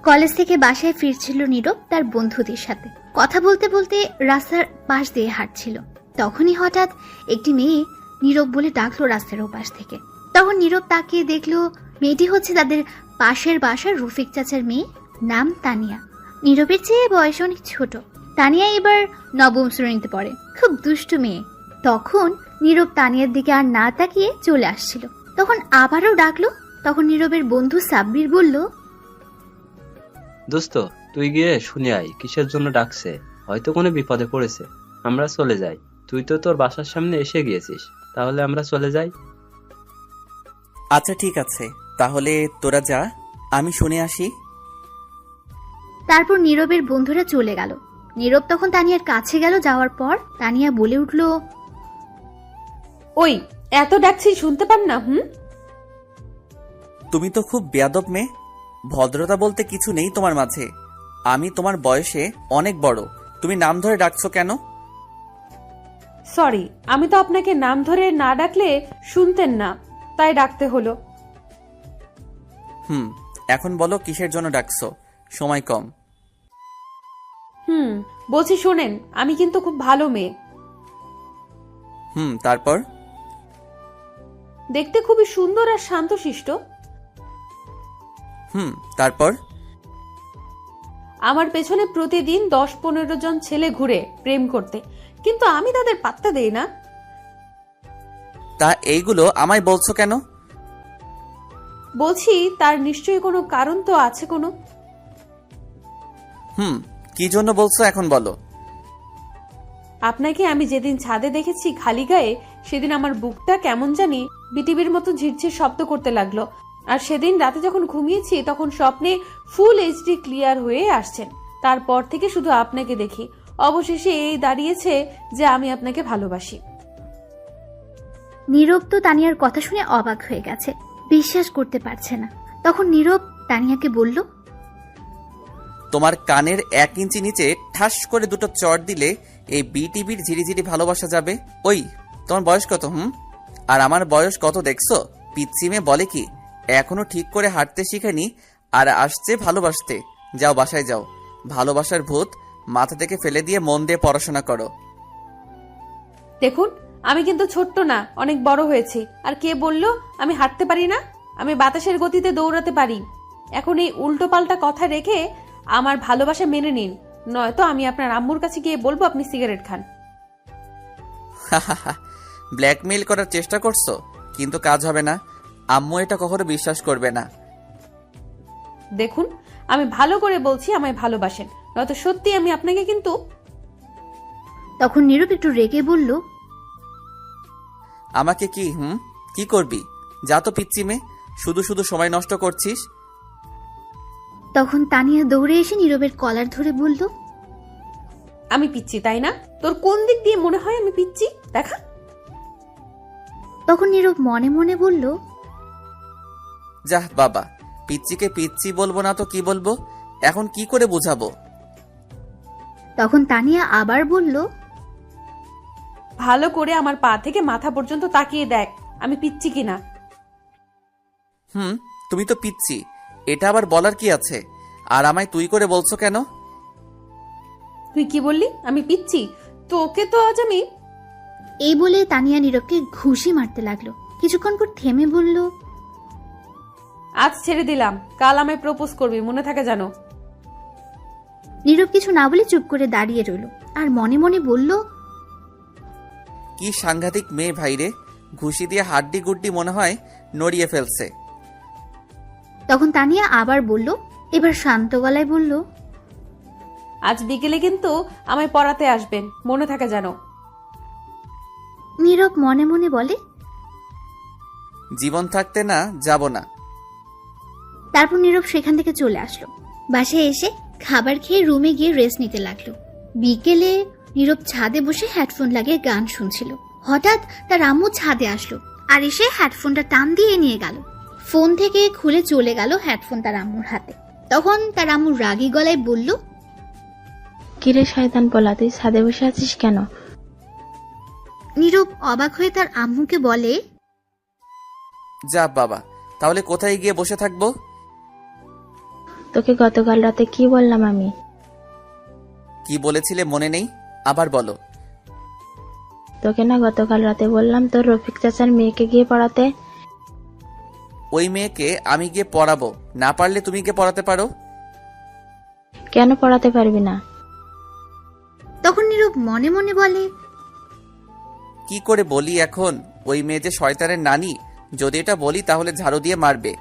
College থেকে বাসায় ফিরছিল নীরব তার বন্ধুদের সাথে। কথা বলতে বলতে রাস্তার পাশ দিয়ে হাঁটছিল। তখনই হঠাৎ একটি মেয়ে নীরব বলে ডাকলো রাস্তার ওপাশ থেকে। তখন নীরব তাকিয়ে দেখলো মেয়েটি হচ্ছে তাদের পাশের বাসার রফিক চাচার মেয়ে, নাম তানিয়া। নীরবের চেয়ে বয়স অনেক ছোট। তানিয়া এবার নবম শ্রেণীতে পড়ে, খুব দুষ্টু মেয়ে। তখন নীরব তানিয়ার দিকে আর না তাকিয়ে চলে আসছিল। তখন আবারও ডাকলো। তখন নীরবের বন্ধু সাব্বির বলল, দোস্ত, তুই গিয়ে শুনে আয় কিসের জন্য ডাকছে, হয়তো কোনো বিপদে পড়েছে। আমরা চলে যাই। তুই তো তোর বাসার সামনে এসে গিয়েছিস, তাহলে আমরা চলে যাই। আচ্ছা ঠিক আছে, তাহলে তোরা যা, আমি শুনে আসি। তারপর নীরবের বন্ধুরা চলে গেল। নীরব তখন তানিয়ার কাছে গেল। যাওয়ার পর তানিয়া বলে উঠল, ওই এত ডাকছি শুনতে পান না? তুমি তো খুব বেয়াদব মেয়ে। ভদ্রতা বলতে কিছু নেই তোমার মাঝে। আমি তোমার বয়সে অনেক বড়, তুমি নাম ধরে ডাকছো কেন? সরি, আমি তো আপনাকে নাম ধরে না ডাকলে শুনতেন না, তাই ডাকতে হলো। এখন বলো কিসের জন্য ডাকছো, সময় কম। বলছি শোনেন, আমি কিন্তু খুব ভালো মেয়ে। তারপর? দেখতে খুবই সুন্দর আর শান্তশিষ্ট। তারপর? আমার পেছনে প্রতিদিন 10-15 জন ছেলে ঘুরে প্রেম করতে, কিন্তু আমি তাদের পাত্তা দেই না। তা এইগুলো আমায় বলছো কেন? বলছি তার নিশ্চয়ই কোনো কারণ তো আছে কোনো। কি জন্য বলছো এখন বলো। আপনাকে আমি যেদিন ছাদে দেখেছি খালি গায়ে, সেদিন আমার বুকটা কেমন জানি বিটিভির মতো ঝিরঝির শব্দ করতে লাগলো। আর সেদিন রাতে যখন ঘুমিয়েছি তখন স্বপ্নে ফুল এইচডি ক্লিয়ার হয়ে আসছেন। তারপর থেকে শুধু আপনাকে দেখি। অবশেষে এই দাঁড়িয়েছে যে আমি আপনাকে ভালোবাসি। নীরব তো তানিয়ার কথা শুনে অবাক হয়ে গেছে, বিশ্বাস করতে পারছে না। তখন নীরব তানিয়াকে বলল, তোমার কানের 1 ইঞ্চি নিচে ঠাস করে দুটো চড় দিলে এই বিটিভির ঝিরিঝিরি ভালোবাসা যাবে। ওই তোমার বয়স কত? আর আমার বয়স কত দেখছো? পিচ্চি মেয়ে বলে কি, এখনো ঠিক করে হাঁটতে শিখেনি আর আসছে ভালোবাসতে। যাও বাসায় যাও, ভালোবাসার ভূত মাথা থেকে ফেলে দিয়ে মন দিয়ে পড়াশোনা করো। দেখুন, আমি কিন্তু ছোট্ট না, অনেক বড় হয়েছি। আর কে বলল আমি হাঁটতে পারি না? আমি বাতাসের গতিতে দৌড়াতে পারি। এখন এই উল্টো পাল্টা কথা রেখে আমার ভালোবাসা মেনে নিন, নয়তো আমি আপনার আম্মুর কাছে গিয়ে বলবো আপনি সিগারেট খান। ব্ল্যাকমেইল করার চেষ্টা করছো, কিন্তু কাজ হবে না। আম্মু এটা কখনো বিশ্বাস করবে না। দেখুন, আমি ভালো করে বলছি আমায় ভালোবাসেন, নয়তো সত্যি আমি আপনাকে কিন্তু। তখন নীরব একটু রেগে বলল, আমাকে কি কি করবি? যা তো পিচ্চি মেয়ে, শুধু শুধু সময় নষ্ট করছিস। তখন তানিয়া দৌড়ে এসে নীরবের কলার ধরে বলল, আমি পিচ্ছি তাই না? তোর কোন দিক দিয়ে মনে হয় আমি পিচ্ছি দেখা? তখন নীরব মনে মনে বলল, যাহ বাবা, পিচ্চিকে পিচ্চি বলবো না তো কি বলবো, এখন কি করে বুঝাবো? তখন তানিয়া আবার বলল, ভালো করে আমার পা থেকে মাথা পর্যন্ত তাকিয়ে দেখ আমি পিচ্ছি কিনা। তুমি তো পিচ্চি, এটা আবার বলার কি আছে? আর আমায় তুই করে বলছো কেন? তুই কি বললি? আমি পিচ্ছি? তোকে তো আজ আমি। এই বলে তানিয়া নীরবকে ঘুষি মারতে লাগলো। কিছুক্ষণ পর থেমে বলল, আজ ছেড়ে দিলাম, কাল আমায় প্রপোজ করবি, মনে থাকে জানো। নীরব কিছু না বলে চুপ করে দাঁড়িয়ে রইল আর মনে মনে বলল, কি সাংঘাতিক মেয়ে ভাইরে, ঘুষি দিয়ে হাড্ডি গুড্ডি মনে হয় নড়িয়ে ফেলছে। তখন তানিয়া আবার বলল, এবার শান্ত গলায় বলল, আজ বিকেলে কিন্তু আমায় পড়াতে আসবেন, মনে থাকে জানো। নীরব মনে মনে বলে, জীবন থাকতে না যাব না। তারপর নীরব সেখান থেকে চলে আসলো। বাসায় এসে খাবার খেয়ে রুমে গিয়ে রেস্ট নিতে লাগলো। বিকেলে নীরব ছাদে বসে হেডফোন লাগিয়ে গান শুনছিল। হঠাৎ তার আম্মু ছাদে আসলো আর এসে হেডফোনটা টান দিয়ে নিয়ে গেল। ফোন থেকে খুলে চলে গেল হেডফোন তার আম্মুর হাতে। তখন তার আম্মু রাগী গলায় বলল, কিরে শয়তান পোলা, তুই ছাদে বসে আছিস কেন? নীরব অবাক হয়ে তার আম্মুকে বলে, যা বাবা, তাহলে কোথায় গিয়ে বসে থাকবো? তোকে গতকাল রাতে কি বললাম আমি? কি বলেছিলে মনে নেই? আবার বলো। তোকে না গতকাল রাতে বললাম তোর রফিক চাচার মেয়েকে গিয়ে পড়াতে? ওই মেয়েকে আমি গিয়ে পড়াবো, না পারলে তুমি গিয়ে পড়াতে পারো। কেন পড়াতে পারবি না? তখন নীরব মনে মনে বলে, কি করে বলি এখন? ওই মেয়ে যে শয়তানের নানি, যদি এটা বলি তাহলে ঝাড়ু দিয়ে মারবে।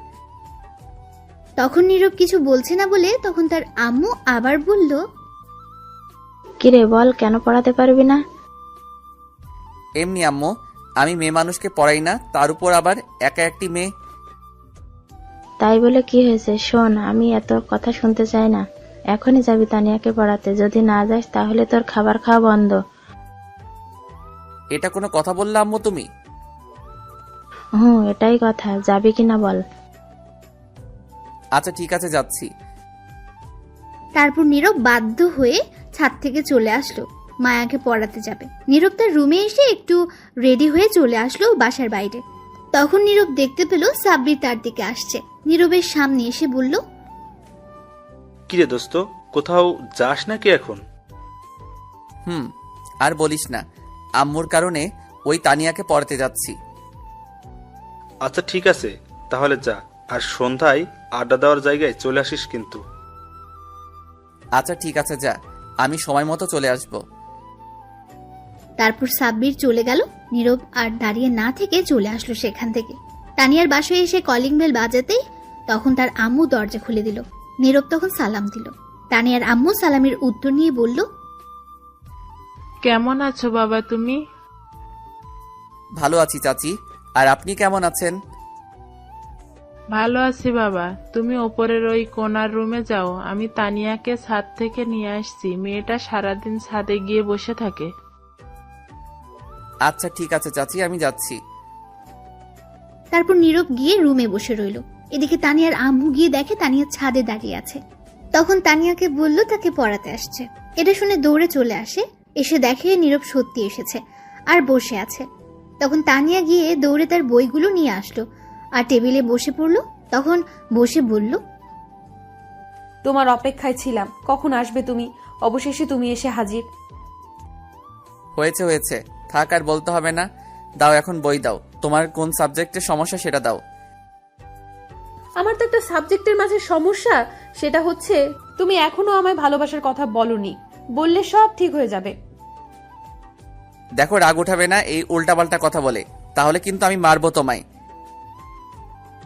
তখন নীরব কিছু বলছে না বলে তখন তার আম্মু আবার বলল, কিরে বল, কেন পড়াতে পারবি না? এমনি আম্মু, আমি মেয়ে মানুষকে পড়াই না, তার উপর আবার একা একটি মেয়ে। তাই বলে কি হয়েছে? শোন, আমি এত কথা শুনতে চাই না। এখনই যাবি তানিয়াকে পড়াতে, যদি না যাস তাহলে তোর খাবার খাওয়া বন্ধ। এটা কোনো কথা বললে আম্মু তুমি? এটাই কথা, যাবি কিনা বল। আচ্ছা ঠিক আছে, যাচ্ছি। তারপর নীরব বাধ্য হয়ে ছাদ থেকে চলে আসলো মায়াকে পড়াতে যাবে। নীরব তার রুমে এসে একটু রেডি হয়ে চলে আসলো বাসার বাইরে। তখন নীরব দেখতে পেল সাব্বির তার দিকে আসছে। নীরবের সামনে এসে বলল, কিরে দোস্ত, কোথাও যাস নাকি এখন? আর বলিস না, আম্মুর কারণে ওই তানিয়াকে পড়াতে যাচ্ছি। আচ্ছা ঠিক আছে, তাহলে যা, আর সন্ধ্যায় আড্ডা দেওয়ার জায়গায় চলে আসিস কিন্তু। আচ্ছা ঠিক আছে, যা, আমি সময় মতো চলে আসব। তারপর সাব্বির চলে গেল। নীরব আর দাঁড়িয়ে না থেকে চলে আসলো সেখান থেকে। তানিয়ার বাসায় এসে কলিং বেল বাজাতেই তখন তার আম্মু দরজা খুলে দিল। নীরব তখন সালাম দিল। তানিয়ার আম্মু সালামের উত্তর নিয়ে বলল, কেমন আছো বাবা তুমি? ভালো আছি চাচি, আর আপনি কেমন আছেন? ভালো আছি বাবা। তুমি ওপরের ওই কোনার রুমে যাও, আমি তানিয়াকে ছাদ থেকে নিয়ে আসছি। মেয়েটা সারাদিন ছাদে গিয়ে বসে থাকে। আচ্ছা ঠিক আছে চাচি, আমি যাচ্ছি। তারপর নীরব গিয়ে রুমে বসে রইল। এদিকে তানিয়ার আম্মু গিয়ে দেখে তানিয়া ছাদে দাঁড়িয়ে আছে। তখন তানিয়াকে বলল তাকে পড়াতে আসছে। এটা শুনে দৌড়ে চলে আসে, এসে দেখে নীরব সত্যি এসেছে আর বসে আছে। তখন তানিয়া গিয়ে দৌড়ে তার বইগুলো নিয়ে আসলো আর টেবিলে বসে পড়লো। তখন বসে বলল, তোমার অপেক্ষায় ছিলাম, কখন আসবে তুমি? অবশেষে তুমি এসে হাজির। হয়েছে হয়েছে, থাক আর বলতে হবে না। দাও এখন বই দাও, তোমার কোন সাবজেক্টের সমস্যা সেটা দাও। আমার তো একটা সাবজেক্টের মাঝে সমস্যা, সেটা হচ্ছে তুমি এখনো আমায় ভালোবাসার কথা বলনি। বললে সব ঠিক হয়ে যাবে। দেখো রাগ উঠাবে না এই উল্টাপাল্টা কথা বলে, তাহলে কিন্তু আমি মারবো তোমায়।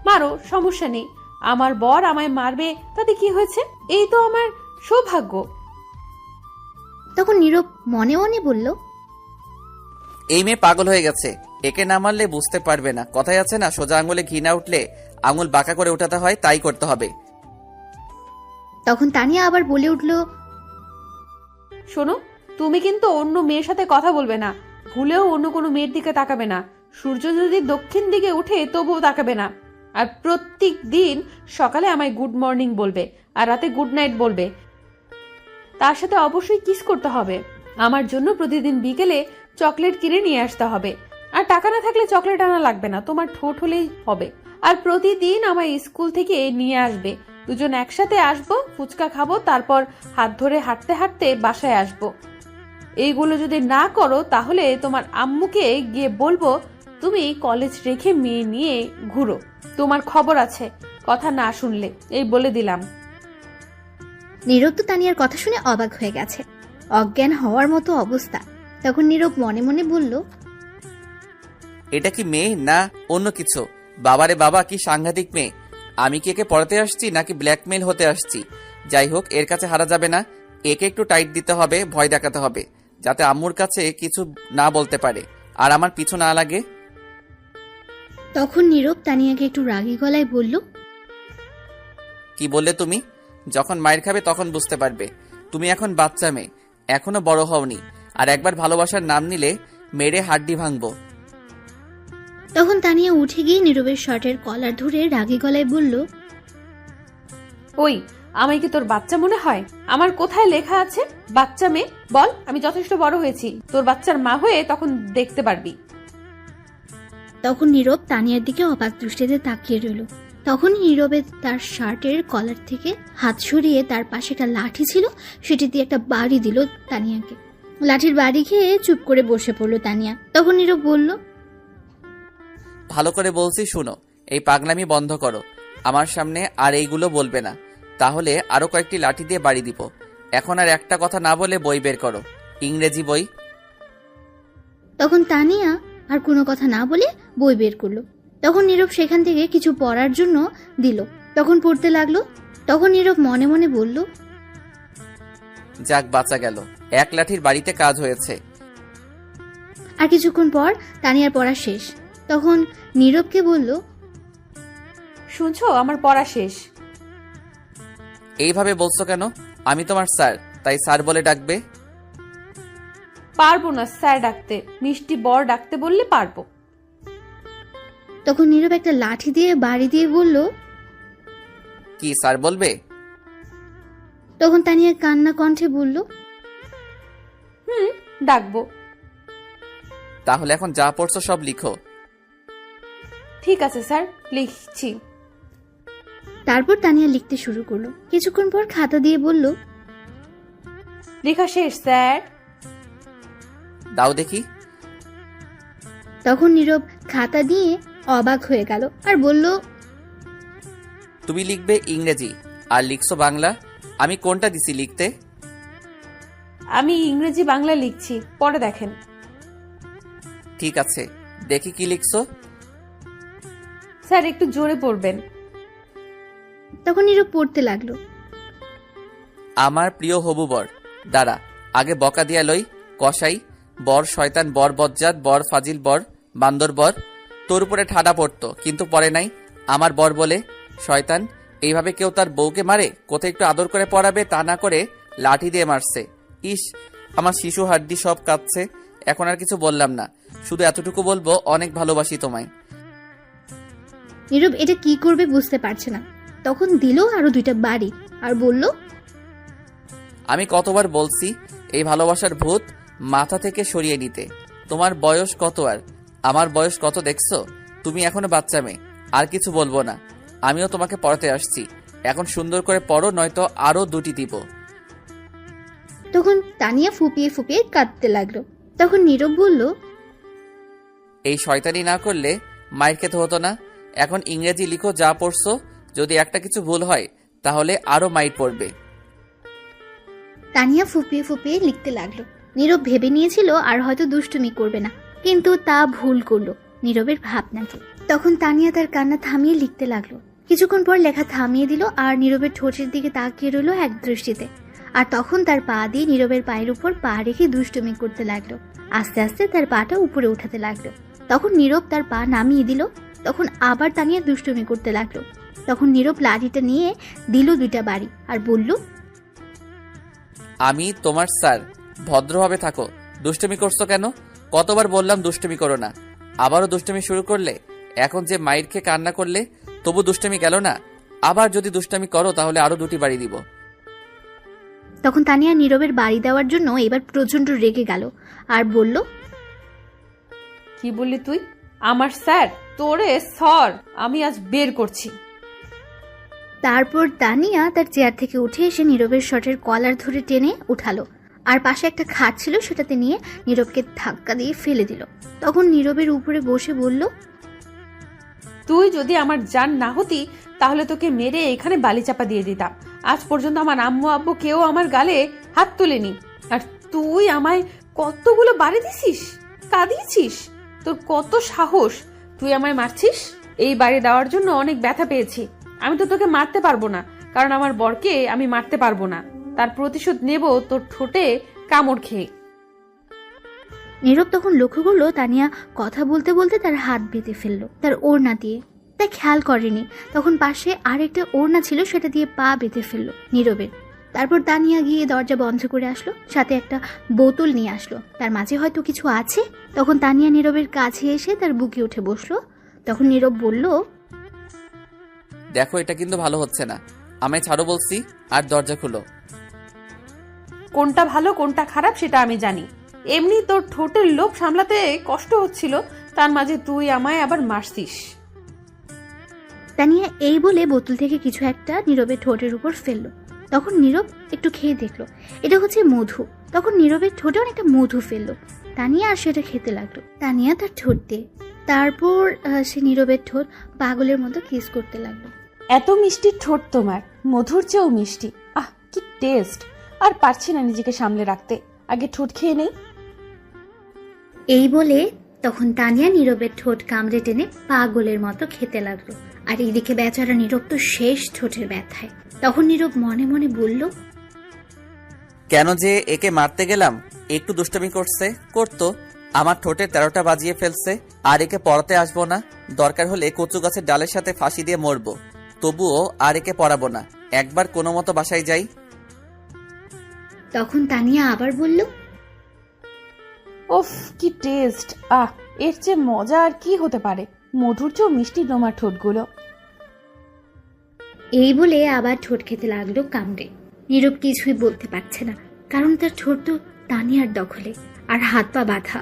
মারো, সমস্যা নেই। আমার বর আমায় মারবে তাতে কি হয়েছে? এই তো আমার সৌভাগ্য। তখন নীরব মনে মনে বলল, এই মেয়ে পাগল হয়ে গেছে, একে না মারলে বুঝতে পারবে না। কথায় আছে না, সোজা আঙুলে ঘি না উঠলে আঙুল বাঁকা করে উঠাতে হয়, তাই করতে হবে। তখন তানিয়া আবার বলে উঠল, শোনো, তুমি কিন্তু অন্য মেয়ের সাথে কথা বলবে না, ভুলেও অন্য কোনো মেয়ের দিকে তাকাবে না। সূর্য যদি দক্ষিণ দিকে উঠে তবুও তাকাবে না। আর প্রত্যেক দিন সকালে আমায় গুড মর্নিং বলবে আর রাতে গুড নাইট বলবে। তার সাথে অবশ্যই কিস করতে হবে। আমার জন্য প্রতিদিন বিকেলে চকলেট কিনে নিয়ে আসতে হবে। আর টাকা না থাকলে চকলেট আনা লাগবে না, তোমার ঠোঁট হলেই হবে। আর প্রতিদিন আমায় স্কুল থেকে নিয়ে আসবে, দুজন একসাথে আসবো, ফুচকা খাবো, তারপর হাত ধরে হাঁটতে হাঁটতে বাসায় আসবো। এইগুলো যদি না করো তাহলে তোমার আম্মুকে গিয়ে বলবো তুমি কলেজ রেখে মেয়ে নিয়ে ঘুরো। তোমার খবর আছে কথা না শুনলে, এই বলে দিলাম। নীরব তো তানিয়ার কথা শুনে অবাক হয়ে গেছে, অজ্ঞান হওয়ার মতো অবস্থা। তখন নীরব মনে মনে বলল, এটা কি মেয়ে না অন্য কিছু? বাবারে বাবা, কি সাংঘাতিক মেয়ে! আমি কি একে পড়াতে আসছি নাকি ব্ল্যাকমেল হতে আসছি? যাই হোক, এর কাছে হারা যাবে না। একে একটু টাইট দিতে হবে, ভয় দেখাতে হবে, যাতে আম্মুর কাছে কিছু না বলতে পারে আর আমার পিছু না লাগে। তখন নীরব তানিয়াকে একটু রাগী গলায় বলল, কি বললে তুমি? যখন মায়ের খাবে তখন বুঝতে পারবে। তুমি এখন বাচ্চা মেয়ে, এখনো বড় হওনি। আর একবার ভালোবাসার নাম নিলে মেরে হাড্ডি ভাঙবো। তখন তানিয়া উঠে গিয়ে নীরবের শার্টের কলার ধরে রাগী গলায় বলল, ওই, আমায় কি তোর বাচ্চা মনে হয়? আমার কোথায় লেখা আছে বাচ্চা মেয়ে? বল, আমি যথেষ্ট বড় হয়েছি, তোর বাচ্চার মা হয়ে তখন দেখতে পারবি। তখন নীরব তানিয়ার দিকে অবাক দৃষ্টিতে তাকিয়ে রইল। তখনই নীরবে তার শার্টের কলার থেকে হাত সরিয়ে তার পাশে একটা লাঠি ছিল, সেটি দিয়ে একটা বাড়ি দিল তানিয়াকে। লাঠির বাড়ি খেয়ে চুপ করে বসে পড়লো তানিয়া। তখন নীরব বলল, ভালো করে বলছি শুনো, এই পাগলামি বন্ধ করো। আমার সামনে আর এইগুলো বলবে না, তাহলে আরো কয়েকটি লাঠি দিয়ে বাড়ি দিব। এখন আর একটা কথা না বলে বই বের করো, ইংরেজি বই। তখন তানিয়া আর কোনো কথা না বলে বই বের করলো। তখন নীরব সেখান থেকে কিছু পড়ার জন্য দিল, তখন পড়তে লাগলো। তখন নীরব মনে মনে বলল, যাক বাঁচা গেল, এক লাঠির বাড়িতে কাজ হয়েছে। আর কিছুক্ষণ পর তানিয়ার পড়া শেষ। তখন নীরবকে বলল, শুনছো, আমার পড়া শেষ। এইভাবে বলছো কেন? আমি তোমার স্যার, তাই স্যার বলে ডাকবে। পারবো না স্যার ডাকতে, মিষ্টি বর ডাকতে বললে পারবো। তখন নীরব একটা লাঠি দিয়ে বাড়ি দিয়ে বলল, কি স্যার বলবে? তখন তানিয়া কান্না কণ্ঠে বলল, ডাকবো। তাহলে এখন যা পড়ছো সব লিখো। ঠিক আছে স্যার, লিখছি। তারপর তানিয়া লিখতে শুরু করলো। কিছুক্ষণ পর খাতা দিয়ে বলল, লেখা শেষ স্যার। দাও দেখি। তখন নীরব খাতা দিয়ে অবাক হয়ে গেল আর বলল, তুমি লিখবে ইংরেজি আর লিখছো বাংলা। আমি কোনটা দিছি লিখতে? আমি ইংরেজি বাংলা লিখছি, পরে দেখেন। ঠিক আছে, দেখি কি লিখছো। স্যার একটু জোরে পড়বেন। তখন নীরব পড়তে লাগলো, আমার প্রিয় হবু বর, দাঁড়া আগে বকা দিয়া লই। কসাই, বর শয়তান, বর বজ্জাত, বর ফাজিল, বর বান্দর, বর তোর উপরে ঠাডা পড়তো কিন্তু পরে নাই। আমার বর বলে শয়তান। এইভাবে কেউ তার বউকে মারে? কোথায় একটু আদর করে পড়াবে, তা না করে লাঠি দিয়ে মারছে। ইস, আমার শিশু হাড্ডি সব কাঁদছে। এখন আর কিছু বললাম না, শুধু এতটুকু বলবো, অনেক ভালোবাসি তোমায়। নীরব এটা কি করবে বুঝতে পারছে না। তখন দিল আরো 2টা বাড়ি আর বলল, আমি কতবার বলছি এই ভালোবাসার ভূত মাথা থেকে সরিয়ে নিতে। তোমার বয়স কত আর আমার বয়স কত দেখছো? তুমি এখনো বাচ্চা মেয়ে। আর কিছু বলবো না, আমিও তোমাকে পড়াতে আসছি। এখন সুন্দর করে পড়ো, নয়তো আরো 2টি দিব। তখন তানিয়া ফুপিয়ে ফুপিয়ে কাঁদতে লাগলো। তখন নীরব বলল, এই শয়তানি না করলে মাইর খেতে হতো না। এখন ইংরেজি লিখো যা পড়ছো, যদি একটা কিছু ভুল হয় তাহলে আরো মাইর পড়বে। তানিয়া ফুপিয়ে ফুপিয়ে লিখতে লাগলো। নীরব ভেবে নিয়েছিল আর হয়তো দুষ্টুমি করবে না, কিন্তু তা ভুল করলো নীরবের ভাবনাকে। তখন তানিয়া তার কান্না থামিয়ে লিখতে লাগলো। কিছুক্ষণ পর লেখা থামিয়ে দিল আর নীরবের ঠোঁটের দিকে তাকিয়ে রইল এক দৃষ্টিতে। আর তখন তার পা দিয়ে নীরবের পায়ের উপর পা রেখে দুষ্টুমি করতে লাগলো। আস্তে আস্তে তার পাটা উপরে উঠাতে লাগলো। তখন নীরব তার পা নামিয়ে দিল। তখন আবার তানিয়া দুষ্টুমি করতে লাগলো। তখন নীরব লাঠিটা নিয়ে দিল 2টা বাড়ি আর বলল, আমি তোমার স্যার, ভদ্রভাবে থাকো। দুষ্টুমি করছো কেন? কতবার বললাম দুষ্টুমি করো না, আবারও দুষ্টুমি শুরু করলে। এখন যে মাইর খেয়ে কান্না করলে তবু দুষ্টুমি গেল না। আবার যদি দুষ্টুমি করো তাহলে আরো 2টি বাড়ি দিব। তখন তানিয়া নীরবের বাড়ি দেওয়ার জন্য এবার প্রচন্ড রেগে গেল আর বলল, কি বললি তুই? আমার স্যার? তোরে সর আমি আজ বের করছি। তারপর তানিয়া তার চেয়ার থেকে উঠে এসে নীরবের শার্টের কলার ধরে টেনে উঠালো আর পাশে একটা খাট ছিল সেটাতে নিয়ে নীরবকে ধাক্কা দিয়ে ফেলে দিল। তখন নীরবের উপরে বসে বলল, তুই যদি আমার জান না হতি তাহলে তোকে মেরে এখানে বালিচাপা দিয়ে দিতাম। আজ পর্যন্ত আমার আম্মু আব্বু কেউ আমার গালে হাত তোলেনি, আর তুই আমায় কতগুলো বাড়ি দিছিস, কাঁদিয়েছিস। তোর কত সাহস, তুই আমায় মারছিস? এই বাড়ি দেওয়ার জন্য অনেক ব্যথা পেয়েছি। আমি তো তোকে মারতে পারবো না, কারণ আমার বরকে আমি মারতে পারবো না। তার প্রতিশোধ নেব তোর ঠোঁটে কামড় খেয়ে। নীরব তখন লক্ষ্য করলো তানিয়া কথা বলতে বলতে তার হাত বেঁধে ফেললো তার ওড়না দিয়ে। তা খেয়াল করেনি তখন পাশে আরেকটা ওড়না ছিল, সেটা দিয়ে পা বেঁধে ফেললো নীরবের। তারপর তানিয়া গিয়ে দরজা বন্ধ করে আসলো, সাথে একটা বোতল নিয়ে আসলো, তার মাঝে হয়তো কিছু আছে। তখন তানিয়া নীরবের কাছে এসে তার বুকে উঠে বসলো। তখন নীরব বলল, দেখো এটা কিন্তু ভালো হচ্ছে না, আমায় ছাড়ো বলছি, আর দরজা খুলো। কোনটা ভালো কোনটা খারাপ সেটা আমি জানি। এমনি তোর ঠোঁটের লোভ সামলাতে কষ্ট হচ্ছিল, তার মাঝে তুই আমায় আবার মারছিস। তানিয়া এই বলে বোতল থেকে কিছু একটা নীরবের ঠোঁটের উপর ফেললো। তখন নীরব একটু খেয়ে দেখলো এটা হচ্ছে মধু। তখন নীরবের ঠোঁটে অনেকটা মধু ফেললো। তানিয়া আর সেটা খেতে লাগলো। তানিয়া তার ঠোঁট দিয়ে, তারপর সে নীরবের ঠোঁট পাগলের মতো কিস করতে লাগলো। এত মিষ্টি ঠোঁট তোমার, মধুর চেয়েও মিষ্টি। আহ, কি টেস্ট! আর পারছি না নিজেকে সামলে রাখতে, আগে ঠোঁট খেয়ে নেই। এই বলে তখন তানিয়া নীরবের ঠোঁট কামড়ে টেনে পাগলের মতো খেতে লাগলো। আর এইদিকে বেচারা নীরব তো শেষ ঠোঁটের ব্যথায়। তখন নীরব মনে মনে বলল, কেন যে একে মারতে গেলাম, একটু দুষ্টামি করতো, আমার ঠোঁটের 13টা বাজিয়ে ফেলছে। আর একে পড়াতে আসবো না, দরকার হলে কচু গাছের ডালের সাথে ফাঁসি দিয়ে মরবো, তবুও আর একে পড়াবো না। একবার কোনো মতো বাসায় যাই। তখন তানিয়া আবার বলল, ওফ, কি টেস্ট! আহ, এর চেয়ে মজা আর কি হতে পারে? মধুর চেয়েও মিষ্টি তোমার ঠোঁটগুলো। এই বলে আবার ঠোঁট খেতে লাগলো কামড়ে। নীরব কিছুই বলতে পারছে না, কারণ তার ঠোঁট তো তানিয়ার দখলে আর হাত পা বাঁধা।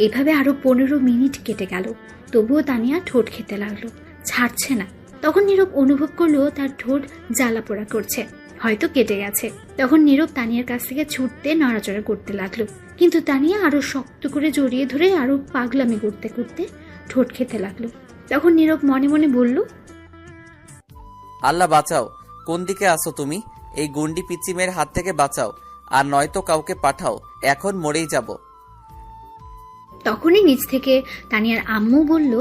এইভাবে আরো 15 মিনিট কেটে গেল, তবুও তানিয়া ঠোঁট খেতে লাগলো, ছাড়ছে না। তখন নীরব অনুভব করলো তার ঠোঁট জ্বালা পোড়া করছে, হয়তো কেটে গেছে। তখন নীরব তানিয়ার কাছ থেকে ছুটতে নড়াচড়া করতে লাগলো, কিন্তু তানিয়া আরো শক্ত করে জড়িয়ে ধরে আরো পাগলামি করতে করতে ঠোঁট খেতে লাগলো। তখন নীরব মনে মনে বলল, আল্লাহ বাঁচাও, কোন দিকে আসো তুমি? এই গুন্ডি পিচিমের হাত থেকে বাঁচাও, আর নয়তো কাউকে পাঠাও, এখন মরেই যাব। তখনই নিচ থেকে তানিয়ার আম্মু বলল,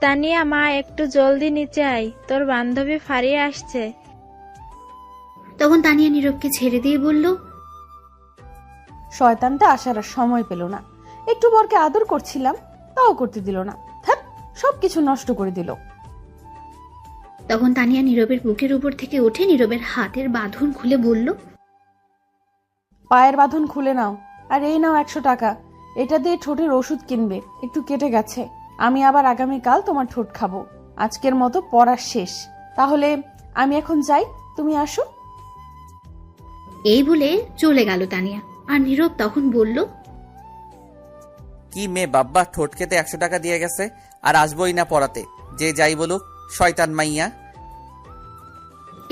তানিয়া মা, একটু জলদি নিচে আয়, তোর বান্ধবী ফারিয়ে আসছে। তখন তানিয়া নীরবকে ছেড়ে দিয়ে বলল, শয়তানটা আসার আর সময় পেল না। একটু বরকে আদর করছিলাম, তাও করতে দিল না। ধ্যাৎ, সবকিছু নষ্ট করে দিল। তখন তানিয়া নীরবের বুকের উপর থেকে উঠে নীরবের হাতের বাঁধন খুলে বলল, পায়ের বাঁধন খুলে নাও, আর এই নাও 100 টাকা। এটা দিয়ে ঠোঁটের ওষুধ কিনবে, একটু কেটে গেছে। আমি আবার আগামীকাল তোমার ঠোঁট খাবো। আজকের মতো পড়া শেষ। তাহলে আমি এখন যাই, তুমি আসো। এই বলে চলে গেল তানিয়া। আর নীরব তখন বলল, কি মেয়ে বাব্বা, ঠোঁট খেতে 100 টাকা দিয়ে গেছে, আর আসবোই না পড়াতে, যে যাই বলুক, শয়তান মাইয়া।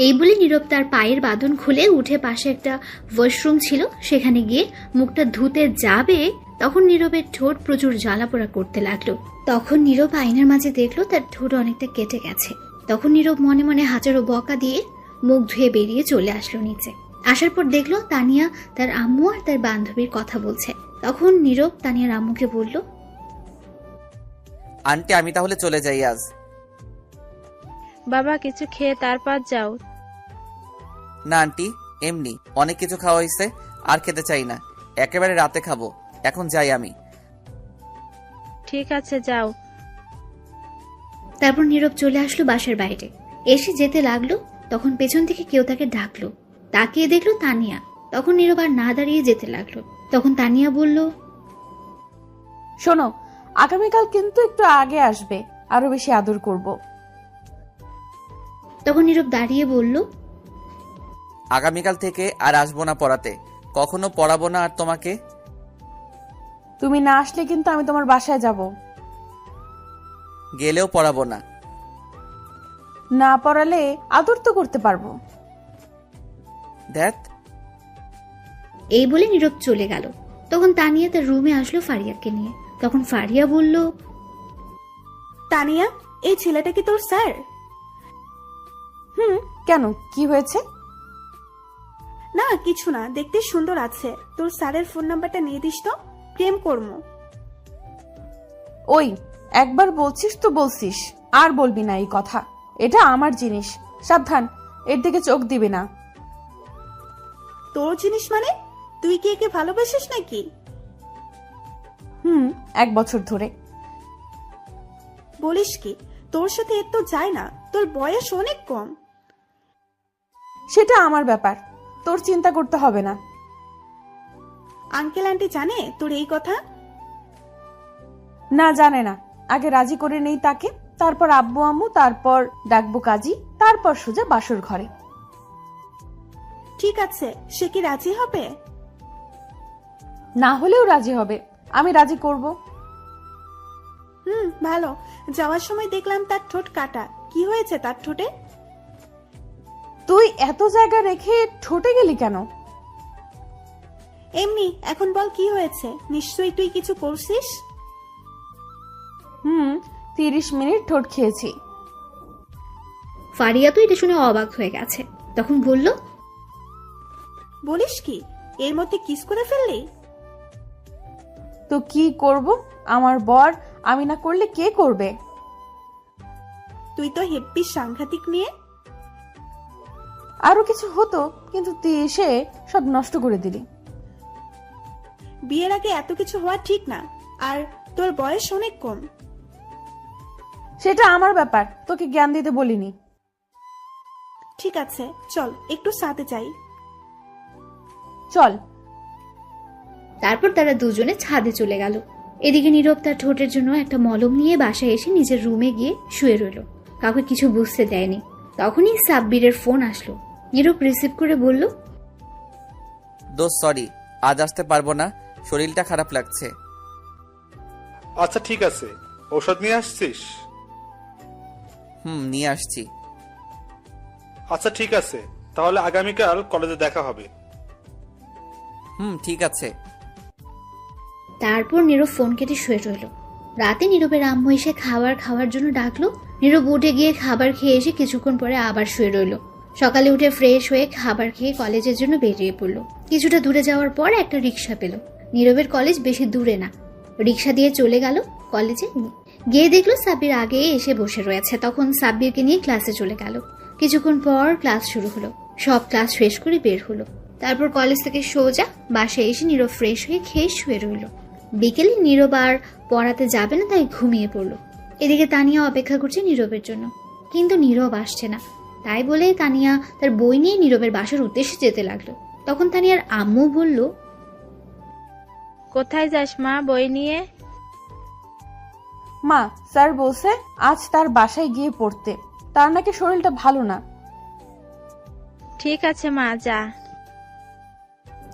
এই বলে নীরব তার পায়ের বাঁধন খুলে উঠে পাশে একটা ওয়াশরুম ছিল, সেখানে গিয়ে মুখটা ধুতে যাবে, তখন নীরবের ঠোঁট প্রচুর জ্বালাপোড়া করতে লাগলো। তখন নীরব আয়নার মাঝে দেখলো তার ঠোঁট অনেকটা কেটে গেছে। তখন নীরব মনে মনে হাজারো বকা দিয়ে মুখ ধুয়ে বেরিয়ে চলে আসলো নিচে। আসার পর দেখলো তানিয়া তার আম্মু আর তার বান্ধবীর কথা বলছে। তখন নীরব তানিয়ার আম্মুকে বলল, আন্টি, আমি তাহলে চলে যাই আজ। বাবা, কিছু খেয়ে তারপর যাও। না আন্টি, এমনি অনেক কিছু খাওয়া হয়েছে, আর খেতে চাই না, একেবারে রাতে খাবো। এখন যাই আমি। ঠিক আছে, যাও। তারপর নীরব চলে আসলো বাসার বাইরে। এসে যেতে লাগলো, তখন পেছন থেকে কেউ তাকে ডাকলো। তাকিয়ে দেখলো তানিয়া। তখন নীরব আর না দাঁড়িয়ে যেতে লাগলো। তখন তানিয়া বলল, শোনো, আগামীকাল কিন্তু একটু আগে আসবে, আরো বেশি আদর করব। তখন নীরব দাঁড়িয়ে বলল, আগামীকাল থেকে আর আসবো না পড়াতে, কখনো পড়াবো না আর তোমাকে। তুমি না আসলে কিন্তু আমি তোমার বাসায় যাব। গেলেও পড়াবো না। না পড়ালে আদর তো করতে পারবো। দেখ, এই বলে নীরব চলে গেল। তখন তানিয়া তার রুমে আসলো ফারিয়াকে নিয়ে। তখন ফারিয়া বলল, তানিয়া, এই ছেলেটা কি তোর স্যার? কেন, কি হয়েছে? না কিছু না, দেখতে সুন্দর আছে। তোর স্যারের ফোন নাম্বারটা নিয়ে দিস তো, প্রেম করবো। ওই, একবার বলছিস তো বলছিস, আর বলবি না এই কথা। এটা আমার জিনিস, সাবধান, এর দিকে চোখ দিবি না। তোর জিনিস মানে? তুই কি একে ভালোবাসিস নাকি? 1 বছর ধরে। বলিস কি? তোর সাথে এর তো যায় না, তোর বয়স অনেক কম। সেটা আমার ব্যাপার, তোর চিন্তা করতে হবে না। আঙ্কেল আন্টি জানে তোর এই কথা? না, জানে না। আগে রাজি করে নেই তাকে, তারপর আব্বু আম্মু, তারপর ডাকবো কাজী, তারপর সোজা বাসর ঘরে। ঠিক আছে, সে কি রাজি হবে? না হলেও রাজি হবে, আমি রাজি করব। ভালো। যাওয়ার সময় দেখলাম তার ঠোঁট কাটা। কি হয়েছে তার ঠোঁটে? তুই এত জায়গা রেখে ঠোঁটে গেলি কেন? এমনি। এখন বল কি হয়েছে? নিশ্চয়ই তুই কিছু করছিস। 30 মিনিট ঠোঁট খেয়েছি। ফারিয়া তো এটা শুনে অবাক হয়ে গেছে, তখন বলল, বলিস কি, এর মধ্যে কিস করে ফেললি? তো কি করব? আমার বর, আমি না করলে কে করবে? তুই তো হেব্বি সাংঘাতিক নিয়ে। আরো কিছু হতো, কিন্তু তুই এসে সব নষ্ট করে দিলি। বিয়ের আগে এত কিছু হওয়া ঠিক না। আর তোর বয়স অনেক কম। সেটা আমার ব্যাপার, তোকে জ্ঞান দিতে বলিনি। ঠিক আছে, চল একটু সাথে যাই। চল। তারপর তারা দুজনে ছাদে চলে গেল। এদিকে নীরব তার ঠোঁটের জন্য একটা মলম নিয়ে বাসায় এসে নিজের রুমে গিয়ে শুয়ে রইল। কাউকে কিছু বুঝতে দেয়নি। তখনই সাব্বিরের ফোন আসলো। নীরব রিসিভ করে বলল, দোস্ত সরি, আজ আসতে পারবো না, শরীরটা খারাপ লাগছে। আচ্ছা ঠিক আছে, ঔষধ নিয়ে আসছিস? নিয়ে আসছি। আচ্ছা ঠিক আছে, তাহলে আগামীকাল কলেজে দেখা হবে। ঠিক আছে। তারপর নীরব ফোন কেটে শুয়ে রইল। রাতে নীরবের আম্মু এসে খাওয়ার জন্য ডাকলো। নীরব উঠে গিয়ে খাবার খেয়ে এসে কিছুক্ষণ পরে আবার শুয়ে রইল। সকালে উঠে ফ্রেশ হয়ে খাবার খেয়ে কলেজের জন্য বেরিয়ে পড়লো। কিছুটা দূরে যাওয়ার পর একটা রিক্সা পেল। নীরবের কলেজ বেশি দূরে না। রিক্সা দিয়ে চলে গেল কলেজে। গিয়ে দেখলো সাব্বির আগে এসে বসে রয়েছে। তখন সাব্বিরকে নিয়ে ক্লাসে চলে গেল। কিছুক্ষণ পর ক্লাস শুরু হলো। সব ক্লাস শেষ করে বের হলো। তারপর কলেজ থেকে সোজা বাসায় এসে নীরব ফ্রেশ হয়ে খেয়ে শুয়ে রইল। বিকেলে নীরব আর পড়াতে যাবে না, তাই ঘুমিয়ে পড়লো। এদিকে তানিয়া অপেক্ষা করছে নীরবের জন্য, কিন্তু নীরব আসছে না। তাই বলে তানিয়া তার বই নিয়ে নীরবের বাসার উদ্দেশ্যে যেতে লাগলো। তখন তানিয়ার আম্মু বলল, কোথায় যাস মা বই নিয়ে? মা, স্যার বলছে আজ তার বাসায় গিয়ে পড়তে। তার নাকি শরীরটা ভালো না। ঠিক আছে মা, যা।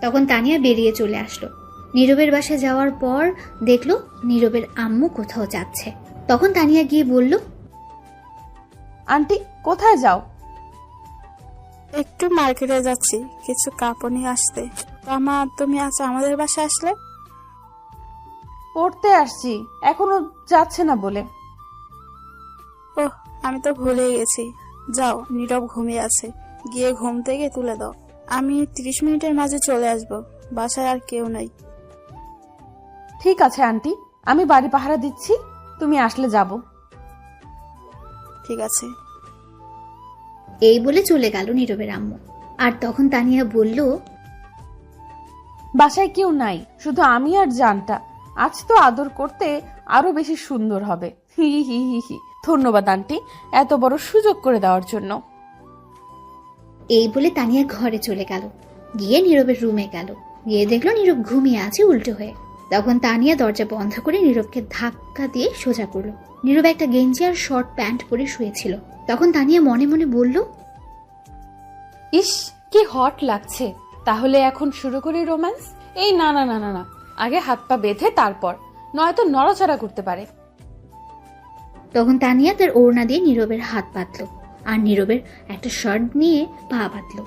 তখন তানিয়া বেরিয়ে চলে আসলো। নীরবের বাসায় যাওয়ার পর দেখলো নীরবের আম্মু কোথাও যাচ্ছে। তখন তানিয়া গিয়ে বলল, আন্টি কোথায় যাও? একটু মার্কেটে যাচ্ছি, কিছু কাপড় নিয়ে আসতে। তুমি আজ আমাদের বাসায় আসলে? পড়তে আসছি, এখনো যাচ্ছে না বলে। ওহ, আমি তো ভুলেই গেছি। যাও, নীরব ঘুমিয়ে আছে, গিয়ে ঘুম থেকে তুলে দাও। আমি 30 মিনিটের মাঝে চলে আসব, বাসায় আর কেউ নাই। ঠিক আছে আন্টি, আমি বাড়ি পাহারা দিচ্ছি, তুমি আসলে যাব। ঠিক আছে। এই বলে চলে গেল নীরবের আম্মু। আর তখন তানিয়া বলল, বাসায় কেউ নাই, শুধু আমি আর জানটা। আজ তো আদর করতে আরো বেশি সুন্দর হবে। হি হি হি হি। ধন্যবাদ আন্টি, এত বড় সুযোগ করে দেওয়ার জন্য। এই বলে তানিয়া ঘরে চলে গেল। গিয়ে নীরবের রুমে গেল। গিয়ে দেখলো নীরব ঘুমিয়ে আছে উল্টো হয়ে। তখন তানিয়া দরজা বন্ধ করে নীরবকে ধাক্কা দিয়ে সোজা করলো। নীরব একটা গেঞ্জি আর শর্ট প্যান্ট পরে শুয়েছিল। তখন তানিয়া মনে মনে বলল, ইস, কি হট লাগছে। তাহলে এখন শুরু করি রোম্যান্স? এই না না না না না, আগে হাত পা বেঁধে তারপর, নয়তো নড়াচড়া করতে পারে। তখন তানিয়া তার ওড়না দিয়ে নীরবের হাত বাঁধলো আর নীরবের একটা শার্ট নিয়ে পা বাঁধলো।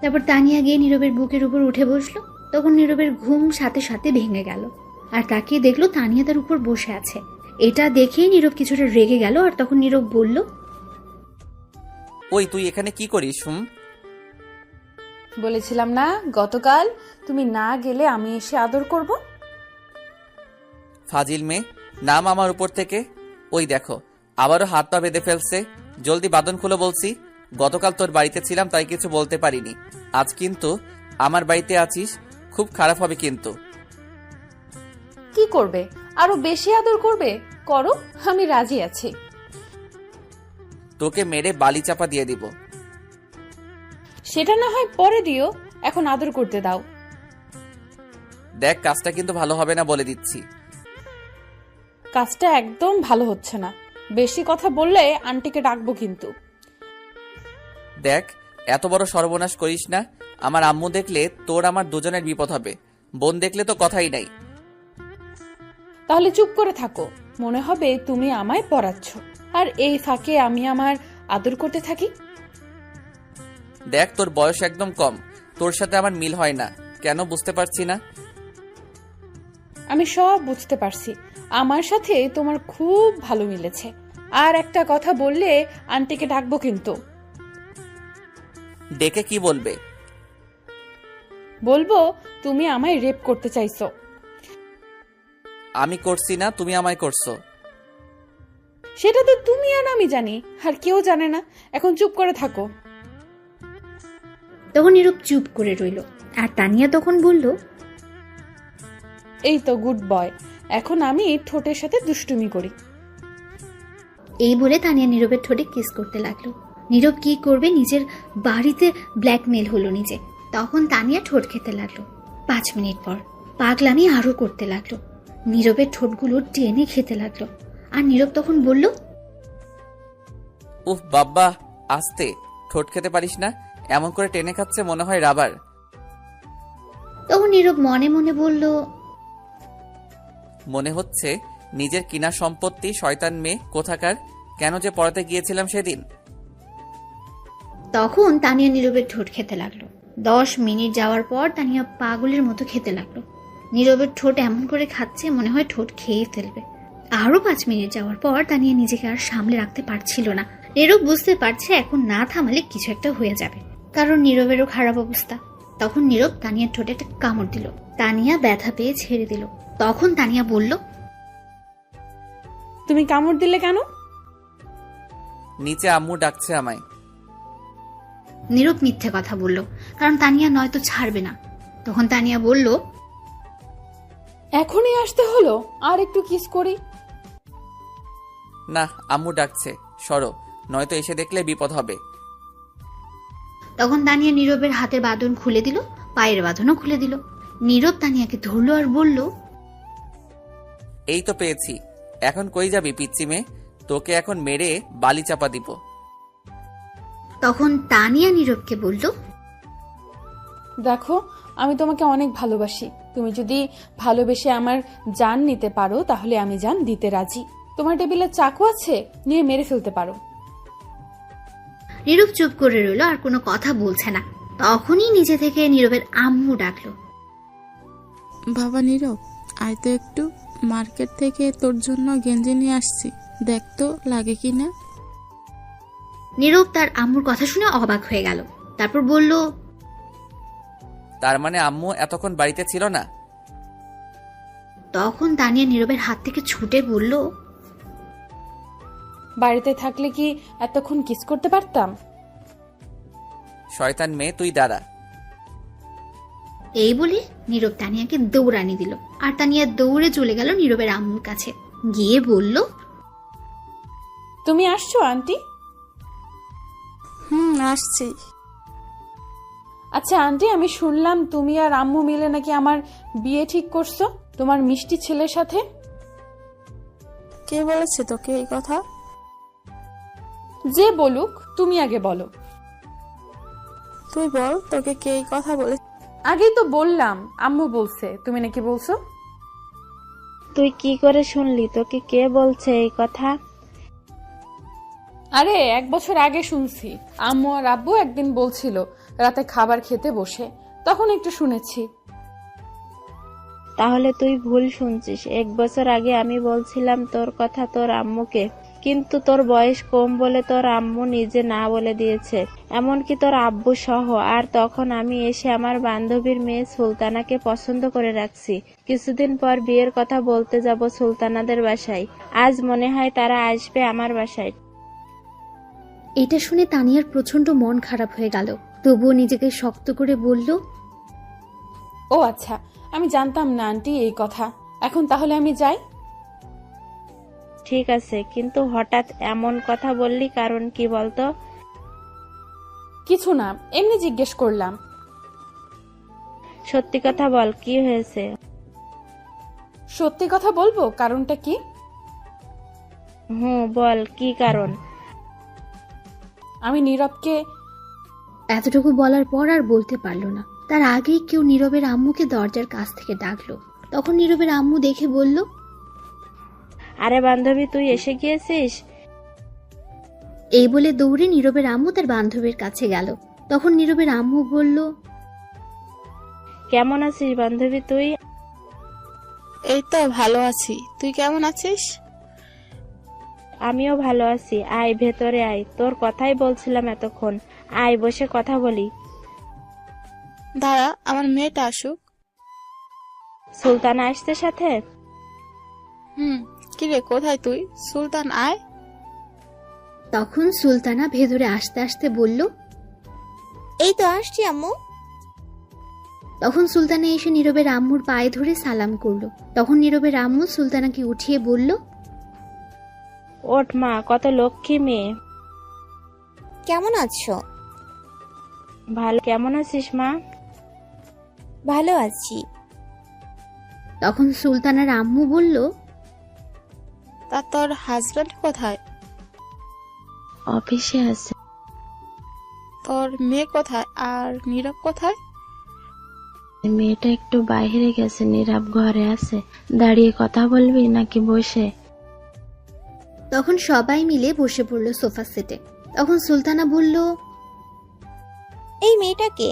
তারপর তানিয়া গিয়ে নীরবের বুকের উপর উঠে বসলো। তখন নীরবের ঘুম সাথে সাথে ভেঙে গেল। আর তাকিয়ে দেখলো তানিয়া তার উপর বসে আছে। এটা দেখেই নীরব কিছুটা রেগে গেল। আর তখন নীরব বলল, ওই তুই এখানে কি করিস? বলেছিলাম না গতকাল, তুমি না গেলে আমি এসে আদর করব। ফাজিল মেয়ে, নাম আমার উপর থেকে। ওই দেখো, আবারও হাত পা বেঁধে ফেলছে। জলদি বাঁধন খুলে বলছি। গতকাল তোর বাড়িতে ছিলাম তাই কিছু বলতে পারিনি। আজ কিন্তু আমার বাড়িতে আছিস, খুব খারাপ হবে কিন্তু। কি করবে? আরো বেশি আদর করবে? করো, আমি রাজি আছি। তোকে মেরে বালি চাপা দিয়ে দিব। সেটা না হয় পরে দিও, এখন আদর করতে দাও। দেখ, কাজটা কিন্তু ভালো হবে না বলে দিচ্ছি। কাজটা একদম ভালো হচ্ছে না। বেশি কথা বললে আন্টিকে ডাকবো কিন্তু। দেখ, এত বড় সর্বনাশ করিস না। আমার আম্মু দেখলে তোর আমার দুজনের বিপদ হবে। বোন দেখলে তো কথাই নাই। তাহলে চুপ করে থাকো, মনে হবে তুমি আমায় পড়াচ্ছ, আর এই ফাঁকে আমি আমার আদর করতে থাকি। দেখ, তোর বয়স একদম কম, তোর সাথে আমার মিল হয় না। কেন বুঝতে পারছি না। আমি সব বুঝতে পারছি, আমার সাথে তোমার খুব ভালো মিলেছে। আর একটা কথা বললে আন্টিকে ডাকবো কিন্তু। ডেকে কি বলবে? বলবো তুমি আমায় রেপ করতে চাইছো। আমি করছি না, তুমি আমায় করছো। সেটা তো তুমি আর আমি জানি, আর কেউ জানে না। এখন চুপ করে থাকো। তখন নীরব চুপ করে রইল, আর তানিয়া তখন বলল, এই তো গুড বয়, এখন আমি ঠোঁটের সাথে দুষ্টুমি করি। এই বলে তানিয়া নীরবের ঠোঁটে কিস করতে লাগলো। নীরব কি করবে, নিজের বাড়িতে ব্ল্যাকমেল হলো নিজে। তখন তানিয়া ঠোঁট খেতে লাগলো। 5 মিনিট পর পাগলামি আরো করতে লাগলো, নীরবের ঠোঁটগুলো টেনে খেতে লাগলো। আর নীরব তখন বলল, উফ বাব্বা, আস্তে, ঠোঁট খেতে পারিস না? এমন করে টেনে খাচ্ছে মনে হয় রাবার। তখন নীরব মনে মনে বলল, মনে হচ্ছে নিজের কিনা সম্পত্তি। শয়তান মেয়ে কোথাকার, কেন যে পড়াতে গিয়েছিলাম সেদিন। তখন তানিয়া নীরবের ঠোঁট খেতে লাগলো। 10 মিনিট যাওয়ার পর তানিয়া পাগলের মতো খেতে লাগলো। নীরবের ঠোঁট এমন করে খাচ্ছে মনে হয় ঠোঁট খেয়ে ফেলবে। আরো 5 মিনিট যাওয়ার পর তানিয়া নিজেকে আর সামলে রাখতে পারছিল না। নীরব বুঝতে পারছে এখন না থামালে কিছু একটা হয়ে যাবে, কারণ নীরবেরও খারাপ অবস্থা। তখন নীরব তানিয়ার ঠোঁটে একটা কামড় দিল। তানিয়া ব্যথা পেয়ে ছেড়ে দিল। তখন তানিয়া বলল, তুমি কামড় দিলে কেন? নিচে আম্মু ডাকছে আমায়। নীরব মিথ্যে কথা বলল, কারণ তানিয়া নয়তো ছাড়বে না। তখন তানিয়া বলল, এখনই আসতে হলো, আর একটু কিস করি। না, আম্মু ডাকছে, সরো, নয়তো এসে দেখলে বিপদ হবে। তখন তানিয়া নীরবের হাতের বাঁধন খুলে দিল, পায়ের বাঁধনও খুলে দিল। নীরব তানিয়াকে ধরলো আর বলল, এই তো পেয়েছি, এখন কই যাবি পিচ্চি মেয়ে? তোকে এখন মেরে বালি চাপা দিব। তখন তানিয়া নীরবকে বলল, দেখো, আমি তোমাকে অনেক ভালোবাসি। তুমি যদি ভালোবেসে আমার জান নিতে পারো তাহলে আমি জান দিতে রাজি। তোমার টেবিলে চাকু আছে, নিয়ে মেরে ফেলতে পারো। নীরব চুপ করে রইল, আর কোনো কথা বলছে না। তখনই নিজে থেকে নীরবের আম্মু ডাকলো। বাবা নীরব, আয় তো একটু, মার্কেট থেকে তোর জন্য গেঞ্জি নিয়ে আসছি, দেখ তো লাগে কি না। নীরব তার আম্মুর কথা শুনে অবাক হয়ে গেল। তারপর বলল, তার মানে আম্মু এতক্ষণ বাড়িতে ছিল না? তখন তানিয়া নীরবের হাত থেকে ছুটে বলল, বাড়িতে থাকলে কি এতক্ষণ কিস করতে পারতাম? শয়তান মেয়ে, তুই দাঁড়া। এই বলে নীরব তানিয়াকে দৌড়ানি দিল, আর তানিয়া দৌড়ে চলে গেল নীরবের আম্মুর কাছে। গিয়ে বলল, তুমি আসছো আন্টি? আসছি। আচ্ছা আন্টি, আমি শুনলাম তুমি আর আম্মু মিলে নাকি আমার বিয়ে ঠিক করছো তোমার মিষ্টি ছেলের সাথে। কে বলেছে তোকে এই কথা? যে বলুক, তুমি আগে বলো। তুই বল, তোকে কে এই কথা বলে? আগেই তো বললাম, আম্মু বলছে। তুমি নাকি বলছো? তুই কি করে শুনলি? তোকে কে বলছে এই কথা? আরে 1 বছর আগে শুনছি। আম্মু আর আব্বু একদিন বলছিল রাতে খাবার খেতে বসে, তখন একটু শুনেছি। তাহলে তুই ভুল শুনছিস। 1 বছর আগে আমি বলছিলাম তোর কথা তোর আম্মুকে, কিন্তু তোর বয়স কম বলে তোর আম্মু নিজে না বলে দিয়েছে, এমনকি তোর আব্বু সহ। আর তখন আমি এসে আমার বান্ধবীর মেয়ে সুলতানাকে পছন্দ করে রাখছি। কিছুদিন পর বিয়ের কথা বলতে যাব সুলতানাদের বাসায়। আজ মনে হয় তারা আসবে আমার বাসায়। এটা শুনে তানিয়ার প্রচন্ড মন খারাপ হয়ে গেল। তবুও নিজেকে শক্ত করে বলল, ও আচ্ছা, আমি জানতাম না আন্টি এই কথা। এখন তাহলে আমি যাই? ঠিক আছে, কিন্তু হঠাৎ এমন কথা বললি, কারণ কি বলতো? কিছু না, এমনি জিজ্ঞেস করলাম। সত্যি কথা বল, কি হয়েছে? সত্যি কথা বলবো, কারণটা কি? বল, কি কারণ? আমি নীরবকে। এতটুকু বলার পর আর বলতে পারল না। তার আগেই কেউ নীরবের আম্মুকে দরজার কাছ থেকে ডাকলো। তখন নীরবের আম্মু দেখে বলল, আরে বান্ধবী, তুই এসে গিয়েছিস? এই বলে দৌড়ে নীরবের আম্মু তার বান্ধবীর কাছে গেল। তখন নীরবের আম্মু বলল, কেমন আছিস বান্ধবী তুই? এই তো ভালো আছি, তুই কেমন আছিস? আমিও ভালো আছি। আয় ভেতরে আয়, তোর কথাই বলছিলাম এতক্ষণ। আয় বসে কথা বলি। দাঁড়া, আমার মেয়েটা আসুক। সুলতানা আসছে সাথে? কিরে, কোথায় তুই? সুলতান আয়। তখন সুলতানা ভেতরে আসতে আসতে বলল, এই তো আসছি আম্মু। তখন সুলতানা এসে নীরবের আম্মুর পায়ে ধরে সালাম করলো। তখন নীরবের আম্মু সুলতানাকে উঠিয়ে বলল, ওঠ মা, কত লক্ষ্মী মেয়ে। কেমন আছো? ভালো। কেমন আছিস মা? ভালো আছি। তখন সুলতানার আম্মু বলল, তা তোর হাজবেন্ড কোথায়? অফিসে আছে। তোর মেয়ে কোথায় আর নীরব কোথায়? মেয়েটা একটু বাইরে গেছে, নীরব ঘরে আছে। দাঁড়িয়ে কথা বলবি নাকি বসে? তখন সবাই মিলে বসে পড়ল সোফা সেটে। তখন সুলতানা বলল, এই মেয়েটাকে?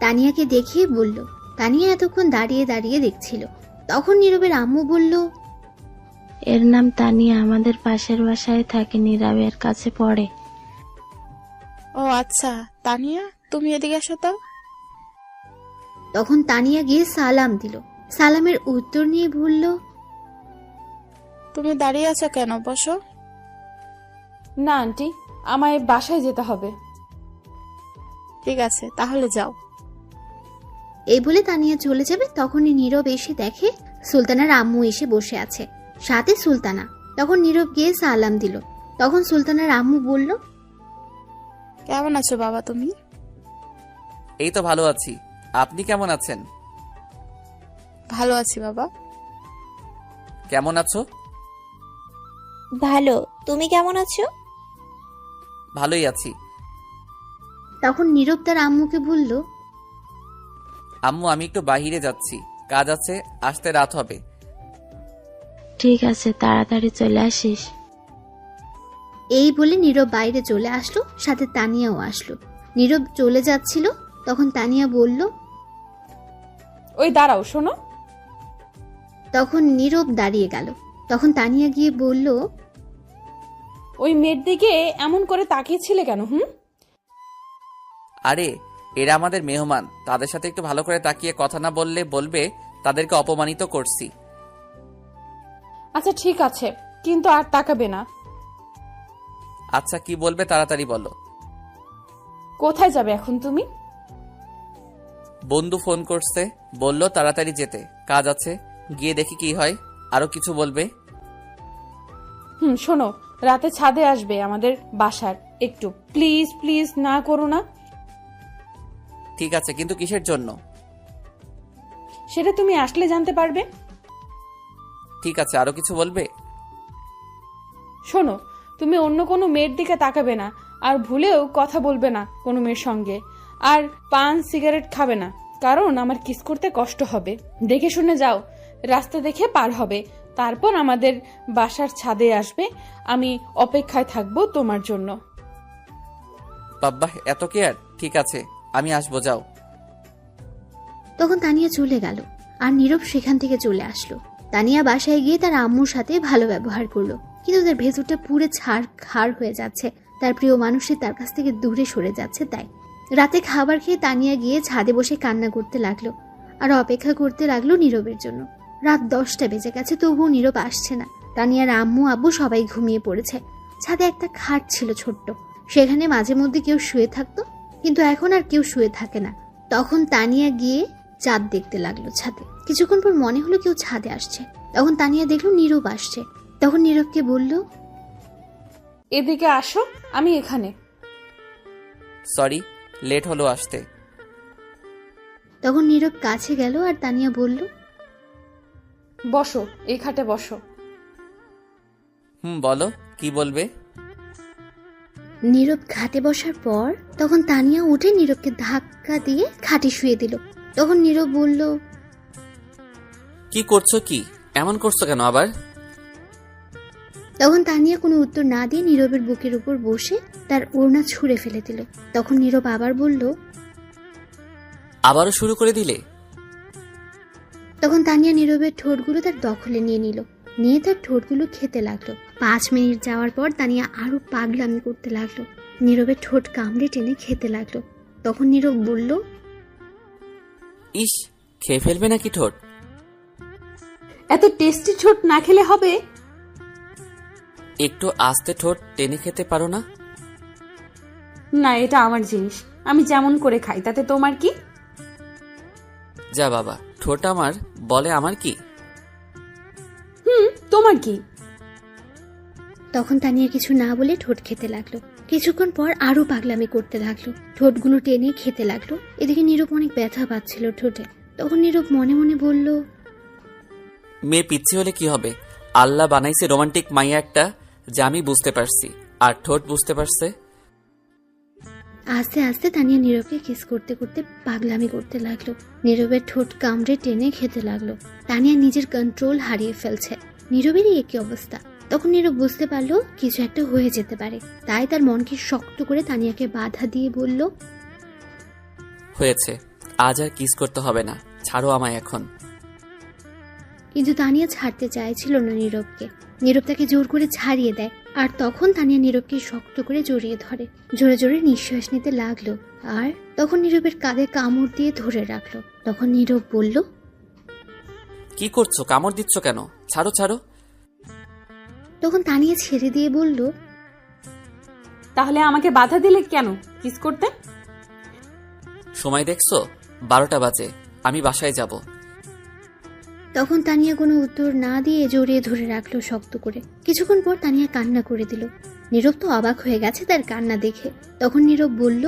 তানিয়াকে দেখিয়ে বলল। তানিয়া এতক্ষণ দাঁড়িয়ে দাঁড়িয়ে দেখছিল। তখন নীরবের আম্মু বলল, এর নাম তানিয়া, আমাদের পাশের বাসায় থাকে, নীরবের কাছে পড়ে। ও আচ্ছা, তানিয়া তুমি এদিকে আসো তো। তখন তানিয়া গিয়ে সালাম দিল। সালামের উত্তর নিয়ে বলল, তুমি দাঁড়িয়ে আছো কেন? বসো। না আন্টি, আমায় বাসায় যেতে হবে। ঠিক আছে, তাহলে যাও। এই বলে তানিয়া চলে যাবে। তখনই নীরব এসে দেখে সুলতানার আম্মু এসে বসে আছে, সাথে সুলতানা। তখন নীরব গিয়ে সালাম দিল। তখন সুলতানার আম্মু বলল, কেমন আছো বাবা তুমি? এই তো ভালো আছি, আপনি কেমন আছেন? ভালো আছি বাবা। কেমন আছো? ভালো। তুমি কেমন আছো? ভালোই আছি। তখন নীরব তার আম্মুকে বলল, আম্মু, আমি একটু বাইরে যাচ্ছি, কাজ আছে, আসতে রাত হবে। ঠিক আছে, তাড়াতাড়ি চলে আসিস। এই বলে নীরব বাইরে চলে আসলো, সাথে তানিয়াও আসলো। নীরব চলে যাচ্ছিল, তখন তানিয়া বলল। ওই দাঁড়াও, শোনো। তখন নীরব দাঁড়িয়ে গেল। তখন তানিয়া গিয়ে বলল, ওই মেয়ের দিকে এমন করে তাকিয়েছিলে কেন? আরে, এরা আমাদের মেহমান, তাদের সাথে একটু ভালো করে তাকিয়ে কথা না বললে বলবে তাদেরকে অপমানিত করছি। আচ্ছা ঠিক আছে, কিন্তু আর তাকাবে না। আচ্ছা, কি বলবে তাড়াতাড়ি বলো। কোথায় যাবে এখন তুমি? বন্ধু ফোন করছে, বলল তাড়াতাড়ি যেতে, কাজ আছে, গিয়ে দেখি কি হয়। আরো কিছু বলবে? শোনো, রাতে ছাদে আসবে আমাদের বাসার, একটু প্লিজ প্লিজ না করো না। ঠিক আছে, কিন্তু কিসের জন্য? সেটা তুমি আসলে জানতে পারবে। ঠিক আছে, আরো কিছু বলবে? শোনো, তুমি অন্য কোনো মেয়ের দিকে তাকাবে না, আর ভুলেও কথা বলবে না কোনো মেয়ের সঙ্গে, আর পান সিগারেট খাবে না, কারণ আমার কিস করতে কষ্ট হবে। দেখে শুনে যাও, রাস্তা দেখে পার হবে, তারপর আমাদের বাসার ছাদে আসবে। আমি অপেক্ষায় থাকবো তোমার জন্য। বাব্বা, এত কেয়ার? ঠিক আছে, আমি আসবো, যাও। তখন তানিয়া চলে গেল, আর নীরব সেখান থেকে চলে আসলো। তানিয়া বাসায় গিয়ে তার আম্মুর সাথে ভালো ব্যবহার করলো, কিন্তু তার ভেতরটা পুরো ছাড় হয়ে যাচ্ছে। তার প্রিয় মানুষই তার কাছ থেকে দূরে সরে যাচ্ছে। তাই রাতে খাবার খেয়ে তানিয়া গিয়ে ছাদে বসে কান্না করতে লাগলো, আর অপেক্ষা করতে লাগলো নীরবের জন্য। রাত 10টা বেজে গেছে, তবুও নীরব আসছে না। তানিয়ার আম্মু আব্বু সবাই ঘুমিয়ে পড়েছে। ছাদে একটা খাট ছিল ছোট্ট, সেখানে মাঝে মধ্যে কেউ শুয়ে থাকতো, কিন্তু এখন আর কেউ শুয়ে থাকে না। তখন তানিয়া গিয়ে চাঁদ দেখতে লাগলো ছাদে। কিছুক্ষণ পর মনে হলো কেউ ছাদে আসছে। তখন তানিয়া দেখলো নীরব আসছে। তখন নীরবকে বলল, এদিকে আসো, আমি এখানে। সরি, লেট হলো আসতে। তখন নীরব কাছে গেল, আর তানিয়া বলল, বসো, এই খাটে বসো। বলো, কি বলবে? নীরব খাটে বসার পর তখন তানিয়া উঠে নীরবকে ধাক্কা দিয়ে খাটে শুয়ে দিল। তখন নীরব বলল, কি করছো? কি এমন করছো কেন আবার? তখন তানিয়া কোনো উত্তর না দিয়ে নীরবের বুকের উপর বসে তার ওড়না ছুঁড়ে ফেলে দিল। তখন নীরব আবার বলল, আবারও শুরু করে দিলে? তখন তানিয়া নীরবের ঠোঁটগুলো তার দখলে নিয়ে নিল, নিয়ে তার ঠোঁটগুলো খেতে লাগলো। 5 মিনিট যাওয়ার পর তানিয়া আরো পাগলামি করতে লাগলো, নীরবের ঠোঁট কামড়ে টেনে খেতে লাগলো। তখন নীরব বলল, ইস, খেয়ে ফেলবে নাকি ঠোঁট? এত টেস্টি ঠোঁট না খেলে হবে? একটু আস্তে ঠোঁট টেনে খেতে পারো না? না, এটা আমার জিনিস, আমি যেমন করে খাই, তাতে তোমার কি? যা বাবা, ঠোঁট আমার বলে আমার কি? তোমার কি? তখন তানিয়া কিছু না বলে ঠোঁট খেতে লাগলো। কিছুক্ষণ পর আরো পাগলামি করতে লাগলো, ঠোঁটগুলো টেনে খেতে লাগলো। এদিকে নীরব অনেক ব্যথা পাচ্ছিল ঠোঁটে। তখন নীরব মনে মনে বলল, মেয়ে পিচ্ছি হলে কি হবে? আল্লাহ বানাইছে রোমান্টিক মাইয়া একটা, যা আমি বুঝতে পারছি, আর ঠোঁট বুঝতে পারছে। আস্তে আস্তে তানিয়া নীরবকে কিস করতে করতে পাগলামি করতে লাগলো, নীরবের ঠোঁট কামড়ে টেনে খেতে লাগলো। তানিয়া নিজের কন্ট্রোল হারিয়ে ফেলছে। নীরবেরই একই অবস্থা। তখন নীরব বুঝতে পারলো কিছু একটা হয়ে যেতে পারে, তাই তার মনকে শক্ত করে তানিয়াকে বাধা দিয়ে বলল, হয়েছে, আজ আর কিস করতে হবে না, ছাড়ো আমায় এখন। কিন্তু তানিয়া ছাড়তে চাইছিল না নীরবকে। নীরব তাকে জোর করে ছাড়িয়ে দেয়, আর তখন তানিয়া নীরবকে শক্ত করে জড়িয়ে ধরে, জোরে জোরে নিঃশ্বাস নিতে লাগলো। আর তখন নীরবের কাঁধে কামড় দিয়ে ধরে রাখলো। তখন নীরব বলল, কি করছো? কামড় দিচ্ছ কেন? ছাড়ো ছাড়ো। তখন তানিয়া ছেড়ে দিয়ে বলল, তাহলে আমাকে বাধা দিলে কেন কিস করতে? সময় দেখছো? 12টা বাজে, আমি বাসায় যাব। তখন তানিয়া কোনো উত্তর না দিয়ে জড়িয়ে ধরে রাখলো শক্ত করে। কিছুক্ষণ পর তানিয়া কান্না করে দিল। নীরব তো অবাক হয়ে গেছে তার কান্না দেখে। তখন নীরব বলল,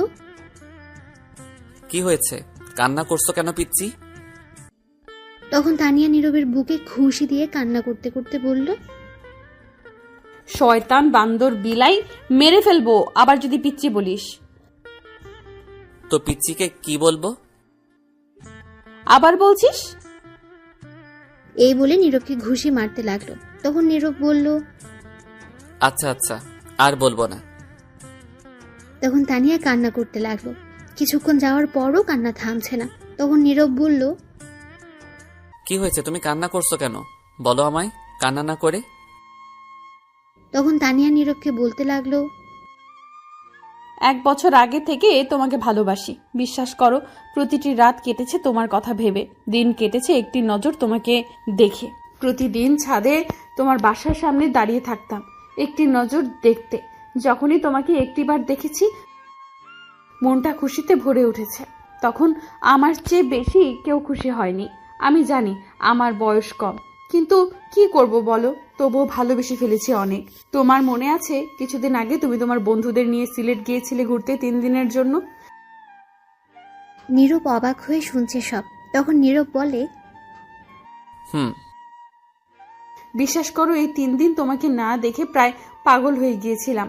কি হয়েছে? কান্না করছো কেন পিচ্ছি? তখন তানিয়া নীরবের বুকে ঘুষি দিয়ে কান্না করতে করতে বলল, শয়তান বান্দর বিলাই, মেরে ফেলবো আবার যদি পিচ্ছি বলিস। তো পিচ্ছিকে কি বলবো? আবার বলছিস? এই বলে নীরবকে ঘুষি মারতে লাগলো। তখন নীরব বলল, আচ্ছা আচ্ছা, আর বলবো না। তখন তানিয়া কান্না করতে লাগলো। কিছুক্ষণ যাওয়ার পরও কান্না থামছে না। তখন নীরব বলল, কি হয়েছে? তুমি কান্না করছো কেন? বলো আমায়, কান্না না করে। তখন তানিয়া নীরবকে বলতে লাগলো, 1 বছর আগে থেকে তোমাকে ভালোবাসি, বিশ্বাস করো। প্রতিটি রাত কেটেছে তোমার কথা ভেবে, দিন কেটেছে একটি নজর তোমাকে দেখে। প্রতিদিন ছাদে তোমার বাসার সামনে দাঁড়িয়ে থাকতাম একটি নজর দেখতে। যখনই তোমাকে একটিবার দেখেছি মনটা খুশিতে ভরে উঠেছে। তখন আমার চেয়ে বেশি কেউ খুশি হয়নি। আমি জানি আমার বয়স কম, কিন্তু কি করব বলো, তবুও ভালোবেসে ফেলেছি অনেক। তোমার মনে আছে কিছুদিন আগে তুমি তোমার বন্ধুদের নিয়ে সিলেট গিয়েছিলে ঘুরতে 3 দিনের জন্য? নীরব অবাক হয়ে শুনছে সব। তখন নীরব বলে, বিশ্বাস করো, এই 3 দিন তোমাকে না দেখে প্রায় পাগল হয়ে গিয়েছিলাম।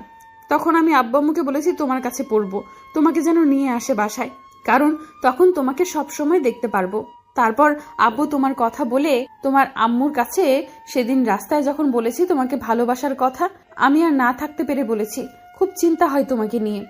তখন আমি আব্বু আম্মুকে বলেছি তোমার কাছে পড়বো, তোমাকে যেন নিয়ে আসে বাসায়, কারণ তখন তোমাকে সব সময় দেখতে পারবো। তারপর আব্বু তোমার কথা বলে তোমার আম্মুর কাছে সেদিন রাস্তায় যখন বলেছি তোমাকে ভালোবাসার কথা, আমি আর না থাকতে পেরে বলেছি খুব চিন্তা হয় তোমাকে নিয়ে,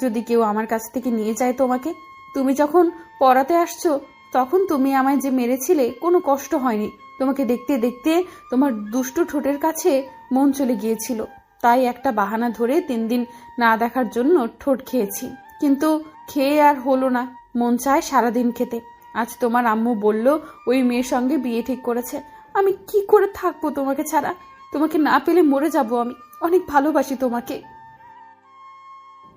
যদি কেউ আমার কাছ থেকে নিয়ে যায় তোমাকে। তুমি যখন পড়াতে আসছো তখন তুমি আমায় যে মেরেছিলে কোনো কষ্ট হয়নি। তোমাকে দেখতে দেখতে তোমার দুষ্টু ঠোঁটের কাছে মন চলে গিয়েছিল, তাই একটা বাহানা ধরে 3 দিন না দেখার জন্য ঠোঁট খেয়েছি, কিন্তু খেয়ে আর হলো না, মন চায় সারাদিন খেতে। আজ তোমার আম্মু বলল ওই মেয়ের সঙ্গে বিয়ে ঠিক করেছে। আমি কি করে থাকবো তোমাকে ছাড়া? তোমাকে না পেলে মরে যাব আমি, অনেক ভালোবাসি তোমাকে।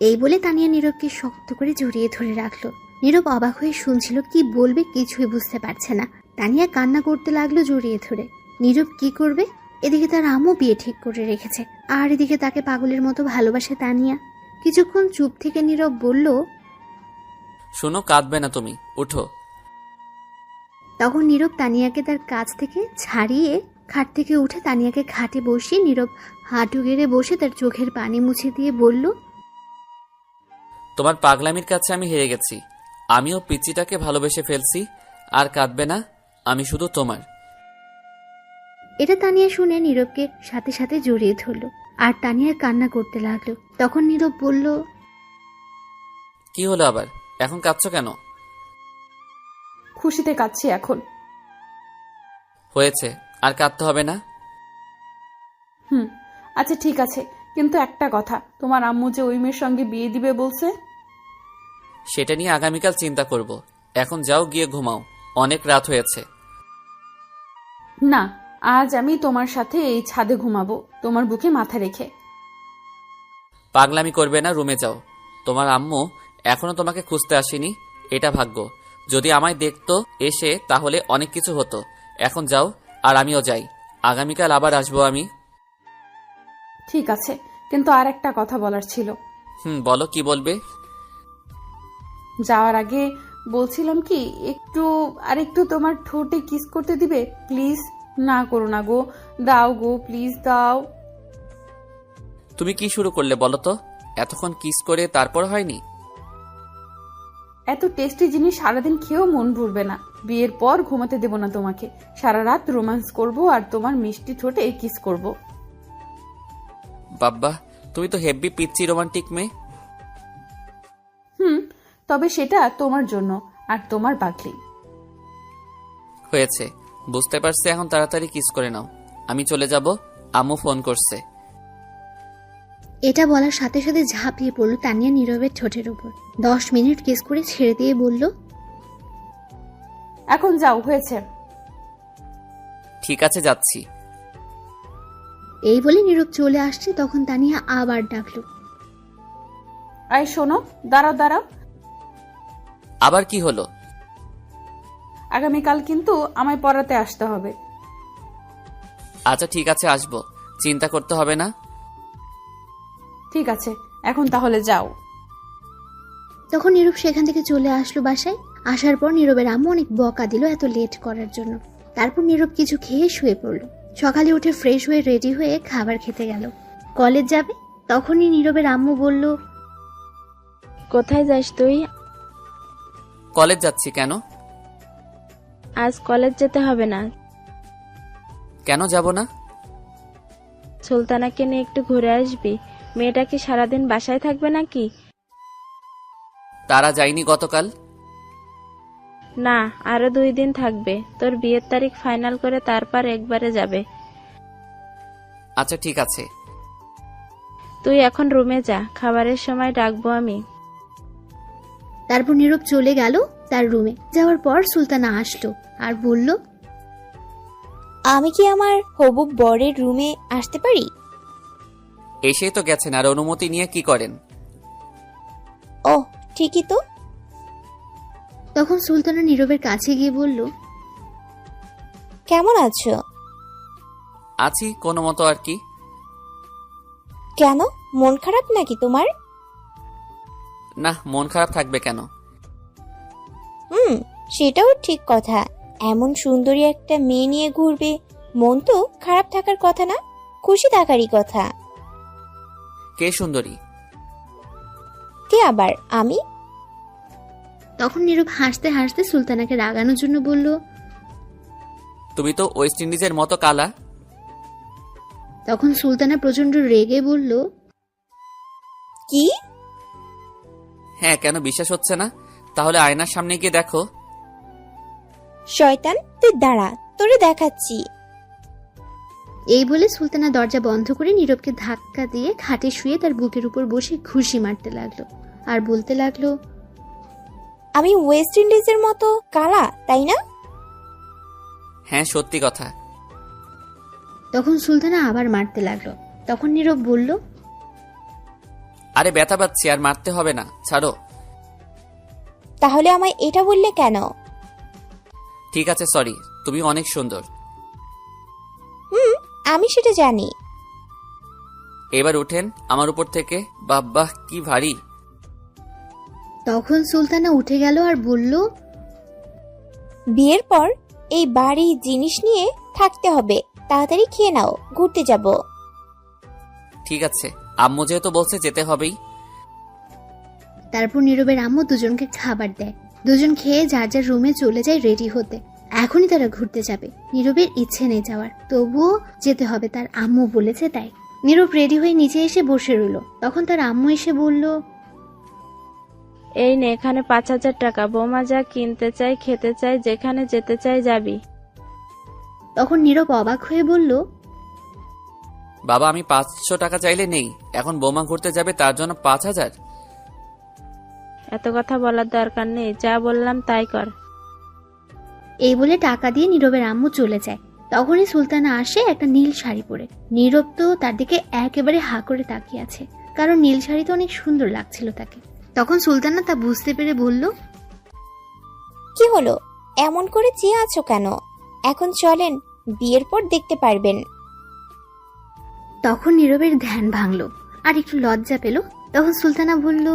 এই বলে তানিয়া নীরবকে শক্ত করে জড়িয়ে ধরে রাখলো। নীরব অবাক হয়ে শুনছিল, কি বলবে কিছুই বুঝতে পারছে না। তানিয়া কান্না করতে লাগলো জড়িয়ে ধরে। নীরব কি করবে? এদিকে তার আম্মু বিয়ে ঠিক করে রেখেছে, আর এদিকে তাকে পাগলের মতো ভালোবাসে তানিয়া। কিছুক্ষণ চুপ থেকে নীরব বলল, শোনো, কাঁদবে না তুমি, উঠো। তখন নীরব তানিয়াকে তার কাছ থেকে ছাড়িয়ে খাট থেকে উঠে তানিয়াকে খাটে বসিয়ে নীরব হাঁটু গেড়ে বসে তার চোখের পানি মুছে দিয়ে বলল, তোমার পাগলামির কাছে আমি হেরে গেছি। আমিও পিচ্চিটাকে ভালোবেসে ফেলছি। আর কাঁদবে না, আমি শুধু তোমার। এটা তানিয়া শুনে নীরবকে সাথে সাথে জড়িয়ে ধরল আর তানিয়া কান্না করতে লাগলো। তখন নীরব বলল, কি হলো আবার? এখন কাঁদছো কেন? খুশিতে কাঁদছি এখন। হয়েছে, আর কাঁদতে হবে না। আচ্ছা ঠিক আছে, কিন্তু একটা কথা, তোমার আম্মু যে ওই মেয়ের সঙ্গে বিয়ে দিবে বলছে। সেটা নিয়ে আগামীকাল চিন্তা করব। এখন যাও, গিয়ে ঘুমাও, অনেক রাত হয়েছে। না, আজ আমি তোমার সাথে এই ছাদে ঘুমাবো, তোমার বুকে মাথা রেখে। পাগলামি করবে না, রুমে যাও। তোমার আম্মু এখনো তোমাকে খুঁজতে আসেনি, এটা ভাগ্য। যদি আমায় দেখতো এসে তাহলে অনেক কিছু হতো। এখন যাও, আর আমিও যাই, আগামীকাল আবার আসবো আমি। ঠিক আছে, কিন্তু আর একটা কথা বলার ছিল। বলো, কি বলবে? যাওয়ার আগে বলছিলাম কি, একটু তোমার ঠোঁটে কিস করতে দিবে প্লিজ? না করো না গো, দাও গো, প্লিজ দাও। তুমি কি শুরু করলে বলো তো? এতক্ষণ কিস করে তারপর হয়নি? এত টেস্টি জিনিস সারাদিন খেয়েও মন ভরবে না। বিয়ের পর ঘুমাতে দেব না তোমাকে, সারা রাত রোম্যান্স করব আর তোমার মিষ্টি ঠোঁটে কিস করব। বাব্বা, তুমি তো হেব্বি পিচ্চি রোমান্টিক মেয়ে। তবে সেটা তোমার জন্য আর তোমার পাগলি। হয়েছে, বুঝতে পারছি, এখন তাড়াতাড়ি কিস করে নাও, আমি চলে যাব, আম্মু ফোন করছে। এটা বলার সাথে সাথে ঝাঁপিয়ে পড়ল তানিয়া নীরবের ঠোঁটের উপর। 10 মিনিট কিস করে ছেড়ে দিয়ে বলল, এখন যাও, হয়েছে। ঠিক আছে, যাচ্ছি। এই বলে নীরব চলে আসছে। তখন তানিয়া আবার ডাকলো, আয় শোনো, দাঁড়াও দাঁড়াও। আবার কি হলো? আগামীকাল কিন্তু আমায় পড়াতে আসতে হবে। আচ্ছা ঠিক আছে, আসবো, চিন্তা করতে হবে না। ঠিক আছে, এখন তাহলে যাও। তখন নীরব সেখান থেকে চলে আসলো বাসায়। আসার পর নীরবের আম্মু অনেক বকা দিল এত লেট করার জন্য। তারপর নীরব কিছু খেয়ে শুয়ে পড়ল। সকালে উঠে ফ্রেশ হয়ে রেডি হয়ে খাবার খেতে গেল। কলেজ যাবে। তখনই নীরবের আম্মু বলল, কোথায় যাস তুই? কলেজ যাচ্ছি। কেন? আজ কলেজ যেতে হবে না। কেন যাব না? সুলতানাকে নিয়ে একটু ঘুরে আসবি। মেয়েটা কি সারাদিন বাসায় থাকবে নাকি? তারা যায়নি গতকাল? না, আরো 2 দিন থাকবে। তোর বিয়ের তারিখ ফাইনাল করে তারপর একবারে যাবে। আচ্ছা ঠিক আছে। তুই এখন রুমে যা, খাবারের সময় ডাকবো আমি। তারপর নীরব চলে গেল তার রুমে। যাওয়ার পর সুলতানা আসলো আর বলল, আমি কি আমার হবু বরের রুমে আসতে পারি? এসেই তো গেছেন, আর অনুমতি নিয়ে কি করেন? ওহ, ঠিকই তো। তখন সুলতানা নীরবের কাছে গিয়ে বলল, কেমন আছো? আছি কোনো মতো আর কি। কেন, মন খারাপ নাকি তোমার? না, মন খারাপ থাকবে কেন? সেটাও ঠিক কথা। এমন সুন্দরী একটা মেয়ে নিয়ে ঘুরবে, মন তো খারাপ থাকার কথা না, খুশি থাকারই কথা। কে সুন্দরী? কে আবার? আমি। তখন নীরব হাসতে হাসতে সুলতানাকে রাগানোর জন্য বলল, তুমি তো ওয়েস্ট ইন্ডিজের মতো কালা। তখন সুলতানা প্রচন্ড রেগে বলল, কি? হ্যাঁ, কেন বিশ্বাস হচ্ছে না? তাহলে আয়নার সামনে গিয়ে দেখো। শয়তান, তুই দাঁড়া, তোরে দেখাচ্ছি। এই বলে সুলতানা দরজা বন্ধ করে নীরবকে ধাক্কা দিয়ে খাটে শুয়ে তার বুকের উপর বসে ঘুষি মারতে লাগলো আর বলতে লাগলো, আমি ওয়েস্ট ইন্ডিজের মতো কালা, তাই না? হ্যাঁ, সত্যি কথা। তখন সুলতানা আবার মারতে লাগলো। তখন নীরব বলল, আরে ব্যথা পাচ্ছি, আর মারতে হবে না, ছাড়ো। তাহলে আমায় এটা বললে কেন? ঠিক আছে, সরি, তুমি অনেক সুন্দর। আমি সেটা জানি। এবার উঠেন আমার উপর থেকে। বাব্বা, কি ভারী। তখন সুলতানা উঠে গেল আর বলল, বিয়ের পর এই বাড়ি জিনিস নিয়ে থাকতে হবে, তাড়াতাড়ি খেয়ে নাও, ঘুরতে যাব। ঠিক আছে, আম্মু যেহেতু বলছে যেতে হবেই। তারপর নীরবের আম্মু দুজনকে খাবার দেয়। দুজন খেয়ে যার যার রুমে চলে যায় রেডি হতে। এখনই তারা ঘুরতে যাবে। নীরবের ইচ্ছে নেই যাওয়ার। তবুও যেতে হবে, তার আম্মু বলেছে তাই। নীরব রেডি হয়ে নিচে এসে বসে রইল। তখন তার আম্মু এসে বলল, এই নে এখানে 5,000 টাকা। বৌমা যা কিনতে চাই, খেতে চাই, যেখানে যেতে চাই যাবি। তখন নীরব অবাক হয়ে বলল, বাবা, আমি 500 টাকা চাইলে নেই, এখন বোমা ঘুরতে যাবে তার জন্য 5,000? এত কথা বলার দরকার নেই, যা বললাম তাই কর। এই বলে টাকা দিয়ে নীরবের আম্মু চলে যায়। তখনই সুলতানা আসে একটা নীল শাড়ি পরে। নীরব তো তার দিকে একেবারে হা করে তাকিয়ে আছে, কারণ নীল শাড়িতে অনেক সুন্দর লাগছিল তাকে। তখন সুলতানা তা বুঝতে পেরে বলল, কি হলো, এমন করে চেয়ে আছো কেন? এখন চলেন, বিয়ের পর দেখতে পারবেন। তখন নীরবের ধ্যান ভাঙলো আর একটু লজ্জা পেল। তখন সুলতানা বলল,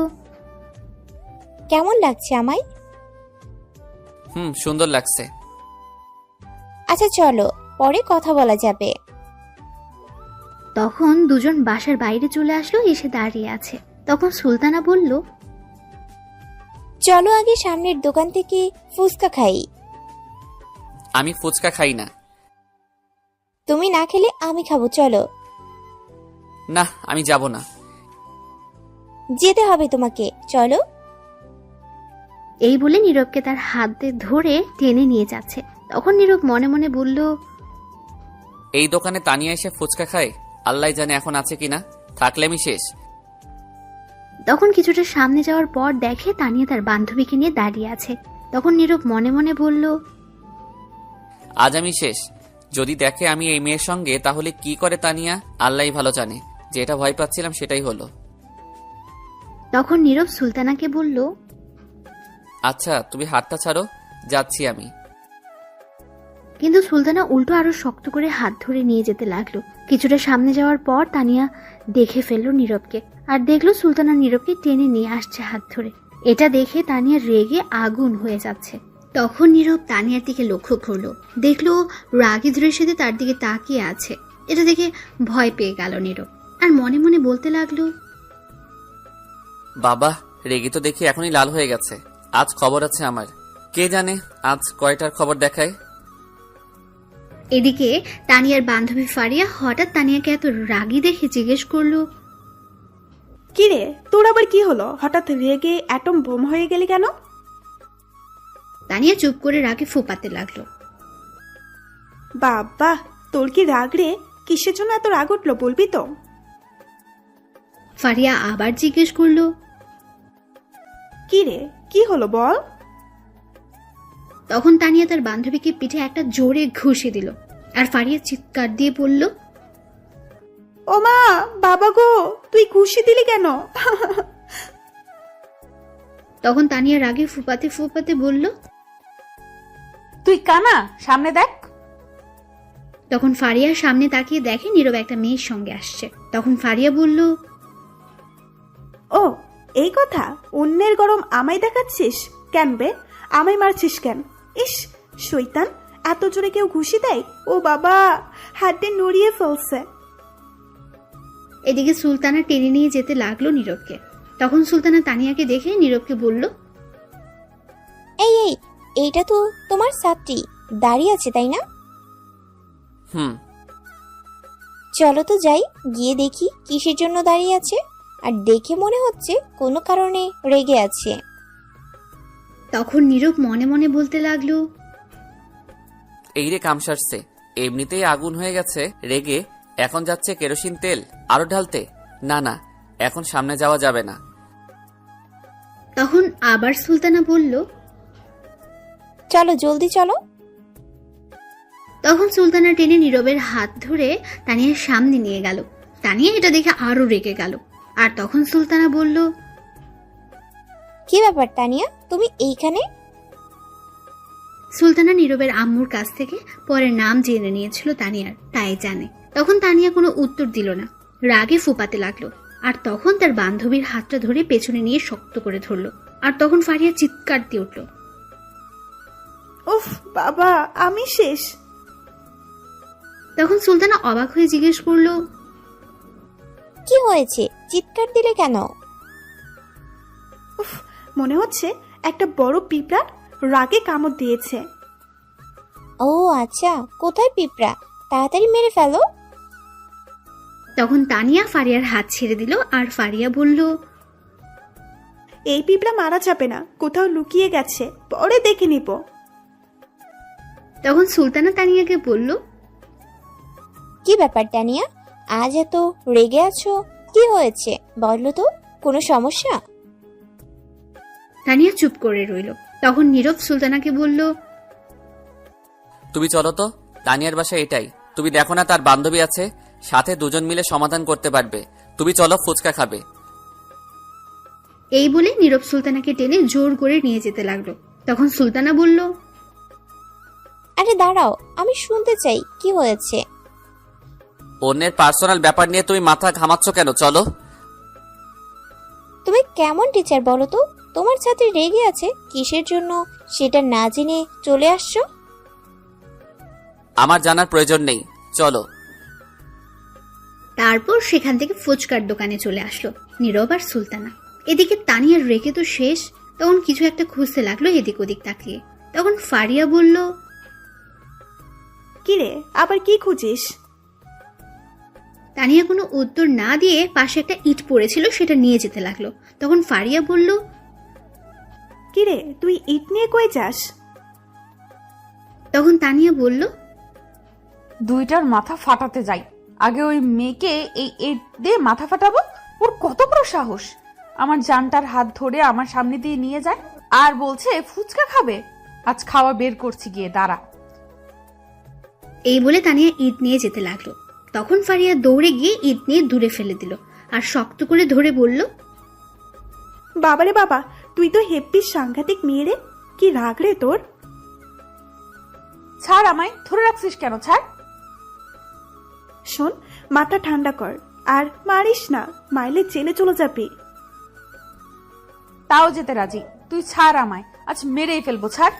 কেমন লাগছে আমায়? সুন্দর লাগছে। আচ্ছা চলো, পরে কথা বলা যাবে। তখন দুজন বাসার বাইরে চলে আসলো, এসে দাঁড়িয়ে আছে। তখন সুলতানা বলল, চলো আগে সামনের দোকান থেকে ফুচকা খাই। আমি ফুচকা খাই না। তুমি না খেলে আমি খাবো, চলো। না, আমি যাব না। যেতে হবে তোমাকে, চলো। এই বলে নীরবকে তার হাতে ধরে টেনে নিয়ে যাচ্ছে। তখন নীরব মনে মনে বলল, এই দোকানে তানিয়া এসে ফুচকা খায়, আল্লাহ জানে এখন আছে কিনা, থাকলে আমি শেষ। তখন কিছুটা সামনে যাওয়ার পর দেখে তানিয়া তার বান্ধবীকে নিয়ে দাঁড়িয়ে আছে। তখন নীরব মনে মনে বলল, আজ আমি শেষ। যদি দেখে আমি এই মেয়ের সঙ্গে, তাহলে কি করে তানিয়া আল্লাহই ভালো জানে। যেটা ভয় পাচ্ছিলাম সেটাই হলো। তখন নীরব সুলতানাকে বলল, আচ্ছা তুমি হাতটা ছাড়ো, যাচ্ছি আমি। কিন্তু সুলতানা উল্টো আরো শক্ত করে হাত ধরে নিয়ে যেতে লাগলো। কিছুটা সামনে যাওয়ার পর তানিয়া দেখে ফেললো নীরবকে, আর দেখলো সুলতানা নীরবকে টেনে নিয়ে আসছে হাত ধরে। এটা দেখে তানিয়া রেগে আগুন হয়ে যাচ্ছে। তখন নীরব তানিয়ার দিকে লক্ষ্য করলো, দেখলো রাগী দৃষ্টিতে তার দিকে তাকিয়ে আছে। এটা দেখে ভয় পেয়ে গেল নীরব, আর মনে মনে বলতে লাগলো, বাবা, রেগে তো দেখি এখনই লাল হয়ে গেছে। আজ খবর আছে আমার, কে জানে আজ কয়টার খবর দেখায়। এদিকে তানিয়ার বান্ধবী ফারিয়া হঠাৎ তানিয়াকে এত রাগী দেখে জিজ্ঞেস করলো, কি রে, তোর আবার কি হলো? হঠাৎ রেগে অ্যাটম বোম হয়ে গেলি কেন? তানিয়া চুপ করে রাগে ফুপাতে লাগলো। বাবা, তোর কি রাগ রে? কিসের জন্য এত রাগ উঠলো, বলবি তো? ফারিয়া আবার জিজ্ঞেস করলো, কি রে, কি হলো বল? তখন তানিয়া তার বান্ধবীকে পিঠে একটা জোরে ঘুষি দিল, আর ফারিয়া চিৎকার দিয়ে বলল, ও মা, বাবা গো, তুই ঘুষি দিলি কেন? তখন তানিয়া রাগে ফুপাতে ফুপাতে বলল, তুই কানা, সামনে দেখ। তখন ফারিয়ার সামনে তাকিয়ে দেখে নীরব একটা মেয়ের সঙ্গে আসছে। তখন ফারিয়া বলল, ও এই কথা, অন্যের গরম আমায় দেখাচ্ছিস কেন বে? আমায় মারছিস কেন? ইস শয়তান, এত জোরে কেউ ঘুষি দেয়? ও বাবা, হাতে নড়িয়ে ফেলছে। এদিকে সুলতানা টেনে নিয়ে যেতে লাগলো নীরবকে। তখন সুলতানা তানিয়াকে দেখে নীরবকে বলল, এই এই, এইটা তো তোমার ছাত্রী দাঁড়িয়ে আছে, তাই না? চলো তো যাই, গিয়ে দেখি কিসের জন্য দাঁড়িয়ে আছে। আর দেখে মনে হচ্ছে কোনো কারণে রেগে আছে। তখন নীরব মনে মনে বলতে লাগলো, এই রে কাম সারছে, এমনিতেই আগুন হয়ে গেছে রেগে, এখন যাচ্ছে কেরোসিন তেল আরো ঢালতে। না না, এখন সামনে যাওয়া যাবে না। তখন আবার সুলতানা বলল, চলো জলদি চলো। তখন সুলতানা টেনে নীরবের হাত ধরে তানিয়ার সামনে নিয়ে গেল। তানিয়া এটা দেখে আরো রেগে গেল। আর তখন সুলতানা বলল, কি ব্যাপার তানিয়া, তুমি এইখানে? সুলতানা নীরবের আম্মুর কাছ থেকে পরে নাম জেনে নিয়েছিল তানিয়ার, তাই জানে। তখন তানিয়া কোনো উত্তর দিল না, রাগে ফুপাতে লাগলো। আর তখন তার বান্ধবীর হাতটা ধরে পেছনে নিয়ে শক্ত করে ধরলো। আর তখন ফারিয়া চিৎকার দিয়ে উঠল, উফ বাবা, আমি শেষ। তখন সুলতানা অবাক হয়ে জিজ্ঞেস করলো, কি হয়েছে, চিৎকার দিলে কেন? উফ, মনে হচ্ছে একটা বড় পিঁপড়া রাগে কামড় দিয়েছে। ও আচ্ছা, কোথায় পিঁপড়া? তাড়াতাড়ি মেরে ফেলো। তখন তানিয়া ফারিয়ার হাত ছেড়ে দিল আর ফারিয়া বলল, এই পিঁপড়া মারা যাবে না, কোথাও লুকিয়ে গেছে, পরে দেখে নিব। তখন সুলতানা তানিয়াকে বলল, কি ব্যাপার তানিয়া, আজ এত রেগে আছো? কি হয়েছে বলো তো, কোনো সমস্যা? তানিয়া চুপ করে রইল। তখন নীরব সুলতানাকে বলল, তুমি চলো তো, তানিয়ার বাসা এটাই। তুমি দেখো না তার বান্ধবী আছে, সাথে দুজন মিলে সমাধান করতে পারবে। তুমি চলো, ফুচকা খাবে। এই বলে নীরব সুলতানাকে টেনে জোর করে নিয়ে যেতে লাগলো। তখন সুলতানা বলল, আরে দাঁড়াও, আমি শুনতে চাই কি হয়েছে। অন্যের পার্সোনাল ব্যাপার নিয়ে তুমি মাথা ঘামাচ্ছ কেন? চলো। তুমি কেমন টিচার বলো তো? তোমার ছাত্রী রেগে আছে কিসের জন্য সেটা না জেনে চলে আসছো? আমার জানার প্রয়োজন নেই, চলো। তারপর সেখান থেকে ফুচকার দোকানে চলে আসলো নীরব আর সুলতানা। এদিকে তানিয়ার রেগে তো শেষ। তখন কিছু একটা খুঁজতে লাগলো এদিক ওদিক তাকিয়ে। তখন ফারিয়া বলল, কিরে, আবার কি খুঁজিস? তানিয়া কোনো উত্তর না দিয়ে পাশে একটা ইট পড়েছিল, সেটা নিয়ে যেতে লাগলো। তখন ফারিয়া বলল, কিরে, তুই ইট নিয়ে কই যাস? তখন তানিয়া বলল, দুইটার মাথা ফাটাতে যাই। আগে ওই মেয়েকে এই ইট দিয়ে মাথা ফাটাবো। ওর কত বড় সাহস, আমার জানটার হাত ধরে আমার সামনে দিয়ে নিয়ে যায় আর বলছে ফুচকা খাবে। আজ খাওয়া বের করছি, গিয়ে দাঁড়া। এই বলে তানিয়া ইট নিয়ে যেতে লাগলো। তখন ফারিয়া দৌড়ে গিয়ে ইট নিয়ে দূরে ফেলে দিল আর শক্ত করে ধরে বলল, বাবারে বাবা, তুই তো হেব্বি সাংঘাতিক মেয়ে রে, কি রাগ রে তোর? ছাড় আমায়, ধরে রাখছিস কেন? ছাড়। শোন, মাথা ঠান্ডা কর আর মারিস না, মাইলে জেলে চলে যাবি। তাও যেতে রাজি। তুই ছাড় আমায়, আজ মেরেই ফেলবো, ছাড়।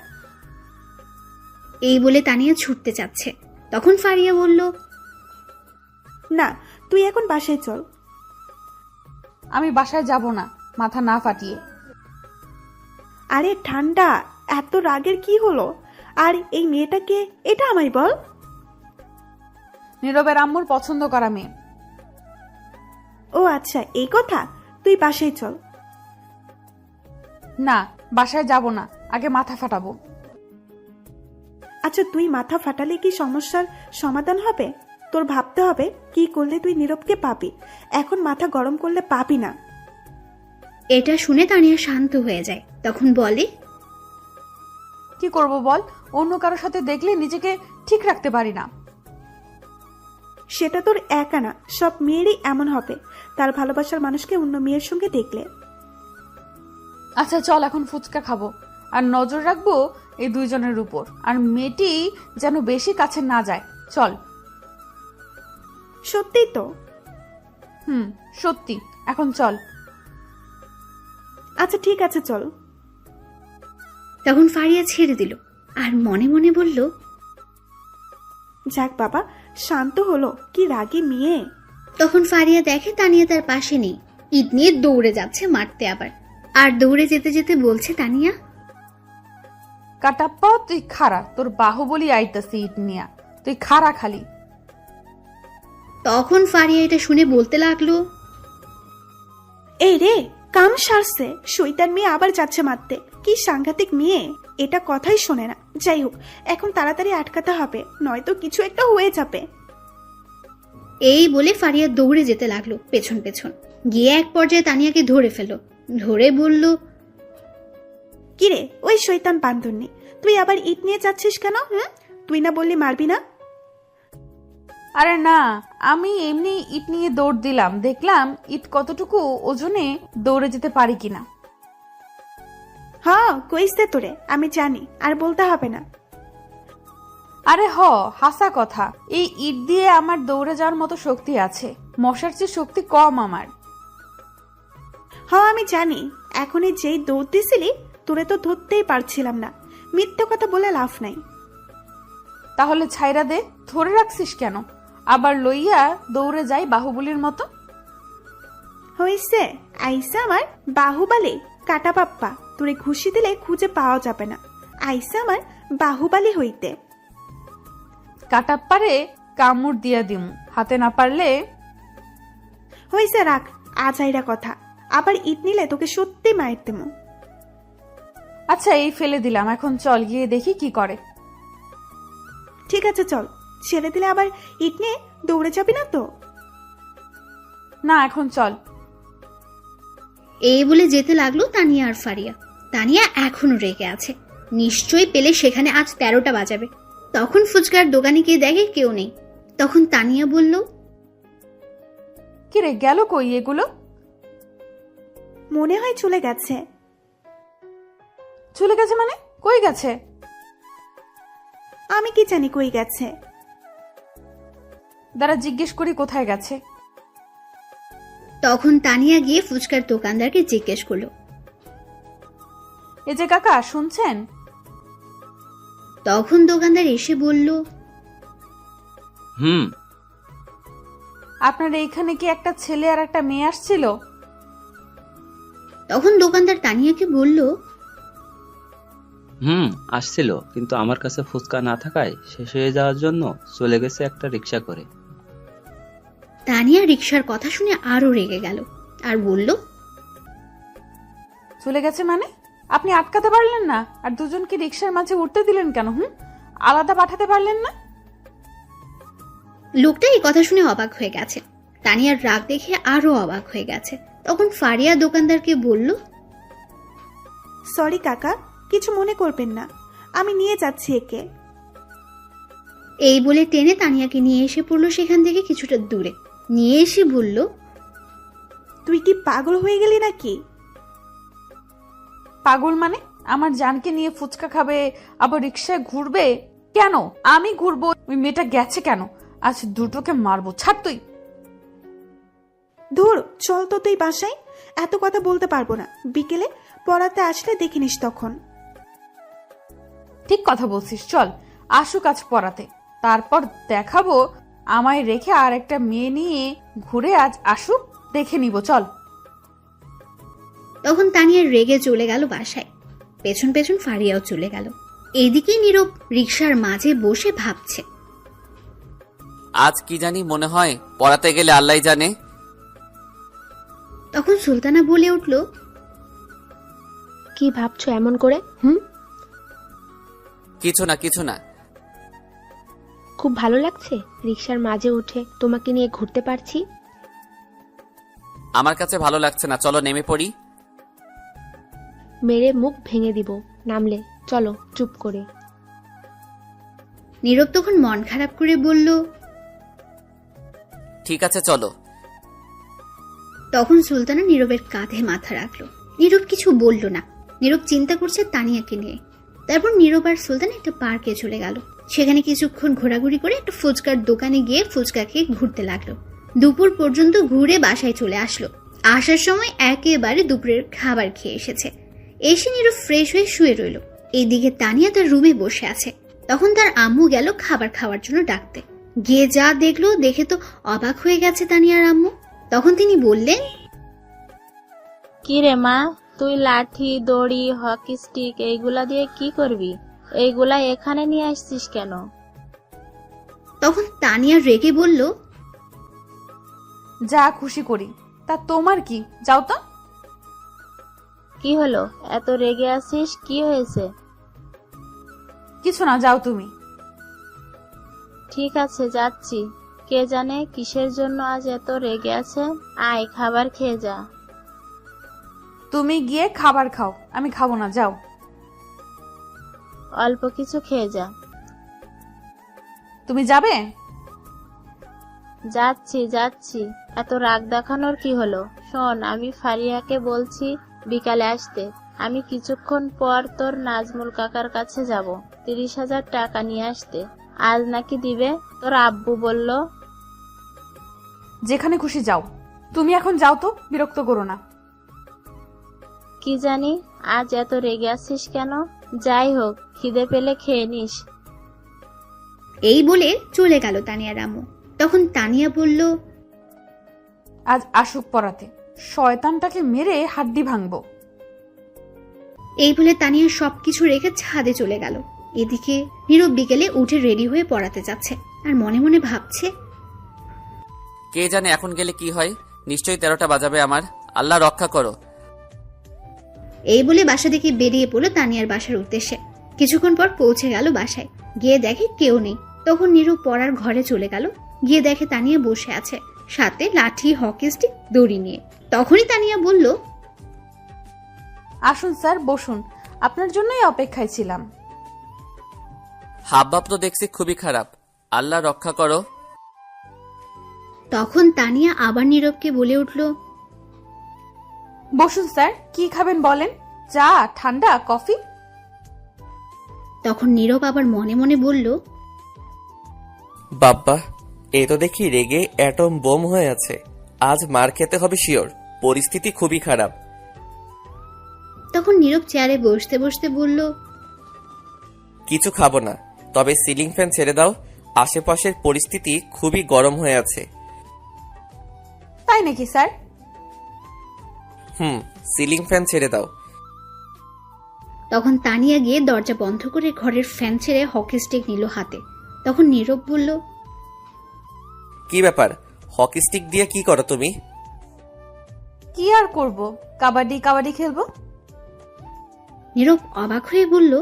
এই বলে তানিয়া ছুটতে চাচ্ছে। তখন ফারিয়া বলল, না, তুই এখন বাসায় চল। আমি বাসায় যাব না মাথা না ফাটিয়ে। আরে ঠান্ডা, এত রাগের কি হলো? আর এই মেয়েটাকে, এটা আমায় বল। নীরবের আম্মুর পছন্দ করা মেয়ে। ও আচ্ছা, এই কথা। তুই বাসায় চল। না, বাসায় যাব না, আগে মাথা ফাটাবো। আচ্ছা, তুই মাথা ফাটালে কি সমস্যার সমাধান হবে? তোর ভাবতে হবে কি করলে তুই নীরবকে পাবি। এখন মাথা গরম করলে পাবি না। এটা শুনে তানিয়া শান্ত হয়ে যায়। তখন বলে, কি করব বল, অন্য কারোর সাথে দেখলে নিজেকে ঠিক রাখতে পারি না। সেটা তোর একা না, সব মেয়েরই এমন হবে তার ভালোবাসার মানুষকে অন্য মেয়ের সঙ্গে দেখলে। আচ্ছা চল, এখন ফুচকা খাবো আর নজর রাখবো এই দুইজনের উপর, আর মেয়েটি যেন বেশি কাছে না যায়। চল। সত্যিই তো? সত্যি, এখন চল। আচ্ছা ঠিক আছে, চল। তখন ফারিয়া ছেড়ে দিল আর মনে মনে বলল, যাক বাবা, শান্ত হলো, কি রাগী মেয়ে। তখন ফারিয়া দেখে তানিয়া তার পাশে নেই। ইট নিয়ে দৌড়ে যাচ্ছে মারতে আবার। আর দৌড়ে যেতে যেতে বলছে তানিয়া, কাটাপ্পা তুই খারা, তোর বাহুবলি আইতাছি ইট নিয়া, তুই খারা খালি। তখন ফারিয়া এটা শুনে বলতে লাগলো, এই রে, কাম সারছে, শৈতান মেয়ে আবার যাচ্ছে মারতে। কি সাংঘাতিক মেয়ে, এটা কথাই শোনে না। যাই হোক, এখন তাড়াতাড়ি আটকাতে হবে, নয়তো কিছু একটা হয়ে যাবে। এই বলে ফারিয়া দৌড়ে যেতে লাগলো পেছন পেছন। গিয়ে এক পর্যায়ে তানিয়াকে ধরে ফেলল। ধরে বলল, কিরে, ওই শৈতান বান্ধবী, তুই আবার ইট নিয়ে যাচ্ছিস কেন? তুই না বললি মারবি না? আরে না, আমি এমনি ইট নিয়ে দৌড় দিলাম, দেখলাম ইট কতটুকু ওজনে দৌড়ে যেতে পারি কিনা। হ্যাঁ, কইস তোরে, আমি জানি, আর বলতে হবে না। আরে হাসা কথা, এই ইট দিয়ে আমার দৌড়ে যাওয়ার মতো শক্তি আছে, মশার চেয়ে শক্তি কম আমার। হ্যাঁ আমি জানি, এখনই যেই দৌড় দিছিলি তোরে তো ধরতেই পারছিলাম না। মিথ্যে কথা বলে লাভ নাই। তাহলে ছাইরা দে, ধরে রাখছিস কেন? আবার লইয়া দৌড়ে যাই বাহুবলীর মতো। হয়েছে, আইসা আমার বাহুবালি কাটা পাপ্পা, তোরে ঘুষি দিলে খুঁজে পাওয়া যাবে না। আইসা আমার বাহুবালি হইতে। কাটাপ্পারে কামড় দিয়া দিমু, হাতে না পারলে। হয়েছে, রাখ আজ আইরা কথা। আবার ইট নিলে তোকে সত্যি মায়ের দেবো। আচ্ছা এই ফেলে দিলাম, এখন চল গিয়ে দেখি কি করে। ঠিক আছে চল, ছেড়ে দিলে আবার ইট নিয়ে দৌড়ে যাবি না তো? না এখন চল। এই বলে যেতে লাগলো তানিয়া আর ফারিয়া। তানিয়া এখনো রেগে আছে, নিশ্চয়ই পেলে সেখানে আজ 13টা বাজাবে। তখন ফুচকার দোকানে গিয়ে দেখে কেউ নেই। তখন তানিয়া বলল, কিরে গেল কই এগুলো? মনে হয় চলে গেছে। চলে গেছে মানে? কই গেছে? আমি কি জানি কই গেছে। দাঁড়া জিজ্ঞেস করি কোথায় গেছে। তখন তানিয়া গিয়ে ফুচকার দোকানদারকে জিজ্ঞেস করলো। এই যে কাকা শুনছেন? তখন দোকানদার এসে বলল, হুম। আপনার এইখানে কি একটা ছেলে আর একটা মেয়ে আসছিল? তখন দোকানদার তানিয়াকে বলল, আসছিল, কিন্তু আমার কাছে ফুচকা না থাকায় শেষ হয়ে যাওয়ার জন্য চলে গেছে একটা রিক্সা করে। তানিয়া রিক্সার কথা শুনে আরো রেগে গেল আর বলল, চলে গেছে মানে? আপনি আটকাতে পারলেন না? আর দুজনকে রিক্সার মাঝে উঠতে দিলেন কেন? আলাদা পাঠাতে পারলেন না? লোকটা এই কথা শুনে অবাক হয়ে গেছে। তানিয়ার রাগ দেখে আরো অবাক হয়ে গেছে। তখন ফারিয়া দোকানদারকে বলল, সরি কাকা, কিছু মনে করবেন না, আমি নিয়ে যাচ্ছি একে। এই বলে টেনে তানিয়াকে নিয়ে এসে পড়লো সেখান থেকে কিছুটা দূরে। নিয়ে এসে বলল, তুই কি পাগল হয়ে গেলি নাকি? পাগল মানে? আমার জানকে নিয়ে ফুচকা খাবে, আবার রিক্সায় ঘুরবে কেন? আমি ঘুরবো, ওই মেয়েটা গেছে কেন? আজ দুটোকে মারবো, ছাড় তুই। ধুর, চল তো তুই বাসায়। এত কথা বলতে পারবো না, বিকেলে পড়াতে আসলে দেখে নিস তখন। ঠিক কথা বলছিস, চল আসুক আজ পড়াতে, তারপর দেখাবো আমায় রেখে আর একটা মেয়ে নিয়ে ঘুরে। আজ আসুক, দেখে নিব, চল। তখন তানিয়া রেগে চলে গেল বাসায়। পেছন পেছন ফারিয়াও চলে গেল। এদিকে নীরব রিক্সার মাঝে বসে ভাবছে, আজ কি জানি মনে হয় পড়াতে গেলে আল্লাহ জানে। তখন সুলতানা বলে উঠল, কি ভাবছো এমন করে? কিছু না কিছু না। খুব ভালো লাগছে রিক্সার মাঝে উঠে তোমাকে নিয়ে ঘুরতে পারছি। আমার কাছে ভালো লাগছে না, চলো নেমে পড়ি। মেরে মুখ ভেঙে দিব নামলে, চলো চুপ করে। নীরব তখন মন খারাপ করে বলল, ঠিক আছে চলো। তখন সুলতানা নীরবের কাঁধে মাথা রাখলো। নীরব কিছু বলল না। নীরব চিন্তা করছে তানিয়াকে নিয়ে। তারপর নীরব আর সুলতান একটা পার্কে চলে গেল। সেখানে কিছুক্ষণ ঘোরাঘুরি করে একটা ফুচকার দোকানে গিয়ে ফুচকা খেয়ে ঘুরতে লাগলো। দুপুর পর্যন্ত ঘুরে বাসায় চলে আসলো। আসার সময় একেবারে দুপুরের খাবার খেয়ে এসেছে। এসে নীরব ফ্রেশ হয়ে শুয়ে রইল। এইদিকে তানিয়া তার রুমে বসে আছে। তখন তার আম্মু গেল খাবার খাওয়ার জন্য ডাকতে। গিয়ে যা দেখলো, দেখে তো অবাক হয়ে গেছে তানিয়ার আম্মু। তখন তিনি বললেন, কি রে মা, তুই লাঠি, দড়ি, হকি স্টিক এইগুলা দিয়ে কি করবি? এইগুলা এখানে নিয়ে আসছিস কেন? তখন তানিয়া রেগে বলল, যা খুশি করি, তা তোমার কি? যাও তো। কি হলো, এত রেগে আছিস? কি হয়েছে? কিছু না, যাও তুমি। ঠিক আছে যাচ্ছি। কে জানে কিসের জন্য আজ এত রেগে আছে। আয় খাবার খেয়ে যা। তুমি গিয়ে খাবার খাও, আমি খাবো না, যাও। অল্প কিছু খেয়ে যা। তুমি যাবে? যাচ্ছি যাচ্ছি, এত রাগ দেখানোর কি হলো? শোন, আমি ফারিয়াকে বলছি বিকালে আসতে। আমি কিছুক্ষণ পর তোর নাজমুল কাকার কাছে যাব 30,000 টাকা নিয়ে আসতে। আজ নাকি দিবে, তোর আব্বু বলল। যেখানে খুশি যাও, তুমি এখন যাও তো, বিরক্ত করো না। কি জানি আজ এত রেগে আছিস কেন? যাই হোক, খিদে পেলে খেয়ে নিস। এই বলে চলে গেল তানিয়ার আম্মু। তখন তানিয়া বলল, আজ আসুক পড়াতে, শয়তানটাকে মেরে হাড্ডি ভাঙবো। এই বলে তানিয়া সবকিছু রেখে ছাদে চলে গেল। এদিকে নীরব বিকেলে উঠে রেডি হয়ে পড়াতে যাচ্ছে। আর মনে মনে ভাবছে, কে জানে এখন গেলে কি হয়। নিশ্চয়ই 13টা বাজাবে আমার। আল্লাহ রক্ষা করো। এই বলে বাসা থেকে বেরিয়ে পড়লো তানিয়ার বাসার উদ্দেশ্যে। কিছুক্ষণ পর পৌঁছে গেল বাসায়। গিয়ে দেখে কেউ নেই। তখন নীরব পড়ার ঘরে চলে গেল। গিয়ে দেখে তানিয়া বসে আছে, সাথে লাঠি, হকি স্টিক, দড়ি নিয়ে। তখনই তানিয়া বলল, আসুন স্যার, বসুন, আপনার জন্যই অপেক্ষায় ছিলাম। হাবভাব তো দেখছি খুবই খারাপ। আল্লাহ রক্ষা করো। তখন তানিয়া আবার নীরবকে বলে উঠল, বসুন স্যার, কি খাবেন বলেন? চা, ঠান্ডা, কফি? তখন নীরব আবার মনে মনে বলল, বাব্বা, এ তো দেখি রেগে অ্যাটম বোম হয়ে আছে। আজ মার খেতে হবে শিওর। পরিস্থিতি খুবই খারাপ। তখন নীরব চেয়ারে বসতে বসতে বলল, কিছু খাবো না, তবে সিলিং ফ্যান ছেড়ে দাও। আশেপাশের পরিস্থিতি খুবই গরম হয়ে আছে। তাই নাকি স্যার? সিলিং ফ্যান ছেড়ে দাও। তখন তানিয়া গিয়ে দরজা বন্ধ করে ঘরের ফ্যান ছেড়ে হকি স্টিক নিল হাতে। তখন নীরব বলল, কি ব্যাপার? হকি স্টিক দিয়ে কি করো তুমি? কি আর করব, কাবাডি কাবাডি খেলবো। নীরব অবাক হয়ে বলল,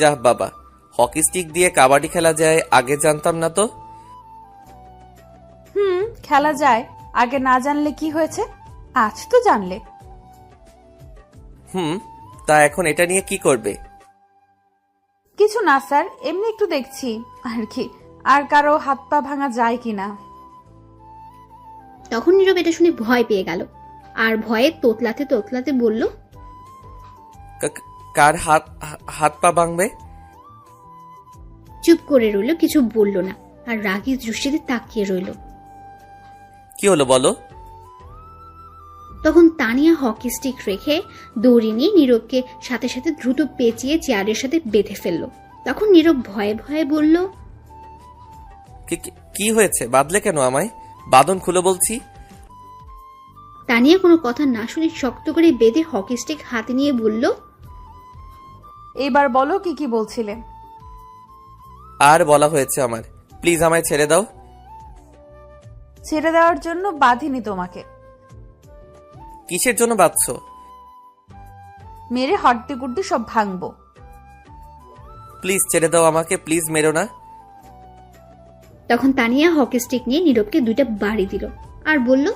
যাহ বাবা, হকি স্টিক দিয়ে কাবাডি খেলা যায়, আগে জানতাম না তো। খেলা যায়, আগে না জানলে কি হয়েছে, আজ তো জানলে। তা এখন এটা নিয়ে কি করবে? কিছু না স্যার, এমনি একটু দেখছি আর কি, আর কারো হাত পা ভাঙা যায় কিনা। তখন নীরব এটা শুনে ভয় পেয়ে গেল, আর ভয়ে তোতলাতে তোতলাতে বলল, কার হাত পা ভাঙবে? চুপ করে রইল, কিছু বলল না, আর রাগী দৃষ্টিতে তাকিয়ে রইল। কি হলো বলো? তখন তানিয়া হকি স্টিক রেখে দড়ি নিয়ে নীরবকে সাথে সাথে দ্রুত পেঁচিয়ে চেয়ারের সাথে বেঁধে ফেলল। তখন নীরব ভয়ে ভয়ে বলল, কি হয়েছে? বাঁধলে কেন আমায়? বাঁধন খুলে বলছি। তানিয়া কোনো কথা না শুনে শক্ত করে বেঁধে হকি স্টিক হাতে নিয়ে বলল, এবার বলো কি কি বলছিলে। আর বলা হয়েছে আমার, প্লিজ আমায় ছেড়ে দাও। ছেড়ে দেওয়ার জন্য বাঁধিনি তোমাকে। কিসের জন্য বাঁধছো? মেরে হড্ডি গুড্ডি সব ভাঙবো। প্লিজ ছেড়ে দাও আমাকে, প্লিজ মেরো না। তখন তানিয়া হকি স্টিক নিয়ে নীরবকে 2টা বাড়ি দিল আর বলল,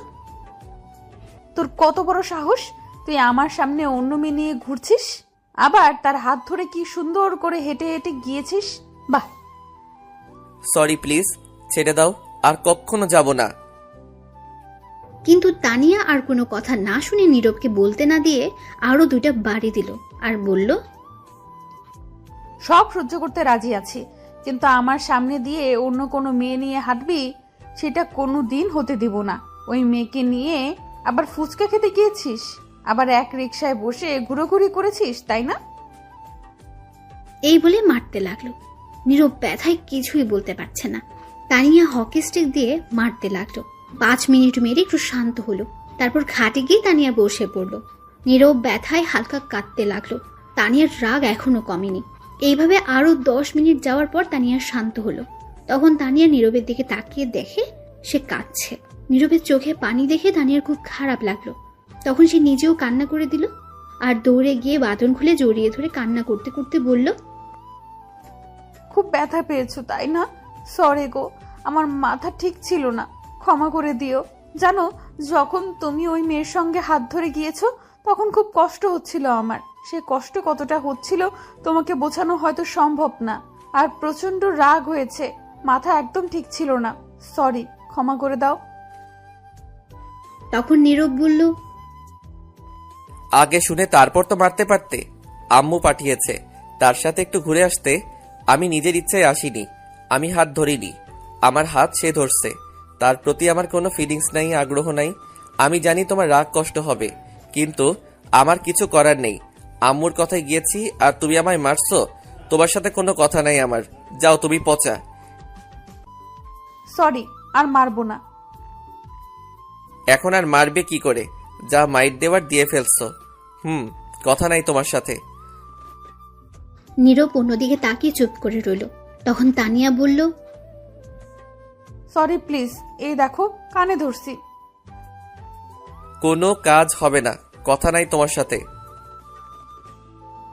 তোর কত বড় সাহস, তুই আমার সামনে অন্য মেয়ে নিয়ে ঘুরছিস, আবার তার হাত ধরে কি সুন্দর করে হেঁটে হেঁটে গিয়েছিস। বাহ। সরি, প্লিজ ছেড়ে দাও, আর কখনো যাব না। কিন্তু তানিয়া আর কোনো কথা না শুনে নীরবকে বলতে না দিয়ে আরো 2টা বাড়ি দিল আর বলল, সব সহ্য করতে রাজি আছি, কিন্তু আমার সামনে দিয়ে অন্য কোনো মেয়ে নিয়ে হাঁটবি, সেটা কোনো দিন হতে দিব না। ওই মেয়েকে নিয়ে আবার ফুচকা খেতে গিয়েছিস, আবার এক রিকশায় বসে ঘুরোঘুরি করেছিস, তাই না? এই বলে মারতে লাগলো। নীরব ব্যথায় কিছুই বলতে পারছে না। তানিয়া হকি স্টিক দিয়ে মারতে লাগলো। 5 মিনিট মেরে একটু শান্ত হলো। তারপর খাটে গিয়ে তানিয়া বসে পড়লো। নীরব ব্যথায় হালকা কাঁদতে লাগলো। তানিয়ার রাগ এখনো কমেনি। এইভাবে আরো 10 মিনিট যাওয়ার পর তানিয়া শান্ত হলো। তখন তানিয়া নীরবের দিকে তাকিয়ে দেখে সে কাঁদছে। নীরবের চোখে পানি দেখে তানিয়ার খুব খারাপ লাগলো। তখন সে নিজেও কান্না করে দিল আর দৌড়ে গিয়ে বাঁধন খুলে জড়িয়ে ধরে কান্না করতে করতে বলল, খুব ব্যথা পেয়েছো তাই না? সরি গো, আমার মাথা ঠিক ছিল না, ক্ষমা করে দিও। জানো, যখন তুমি ওই মেয়ের সঙ্গে হাত ধরে গিয়েছো তখন খুব কষ্ট হচ্ছিল আমার। সে কষ্ট কতটা হচ্ছিল তোমাকে বোঝানো হয়তো সম্ভব না। আর প্রচন্ড রাগ হয়েছে, মাথা একদম ঠিক ছিল না। সরি, ক্ষমা করে দাও। তখন নীরব বলল, আগে শুনে তারপর তো মারতে পারতে। আম্মু পাঠিয়েছে, তার সাথে একটু ঘুরে আসতে। আমি নিজের ইচ্ছায় আসিনি, আমি হাত ধরিনি। আমার হাত সে ধরছে। তার প্রতি আমার কোনো ফিলিংস নাই, আগ্রহ নাই। আমি জানি তোমার রাগ কষ্ট হবে, কিন্তু আমার কিছু করার নেই। আম্মুর কথায় গিয়েছি আর তুমি আমায় মারছো। তোমার সাথে কোনো কথা নাই আমার। যাও, তুমি পচা। সরি, আর মারবো না। এখন আর মারবে কি করে? যা মাইট দেওয়ার দিয়ে ফেলছো। কথা নাই তোমার সাথে। নীরব অন্যদিকে তাকিয়ে চুপ করে রইল। তখন তানিয়া বলল, সরি প্লিজ, এই দেখো কানে ধরছি। কোনো কাজ হবে না, কথা নাই তোমার সাথে।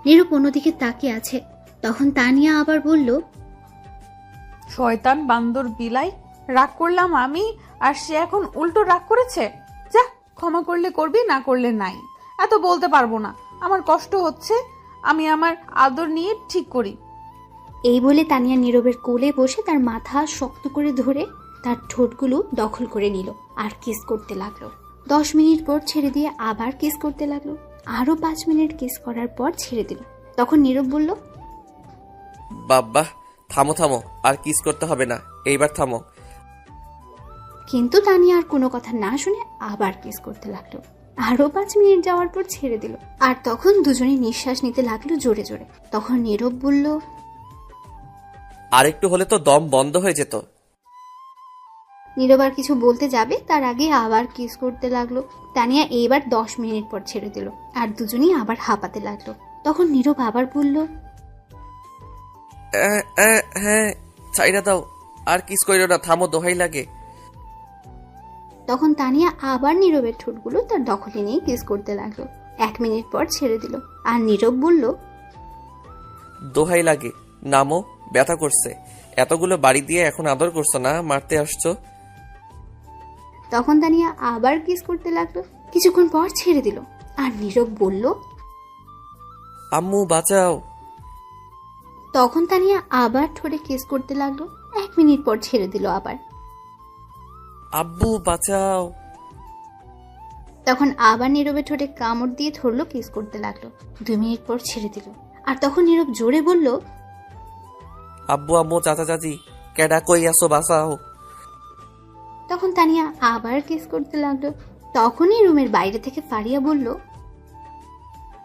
নীরব অন্যদিকে তাকিয়ে আছে। তখন তানিয়া আবার বলল, শয়তান বান্দর বিলাই, রাগ করলাম আমি আর সে এখন উল্টো রাগ করেছে। যা, ক্ষমা করলে করবি, না করলে নাই। এত বলতে পারবো না, আমার কষ্ট হচ্ছে, আমি আমার আদর নিয়ে ঠিক করি। এই বলে তানিয়া নীরবের কোলে বসে তার মাথা শক্ত করে ধরে তার ঠোঁটগুলো দখল করে নিল আর কিস করতে লাগলো। 10 মিনিট পর ছেড়ে দিয়ে আবার কিস করতে লাগলো। আরো 5 মিনিট কিস করার পর ছেড়ে দিল। তখন নীরব বলল, বাবা থামো থামো, আর কিস করতে হবে না, এইবার থামো। কিন্তু তানিয়া আর কোনো কথা না শুনে আবার কিস করতে লাগলো। আরো 5 মিনিট যাওয়ার পর ছেড়ে দিল। আর তখন দুজনে নিঃশ্বাস নিতে লাগলো জোরে জোরে। তখন নীরব বলল, আর একটু হলে তো দম বন্ধ হয়ে যেত। নীরব আর কিছু বলতে যাবে তার আগে আবার কিস করতে লাগলো। তানিয়া এইবার 10 মিনিট পর ছেড়ে দিল আর দুজনেই আবার হাঁপাতে লাগলো। তখন নীরব আবার বলল, হ্যাঁ ছাইরা দাও, আর কিস কইরো না, থামো, দোহাই লাগে। তখন তানিয়া আবার নীরবের ঠোঁটগুলো তার দখলে নিয়ে কিস করতে লাগলো। 1 মিনিট পর ছেড়ে দিল আর নীরব বলল, দোহাই লাগে, নামো, ব্যথা করছে। এতগুলো বাড়ি দিয়ে এখন আদর করছো না, মারতে আসছো। তখন তানিয়া আবার কিস করতে লাগলো। কিছুক্ষণ পর ছেড়ে দিল আর নীরব বলল, আম্মু বাঁচাও। তখন তানিয়া আবার ঠোঁটে কিস করতে লাগলো। 1 মিনিট পর ছেড়ে দিল আবার। আব্বু বাঁচাও। তখন আবার নীরবের ঠোঁটে কামড় দিয়ে ধরলো, কিস করতে লাগলো। 2 মিনিট পর ছেড়ে দিল। আর তখন নীরব জোরে বলল, আব্বু আম্মু চাচা চাচি কেডা কই আসো, বাঁচাও। তখন তানিয়া আবার কিস করতে লাগলো। তখনই রুমের বাইরে থেকে ফারিয়া বলল,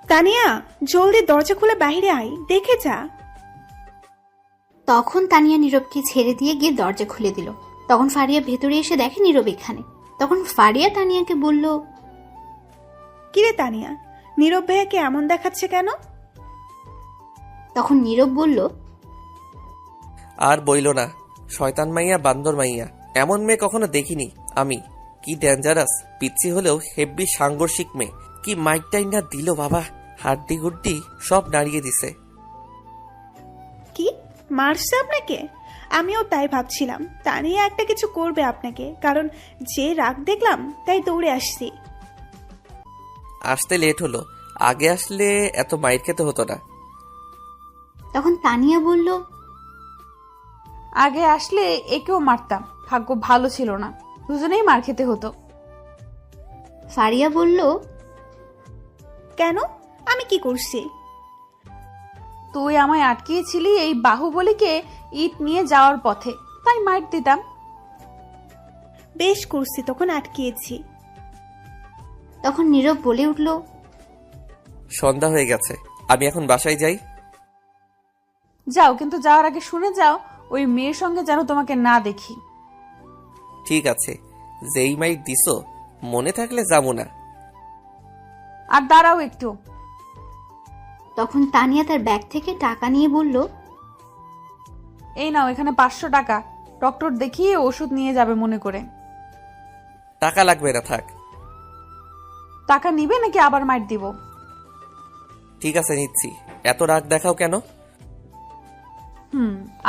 তানিয়া, জলদি দরজা খুলে বাইরে আয়, দেখে যা। তখন তানিয়া নীরবকে ছেড়ে দিয়ে গিয়ে দরজা খুলে দিল। তখন ফারিয়া ভেতরে এসে দেখে নীরব এখানে। তখন ফারিয়া তানিয়াকে বলল, কিরে তানিয়া, নীরব ভাইয়াকে এমন দেখাচ্ছে কেন? তখন নীরব বলল, আর বইলো না, শয়তান মাইয়া, বান্দর মাইয়া, এমন মেয়ে কখনো দেখিনি আমি। কি ডেঞ্জারাস, পিচ্ছি হলেও হেব্বি সাংঘর্ষিক মেয়ে। কি মাইকটাই না দিল বাবা, হাড্ডি গুড্ডি সব নাড়িয়ে দিছে। কি মারছে আপনাকে? আমিও তাই ভাবছিলাম তানিয়া একটা কিছু করবে আপনাকে, কারণ যে রাগ দেখলাম তাই দৌড়ে আসছি। আসতে লেট হলো, আগে আসলে এত মাইর খেতে হতো না। তখন তানিয়া বলল, আগে আসলে একেও মারতাম, ভাগ্য ভালো ছিল না, দুজনেই মার খেতে হতো। ফারিয়া বলল, কেন, আমি কি করছি? তুই আমায় আটকিয়েছিলি এই বাহুবলীকে ইট নিয়ে যাওয়ার পথে, তাই মার দিতাম। বেশ করছি, তখন আটকিয়েছি। তখন নীরব বলে উঠল, সন্ধ্যা হয়ে গেছে, আমি এখন বাসায় যাই। যাও, কিন্তু যাওয়ার আগে শুনে যাও ওই মেয়ের সঙ্গে যেন তোমাকে না দেখি। ঠিক আছে, যেই মাইর দিছো মনে থাকলে যাবো না। আর দাঁড়াও একটু। তখন তানিয়া তার ব্যাগ থেকে টাকা নিয়ে বলল, এই নাও, এখানে 500 টাকা, ডক্টর দেখিয়ে ওষুধ নিয়ে যাবে মনে করে। টাকা লাগবে না, থাক। টাকা নিবে নাকি আবার মার দিব? ঠিক আছে নিচ্ছি, এত রাগ দেখাও কেন?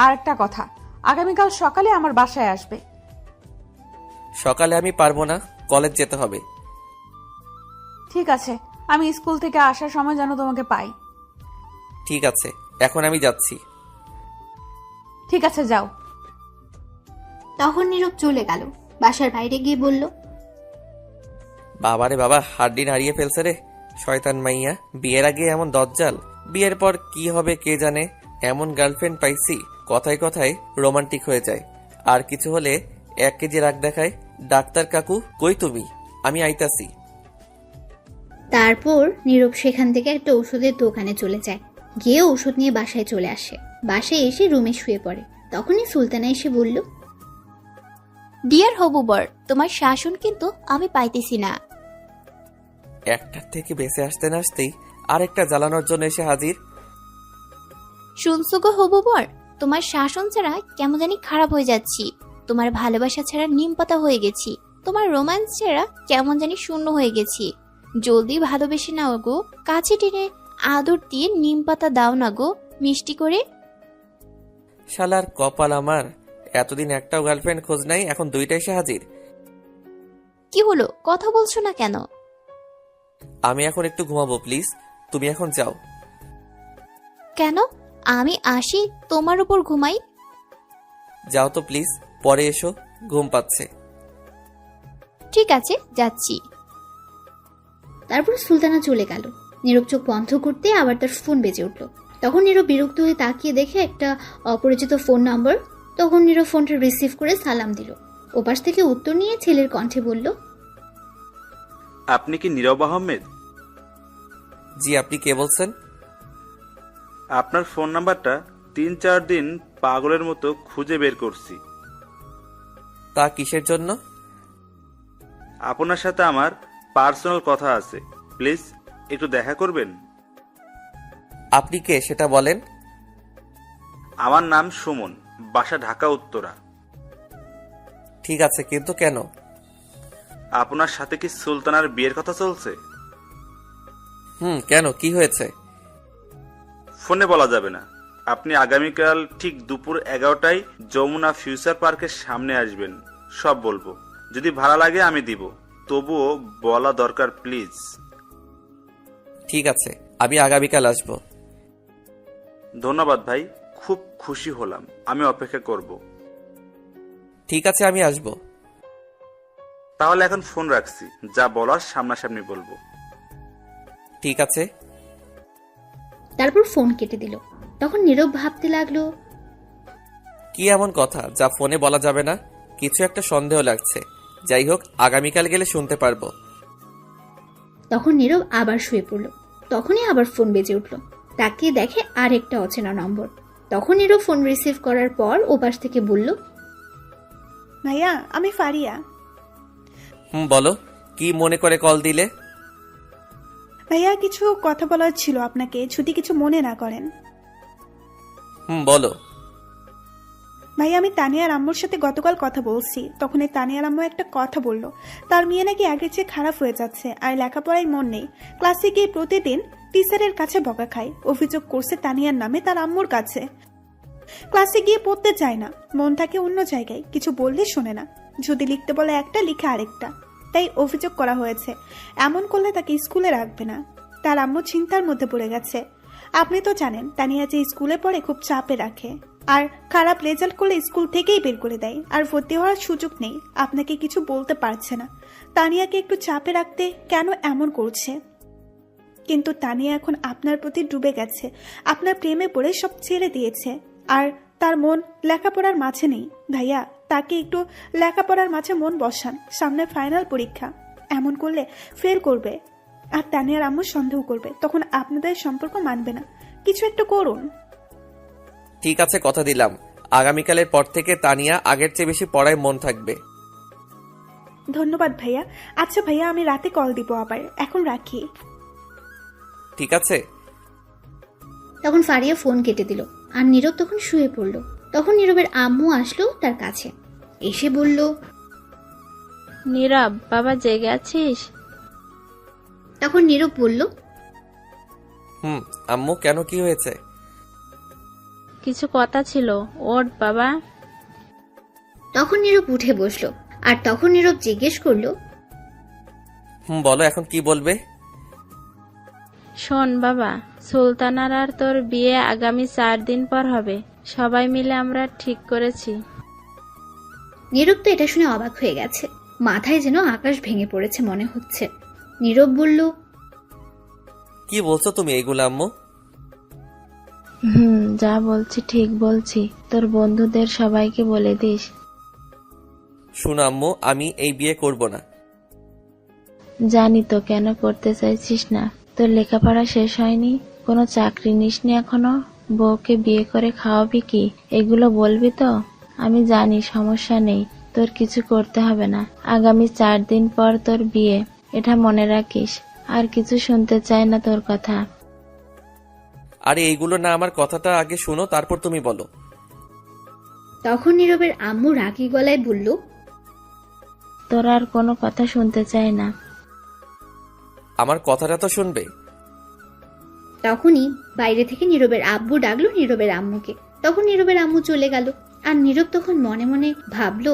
আর একটা কথা, আগামীকাল সকালে আমার বাসায় আসবে। সকালে আমি পারবো না, কলেজ যেতে হবে। ঠিক আছে, আমি স্কুল থেকে আসার সময় যেন তোমাকে পাই। ঠিক আছে, এখন আমি যাচ্ছি। ঠিক আছে, যাও। তখন নীরব চলে গেল। বাসার বাইরে গিয়ে বলল, বাবারে বাবা, হাড্ডি নাড়িয়ে ফেলছে রে শয়তান মাইয়া। বিয়ের আগে এমন দজ্জাল, বিয়ের পর কি হবে কে জানে। এমন গার্লফ্রেন্ড পাইছি, কথায় কথায় রোমান্টিক হয়ে যায়, আর কিছু হলে 1 কেজি রাগ দেখায়। ডাক্তার কাকু কই তুমি, আমি আইতাছি। তারপর নীরব সেখান থেকে একটা ওষুধের দোকানে চলে যায়। গিয়ে ওষুধ নিয়ে বাসায় চলে আসে। বাসায় এসে রুমে শুয়ে পড়ে। তখনই সুলতানা এসে বলল, ডিয়ার হবু বর, তোমার শাসন কিন্তু আমি পাইতেছি না। একটার থেকে বেঁচে আসতে না আসতেই আরেকটা জ্বালানোর জন্য এসে হাজির। শুনছো গো হবু বর, তোমার শাসন ছাড়া কেমন জানি খারাপ হয়ে যাচ্ছি, তোমার ভালোবাসা ছাড়া নিমপাতা হয়ে গেছি, তোমার রোম্যান্স ছাড়া কেমন জানি শূন্য হয়ে গেছি। জলদি ভালোবেসে নাও গো, কাছে টেনে আদর দিয়ে নিমপাতা দাও না গো, মিষ্টি করে। শালার কপাল আমার, এতদিন একটাও গার্লফ্রেন্ড খোঁজ নাই, এখন দুইটা এসে হাজির। কি হলো, কথা বলছো না কেন? আমি এখন একটু ঘুমাবো প্লিজ, তুমি এখন যাও। কেন? আমি আসি তোমার উপর ঘুমাই? যাও তো প্লিজ, পরে এসো, ঘুম পাচ্ছে। ঠিক আছে, যাচ্ছি। তারপর সুলতানা চলে গেল। নীরব চোখ বন্ধ করতে আবার তার ফোন বেজে উঠল। তখন নীরব বিরক্ত হয়ে তাকিয়ে দেখে একটা অপরিচিত ফোন নম্বর। তখন নীরব ফোনটা রিসিভ করে সালাম দিল। ওপাশ থেকে উত্তর নিয়ে ছেলের কণ্ঠে বলল, আপনি কি নীরব আহমেদ? জি, আপনি কে বলছেন? আপনার ফোন নাম্বারটা 3-4 দিন পাগলের মতো খুঁজে বের করছি। তা কিসের জন্য? আপনার সাথে আমার পার্সোনাল কথা আছে, প্লিজ একটু দেখা করবেন? আপনি কে সেটা বলেন। আমার নাম সুমন, বাসা ঢাকা উত্তরা। ঠিক আছে, কিন্তু কেন? আপনার সাথে কি সুলতানার বিয়ের কথা চলছে? কেন, কি হয়েছে? ফোনে বলা যাবে না। আপনি আগামীকাল ঠিক দুপুর 11টায় যমুনা ফিউচার পার্কের সামনে আসবেন, সব বলবো। যদি ভাড়া লাগে আমি দিব, তবুও বলা দরকার প্লিজ। ঠিক আছে, আমি আগামীকাল আসবো। ধন্যবাদ ভাই, খুব খুশি হলাম। আমি অপেক্ষা করব। ঠিক আছে, আমি আসবো। তাহলে এখন ফোন রাখছি, যা বলার সামনাসামনি বলবো। ঠিক আছে। তারপর ফোন কেটে দিল। তখন নীরব ভাবতে লাগলো, কি এমন কথা যা ফোনে বলা যাবে না? কিছু একটা সন্দেহ লাগছে। যাই হোক, আগামীকাল গেলে শুনতে পারবো। তখন নীরব আবার শুয়ে পড়ল। তখনই আবার ফোন বেজে উঠল। তাকিয়ে দেখে আর একটা অচেনা নম্বর। তখন নীরব ফোন রিসিভ করার পর ওপাশ থেকে বলল, ভাইয়া, আমি ফারিয়া। বলো, কি মনে করে কল দিলে? ভাইয়া, কিছু কথা বলার ছিল আপনাকে, যদি কিছু মনে না করেন। বলো। ভাইয়া, আমি তানিয়ার আম্মুর সাথে গতকাল কথা বলছি। তখন এই তানিয়ার আম্মু একটা কথা বলল, তার মেয়ে নাকি আগের চেয়ে খারাপ হয়ে যাচ্ছে, আর লেখাপড়ায় মন নেই। ক্লাসে গিয়ে প্রতিদিন টিচারের কাছে বকা খায়। অভিযোগ করছে তানিয়ার নামে তার আম্মুর কাছে। ক্লাসে গিয়ে পড়তে চায় না, মন থাকে অন্য জায়গায়, কিছু বললে শোনে না। যদি লিখতে বলে একটা, লিখে আরেকটা। তাই অভিযোগ করা হয়েছে, এমন করলে তাকে স্কুলে রাখবে না। তার আম্মু চিন্তার মধ্যে পড়ে গেছে। আপনি তো জানেন তানিয়া যে স্কুলে পড়ে খুব চাপে রাখে, আর খারাপ রেজাল্ট করলে স্কুল থেকেই বের করে দেয়, আর ভর্তি হওয়ার সুযোগ নেই। আপনাকে কিছু বলতে পারছে না। তানিয়াকে একটু চাপে রাখতে কেন এমন করছে? কিন্তু তানিয়া এখন আপনার প্রতি ডুবে গেছে, আপনার প্রেমে পড়ে সব ছেড়ে দিয়েছে। আর তার মন লেখাপড়ার মাঝে নেই। ভাইয়া, তাকে একটু লেখাপড়ার মাঝে মন বসান। সামনে ফাইনাল পরীক্ষা, এমন করলে ফেল করবে, আর তানিয়ার আম্মু সন্দেহ করবে, তখন আপনাদের সম্পর্ক মানবে না। কিছু একটা করুন। ঠিক আছে, কথা দিলাম, আগামীকালের পর থেকে তানিয়া আগের চেয়ে বেশি পড়ায় মন থাকবে। ধন্যবাদ ভাইয়া। আচ্ছা ভাইয়া, আমি রাতে কল দিব আবার, এখন রাখি। ঠিক আছে। তখন ফারিয়া ফোন কেটে দিল। আর নীরব তখন শুয়ে পড়ল। তখন নীরবের আম্মু আসলো তার কাছে, এসে বলল, নীরব বাবা, জেগে আছিস? তখন নীরব বলল, আম্মু, কেন, কি হয়েছে? কিছু কথা ছিল, ওঠ বাবা। তখন নীরব উঠে বসলো। আর তখন নীরব জিজ্ঞেস করলো, বলো, এখন কি বলবে? শোন বাবা, সুলতানার আর তোর বিয়ে আগামী 4 দিন পর হবে, সবাই মিলে আমরা ঠিক করেছি। নীরব তো এটা শুনে অবাক হয়ে গেছে। মাথায় যেন আকাশ ভেঙে পড়েছে মনে হচ্ছে। নীরব বলল, কি বলছো তুমি এগুলো আম্মু? যা বলছি ঠিক বলছি, তোর বন্ধুদের সবাইকে বলে দিস। শোনো আম্মু, আমি এই বিয়ে করব না। জানি তো কেন করতে চাইছিস না, তোর লেখাপড়া শেষ হয়নি, কোনো চাকরি নিসনি এখনো, বউকে বিয়ে করে খাওয়াবি কি, এগুলো বলবি তো? আমি জানি সমস্যা নেই, তোর কিছু করতে হবে না। আগামী 4 দিন পর তোর বিয়ে, এটা মনে রাখিস। আর কিছু শুনতে চাই না তোর কথা। আরে এইগুলো না, আমার কথাটা আগে শুনো, তারপর তুমি বলো। তখন নীরবের আম্মু রাগী গলায় বলল, তোরা আর কোনো কথা শুনতে চাই না। আমার কথাটা তো শুনবে। তখনই বাইরে থেকে নীরবের আব্বু ডাকলো নীরবের আম্মুকে। তখন নীরবের আম্মু চলে গেল। আর নীরব তখন মনে মনে ভাবলো,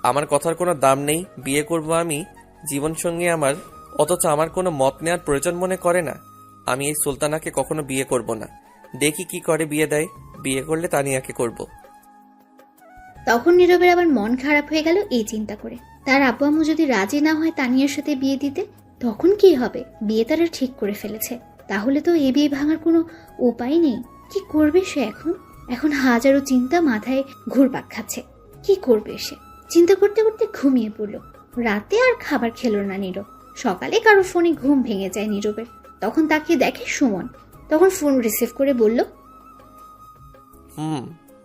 আমার কথার কোনো দাম নেই, বিয়ে করব আমি জীবনসঙ্গী আমার, অথচ আমার কোনো মত নেওয়ার প্রয়োজন মনে করে না। আমি এই সুলতানাকে কখনো বিয়ে করব না, দেখি কি করে বিয়ে দেয়, বিয়ে করলে তানিয়াকে করব। তখন নীরবের আবার মন খারাপ হয়ে গেল এই চিন্তা করে। তার আব্বু আম্মু যদি রাজি না হয় তানিয়ার সাথে বিয়ে দিতে, তখন কি হবে? বিয়ে তারা ঠিক করে ফেলেছে, তাহলে তো এই বিয়ে ভাঙার কোনো উপায় নেই। কি করবে সে এখন? এখন হাজারো চিন্তা মাথায় ঘুরপাক খাচ্ছে। কি করবে সে? চিন্তা করতে করতে ঘুমিয়ে পড়ল। রাতে আর খাবার খেলো না নীরব। সকালে কারো ফোনে ঘুম ভেঙে যায় নীরবের। তখন তাকে দেখে সুমন। তখন ফোন রিসিভ করে বলল,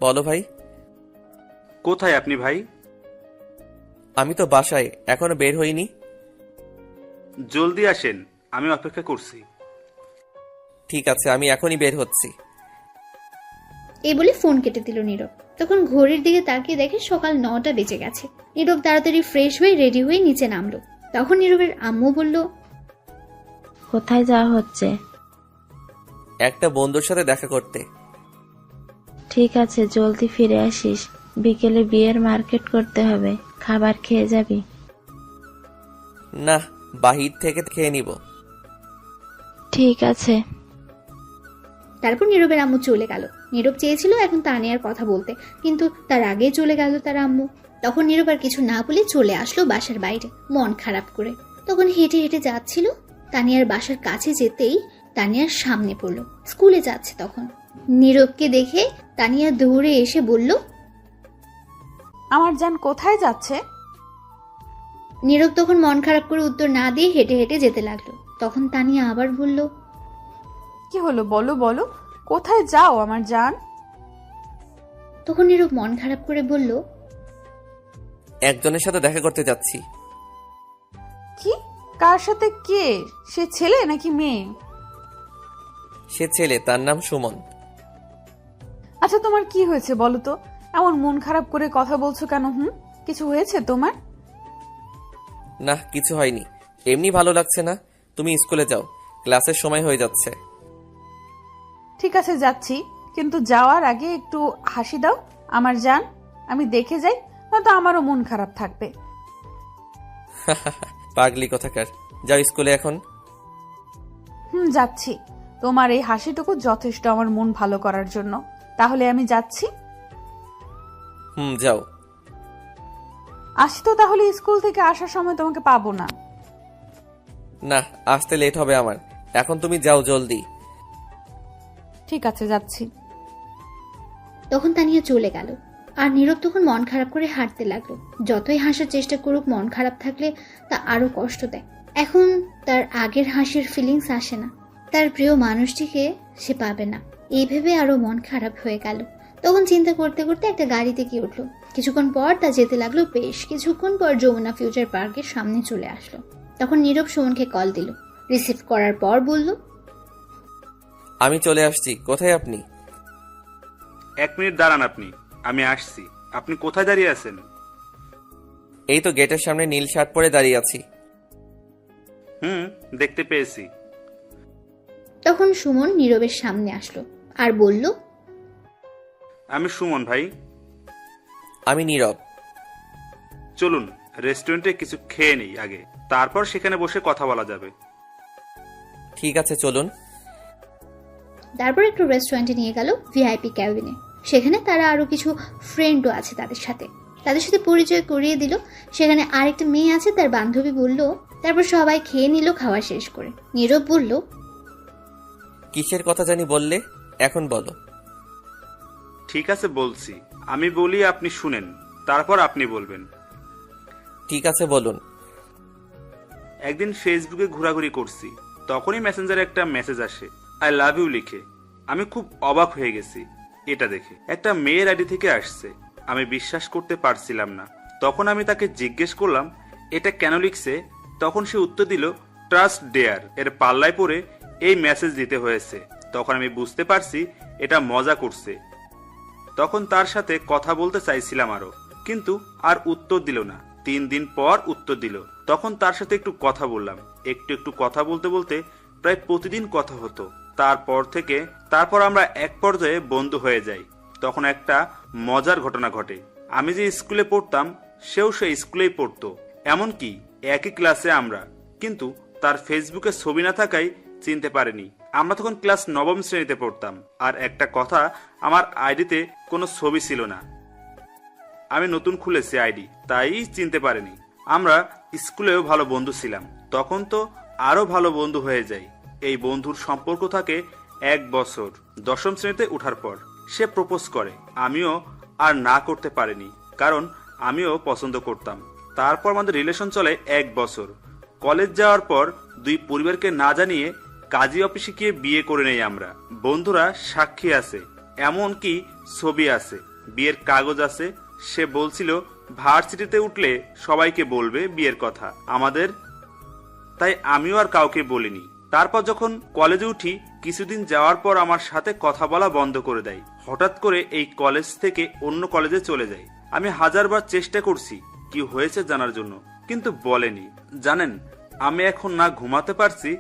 বলো ভাই। কোথায় আপনি ভাই? আমি তো বাসায়, এখনো বের হইনি। জলদি আসেন, আমি অপেক্ষা করছি। ঠিক আছে, আমি এখনই বের হচ্ছি। এই বলে ফোন কেটে দিল নীরব। তখন ঘড়ির দিকে তাকিয়ে দেখে সকাল 9টা বেজে গেছে। নীরব তাড়াতাড়ি ফ্রেশ হয়ে রেডি হয়ে নিচে নামলো। তখন নীরবের আম্মু বলল, কোথায় যাওয়া হচ্ছে? একটা বন্ধুর সাথে দেখা করতে। ঠিক আছে, জলদি ফিরে আসিস। বিকেলে বিয়ের মার্কেট করতে হবে, খাবার খেয়ে যাবি? না, বাহির থেকে খেয়ে নিব। ঠিক আছে। তারপর নীরবের আম্মু চলে গেল। নীরব চেয়েছিল এখন তানিয়ার কথা বলতে, কিন্তু তার আগেই চলে গেল তার আম্মু। তখন নীরব আর কিছু না বলে চলে আসলো বাসার বাইরে মন খারাপ করে। তখন হেঁটে হেঁটে যাচ্ছিল। তানিয়ার বাসার কাছে যেতেই তানিয়ার সামনে পড়লো। স্কুলে যাচ্ছে তখন। নীরবকে দেখে তানিয়া দৌড়ে এসে বলল, আমার জান কোথায় যাচ্ছে? নীরব তখন মন খারাপ করে উত্তর না দিয়ে হেঁটে হেঁটে যেতে লাগলো। তখন তানিয়া আবার বলল, কি হলো বলো বলো, কোথায় যাও আমার জান? তখন নীরব মন খারাপ করে বলল, একজনের সাথে দেখা করতে যাচ্ছি। কি? কার সাথে? কে সে? ছেলে নাকি মেয়ে? সে ছেলে, তার নাম সুমন। আচ্ছা তোমার কি হয়েছে বলো তো? এমন মন খারাপ করে কথা বলছো কেন? কিছু হয়েছে তোমার? না, কিছু হয়নি, এমনি ভালো লাগছে না। তুমি স্কুলে যাও, ক্লাসের সময় হয়ে যাচ্ছে। ঠিক আছে যাচ্ছি, কিন্তু যাওয়ার আগে একটু হাসি দাও আমার জান, আমি দেখে যাই, নয়তো আমারও মন খারাপ থাকবে। পাগলি কোথাকার, যাও স্কুলে এখন। যাচ্ছি। তোমার এই হাসিটুকু যথেষ্ট আমার মন ভালো করার জন্য। তাহলে আমি যাচ্ছি। যাও। আসি তো তাহলে, স্কুল থেকে আসার সময় তোমাকে পাবো না। না, আসতে লেট হবে আমার, এখন তুমি যাও জলদি। ঠিক আছে যাচ্ছি। তখন তানিয়া চলে গেল। আর নীরব তখন মন খারাপ করে হাঁটতে লাগলো। যতই হাসার চেষ্টা করুক, মন খারাপ থাকলে তা আরো কষ্ট দেয়। এখন তার আগের হাসির ফিলিংস আসে না। তার প্রিয় মানুষটিকে সে পাবে না, এই ভেবে আরো মন খারাপ হয়ে গেল। তখন চিন্তা করতে করতে একটা গাড়িতে গিয়ে উঠলো। কিছুক্ষণ পর তা যেতে লাগলো। বেশ কিছুক্ষণ পর যমুনা ফিউচার পার্কের সামনে চলে আসলো। তখন নীরব সুমনকে কল দিল। রিসিভ করার পর বলল, আমি চলে আসছি, কোথায় আপনি? 1 মিনিট দাঁড়ান আপনি, আমি আসছি। আপনি কোথায় দাঁড়িয়ে আছেন? এই তো গেটের সামনে নীল শার্ট পরে দাঁড়িয়ে আছি। দেখতে পেয়েছি। তখন সুমন নীরবের সামনে আসলো আর বলল, আমি সুমন ভাই। আমি নীরব। চলুন রেস্টুরেন্টে কিছু খেয়ে নেই আগে, তারপর সেখানে বসে কথা বলা যাবে। ঠিক আছে চলুন। তারপর একটু রেস্টুরেন্টে নিয়ে গেল, ভিআইপি ক্যাবিনে। সেখানে তারা আরো কিছু ফ্রেন্ডও আছে তাদের সাথে পরিচয় করিয়ে দিল। সেখানে আরেকটা মেয়ে আছে, তার বান্ধবী বলল। তারপর সবাই খেয়ে নিল। খাওয়া শেষ করে নীরব বলল, কিসের কথা জানি বললে, এখন বলো। ঠিক আছে বলছি, আমি বলি আপনি শুনেন, তারপর আপনি বলবেন। ঠিক আছে বলুন। একদিন ফেসবুকে ঘোরাঘুরি করছি, তখনই মেসেঞ্জারে একটা মেসেজ আসে, আই লাভ ইউ লিখে। আমি খুব অবাক হয়ে গেছি এটা দেখে। একটা মেয়ের আইডি থেকে আসছে। আমি বিশ্বাস করতে পারছিলাম না। তখন আমি তাকে জিজ্ঞেস করলাম এটা কেন লিখছে। তখন সে উত্তর দিল, ট্রাস্ট ডেয়ার এর পাল্লায় পড়ে এই মেসেজ দিতে হয়েছে। তখন আমি বুঝতে পারছি এটা মজা করছে। তখন তার সাথে কথা বলতে চাইছিলাম আরো, কিন্তু আর উত্তর দিল না। 3 দিন পর উত্তর দিল। তখন তার সাথে একটু কথা বললাম। একটু কথা বলতে বলতে প্রায় প্রতিদিন কথা হতো। তারপর আমরা এক পর্যায়ে বন্ধু হয়ে যাই। তখন একটা মজার ঘটনা ঘটে। আমি যে স্কুলে পড়তাম সেও সেই স্কুলেই পড়তো, এমনকি একই ক্লাসে আমরা, কিন্তু তার ফেসবুকে ছবি না থাকায় চিনতে পারেনি। আমরা তখন ক্লাস 9ম শ্রেণীতে পড়তাম। আর একটা কথা, আমার আইডিতে কোনো ছবি ছিল না। আমি নতুন খুলেছি আইডি, তাই চিনতে পারেনি। আমরা স্কুলেও ভালো বন্ধু ছিলাম। তখন তো আরো ভালো বন্ধু হয়ে যায়। এই বন্ধুর সম্পর্ক থাকে 1 বছর। 10ম শ্রেণীতে ওঠার পর সে প্রপোজ করে। আমিও আর না করতে পারিনি, কারণ আমিও পছন্দ করতাম। তারপর আমাদের রিলেশন চলে 1 বছর। কলেজ যাওয়ার পর 2 পরিবারকে না জানিয়ে কাজী অফিসে গিয়ে বিয়ে করে নেই আমরা। বন্ধুরা সাক্ষী আছে, এমনকি ছবি আছে, বিয়ের কাগজ আছে। সে বলছিল ভার্সিটিতে উঠলে সবাইকে বলবে বিয়ের কথা আমাদের, তাই আমিও আর কাউকে বলিনি। তারপর যখন কলেজে উঠি, কিছুদিন যাওয়ার পর আমার সাথে কথা বলা বন্ধ করে দেয়। হঠাৎ করে এই কলেজ থেকে অন্য কলেজে চলে যায়। আমি 1000বার চেষ্টা করছি কি হয়েছে জানার জন্য, কিন্তু বলেনি। জানেন, আমি এখন না ঘুমাতে পারছি,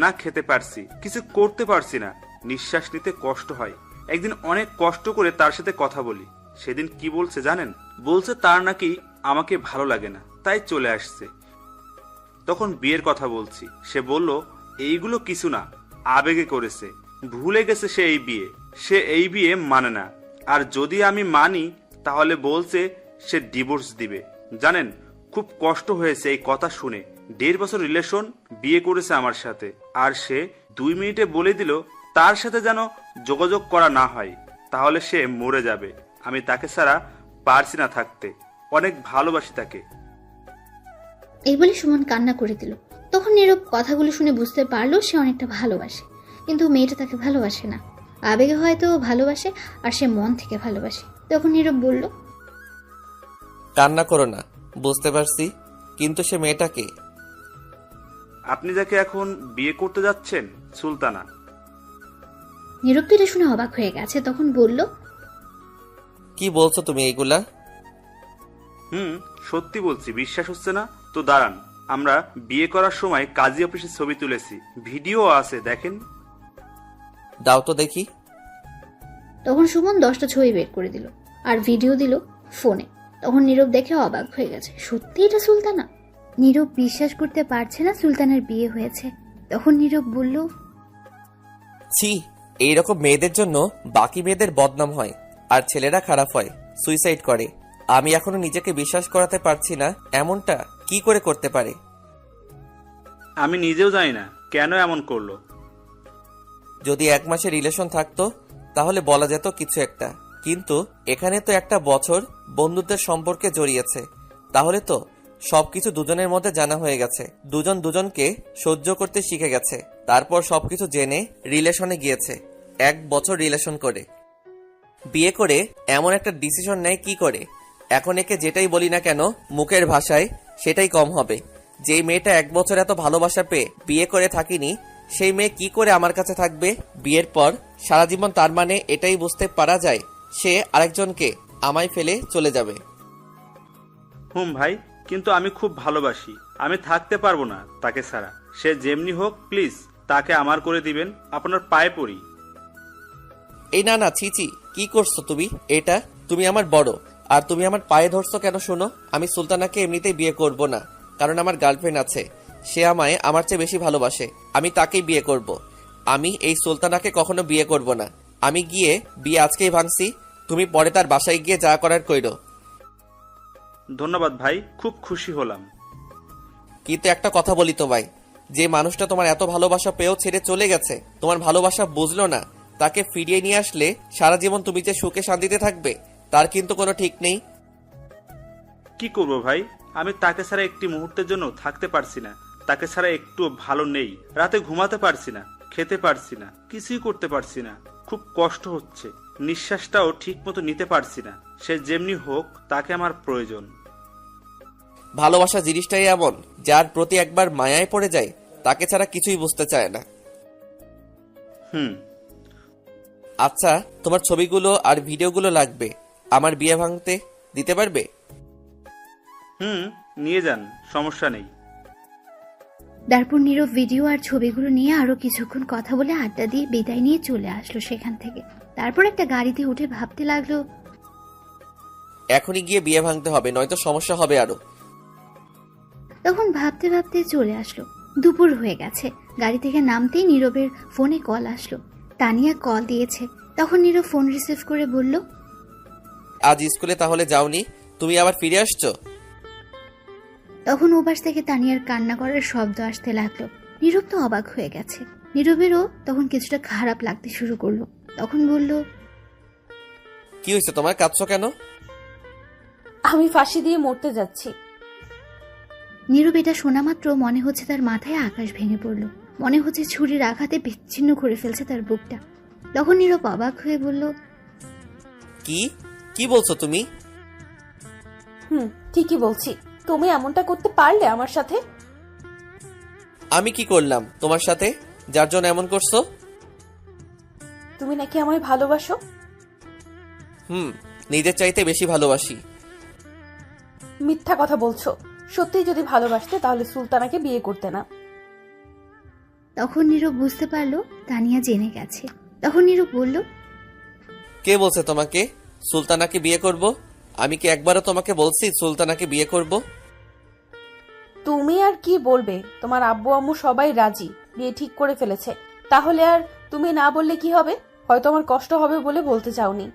না খেতে পারছি, কিছু করতে পারছি না। নিঃশ্বাস নিতে কষ্ট হয়। একদিন অনেক কষ্ট করে তার সাথে কথা বলি। সেদিন কি বলছে জানেন? বলছে তার নাকি আমাকে ভালো লাগে না, তাই চলে আসছে। তখন বিয়ের কথা বলছি। সে বলল এইগুলো কিছু না, আবেগে করেছে, ভুলে গেছে সে এই বিয়ে মানে না। আর যদি আমি মানি তাহলে বলছে সে ডিভোর্স দিবে। জানেন, খুব কষ্ট হয়েছে এই কথা শুনে। 1.5 বছর রিলেশন, বিয়ে করেছে আমার সাথে, আর সে 2 মিনিটে বলে দিল তার সাথে যেন যোগাযোগ করা না হয়, তাহলে সে মরে যাবে। আমি তাকে ছাড়া পারছি না থাকতে, অনেক ভালোবাসি তাকে। এই বলে সুমন কান্না করে দিল। তখন নীরব কথাগুলো শুনে বুঝতে পারলো সে অনেকটা ভালোবাসে, কিন্তু মেয়েটা তাকে ভালোবাসে না। আবেগে হয়তো ভালোবাসে, আর সে মন থেকে ভালোবাসে। তখন নীরব বলল, কান্না করো না, বুঝতে পারছি, কিন্তু সে মেয়েটাকে। আপনি যাকে এখন বিয়ে করতে যাচ্ছেন, সুলতানা। নীরব তো এটা শুনে অবাক হয়ে গেছে। তখন বলল, কি বলছো তুমি এইগুলা? সত্যি বলছি, বিশ্বাস হচ্ছে না তো দাঁড়ান, আমরা বিয়ে করার সময় কাজী অফিসে ছবি তুলেছি, ভিডিও আছে, দেখেন। দাও তো দেখি। তখন সুমন 10টা ছবি বের করে দিল আর ভিডিও দিল ফোনে। তখন নীরব দেখে অবাক হয়ে গেছে, সত্যি এটা সুলতানা। নীরব বিশ্বাস করতে পারছে না সুলতানার বিয়ে হয়েছে। তখন নীরব বলল, ছি, এইরকম মেয়েদের জন্য বাকি মেয়েদের বদনাম হয়, আর ছেলেরা খারাপ হয়, সুইসাইড করে। আমি এখনো নিজেকে বিশ্বাস করাতে পারছি না এমনটা কি করে করতে পারে। আমি নিজেও জানি না কেন এমন করলো। যদি 1 মাসের রিলেশন থাকতো তাহলে বলা যেত কিছু একটা, কিন্তু এখানে তো 1 বছর বন্ধুত্বের সম্পর্কে জড়িয়েছে। তাহলে তো সবকিছু দুজনের মধ্যে জানা হয়ে গেছে, দুজন দুজনকে সহ্য করতে শিখে গেছে। তারপর সবকিছু জেনে রিলেশনে গিয়েছে। 1 বছর রিলেশন করে বিয়ে করে এমন একটা ডিসিশন নেয় কি করে? এখন একে যেটাই বলি না কেন মুখের ভাষায় সেটাই কম হবে। যেই মেয়েটা 1 বছর এত ভালোবাসা পেয়ে বিয়ে করে থাকিনি, সেই মেয়ে কি করে আমার কাছে থাকবে বিয়ের পর সারা জীবন? তার মানে এটাই বুঝতে পারা যায় সে আরেকজনকে আমায় ফেলে চলে যাবে। ভাই, কিন্তু আমি খুব ভালোবাসি, আমি থাকতে পারবো না তাকে ছাড়া। সে যেমনি হোক প্লিজ তাকে আমার করে দিবেন, আপনার পায়ে পড়ি। এই না না, ছিচি, কি করছো তুমি? এটা তুমি আমার বড়, আর তুমি আমার পায়ে ধরছো কেন? শোনো, আমি সুলতানাকে এমনিতেই বিয়ে করব না, কারণ আমার গার্লফ্রেন্ড আছে। সে আমায় আমার চেয়ে বেশি ভালোবাসে, আমি তাকেই বিয়ে করব। আমি এই সুলতানাকে কখনো বিয়ে করব না। আমি গিয়ে বিয়ে আজকেই ভাঙছি, তুমি পরে তার বাসায় গিয়ে যা করার কইরো। ধন্যবাদ ভাই, খুব খুশি হলাম। কিন্তু একটা কথা বলি তোমায়, যে মানুষটা তোমার এত ভালোবাসা পেয়েও ছেড়ে চলে গেছে, তোমার ভালোবাসা বুঝলো না, তাকে ফিরিয়ে নিয়ে আসলে সারা জীবন তুমি যে সুখে শান্তিতে থাকবে তার কিন্তু কোনো ঠিক নেই। কি করব ভাই, আমি তাকে ছাড়া একটি মুহূর্তের জন্য থাকতে পারছি না। তাকে ছাড়া একটু ভালো নেই, রাতে ঘুমাতে পারছি না, খেতে পারছি না, কিছুই করতে পারছি না, খুব কষ্ট হচ্ছে, নিঃশ্বাসটাও ঠিক মতো নিতে পারছি না। সে যেমনি হোক তাকে আমার প্রয়োজন। ভালোবাসা জিনিসটাই এমন, যার প্রতি একবার মায়ায় পড়ে যায় তাকে ছাড়া কিছুই বুঝতে চায় না। আচ্ছা, তোমার ছবিগুলো আর ভিডিওগুলো লাগবে, আমার বিয়ে ভাঙতে দিতে পারবে? নিয়ে যান, সমস্যা নেই। তারপর নীরব ভিডিও আর ছবিগুলো নিয়ে আরো কিছুক্ষণ কথা বলে আড্ডা দিয়ে বিদায় নিয়ে চলে আসলো সেখান থেকে। তারপর একটা গাড়িতে উঠে ভাবতে লাগলো, এখনই গিয়ে বিয়ে ভাঙতে হবে, নয়তো সমস্যা হবে আরো। তখন ভাবতে ভাবতে চলে আসলো। দুপুর হয়ে গেছে। গাড়ি থেকে নামতেই নীরবের ফোনে কল আসলো। তানিয়া কল দিয়েছে। তখন নীরব ফোন রিসিভ করে বলল, আজ স্কুলে তাহলে যাওনি, তুমি আবার ফিরে আসছো? তখন ওপাশ থেকে তানিয়ার কান্না করার শব্দ আসতে লাগলো। নীরব তো অবাক হয়ে গেছে। নীরবেরও তখন কিছুটা খারাপ লাগতে শুরু করলো। তখন বলল, কি হয়েছে তোমার, কাঁদছো কেন? আমি ফাঁসি দিয়ে মরতে যাচ্ছি। নীরব এটা শোনা মাত্র মনে হচ্ছে তার মাথায় আকাশ ভেঙে পড়লো। মনে হচ্ছে ছুরির আঘাতে বিচ্ছিন্ন করে ফেলছে তার বুকটা। তখন নীরব অবাক হয়ে বলল, কি কি বলছো তুমি? ঠিকই বলছি। তুমি এমনটা করতে পারলে আমার সাথে? আমি কি করলাম তোমার সাথে, যার জন্য এমন করছো? তুমি নাকি আমায় ভালোবাসো? নিজের চাইতে বেশি ভালোবাসি। মিথ্যা কথা বলছো। সত্যি যদি ভালোবাসতে তাহলে সুলতানাকে বিয়ে করতে না। তখন নীরব বুঝতে পারলো তানিয়া জেনে গেছে। তখন নীরব বলল, কে বলছে তোমাকে সুলতানাকে বিয়ে করব? আমি কি একবারও তোমাকে বলছি সুলতানাকে বিয়ে করব? তুমি আর কি বলবে? তোমার আব্বু আম্মু সবাই রাজি, বিয়ে ঠিক করে ফেলেছে। তাহলে আর তুমি না বললে কি হবে? হয়তো আমার কষ্ট হবে বলে বলতে চাওনি।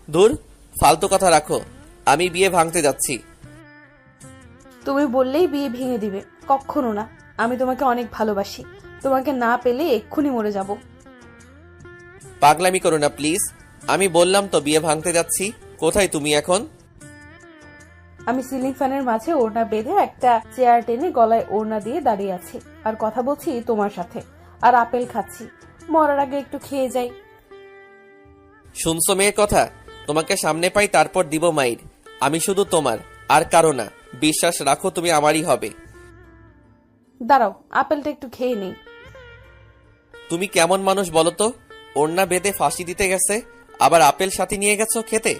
দূর, ফালতু কথা রাখো, আমি বিয়ে ভাঙতে যাচ্ছি। তুমি বললেই বিয়ে ভেঙে দিবে? কখনো না। আমি তোমাকে অনেক ভালোবাসি। তোমাকে না পেলে এক্ষুনি মরে যাব। পাগলামি করো না প্লিজ, আমি বললাম তো বিয়ে ভাঙতে যাচ্ছি। কোথায় তুমি এখন? আমি সিলিং ফ্যানের মাঝে ওড়না বেঁধে একটা চেয়ার টেনে গলায় ওড়না দিয়ে দাঁড়িয়ে আছি আর কথা বলছি তোমার সাথে, আর আপেল খাচ্ছি। মরার আগে একটু খেয়ে যাই। শুনছো মেয়ের কথা? তোমাকে সামনে পাই তারপর দিব মাইর। আমি শুধু তোমার, আর কারো না। বিশ্বাস রাখো তুমি আমারই হবে। দাঁড়াও, আপেলটা একটু খেয়ে নেই। তুমি কেমন মানুষ বলো তো? ওড়না বেঁধে ফাঁসি দিতে গেছে, আবার আপেল সাথে নিয়ে গেছো খেতে।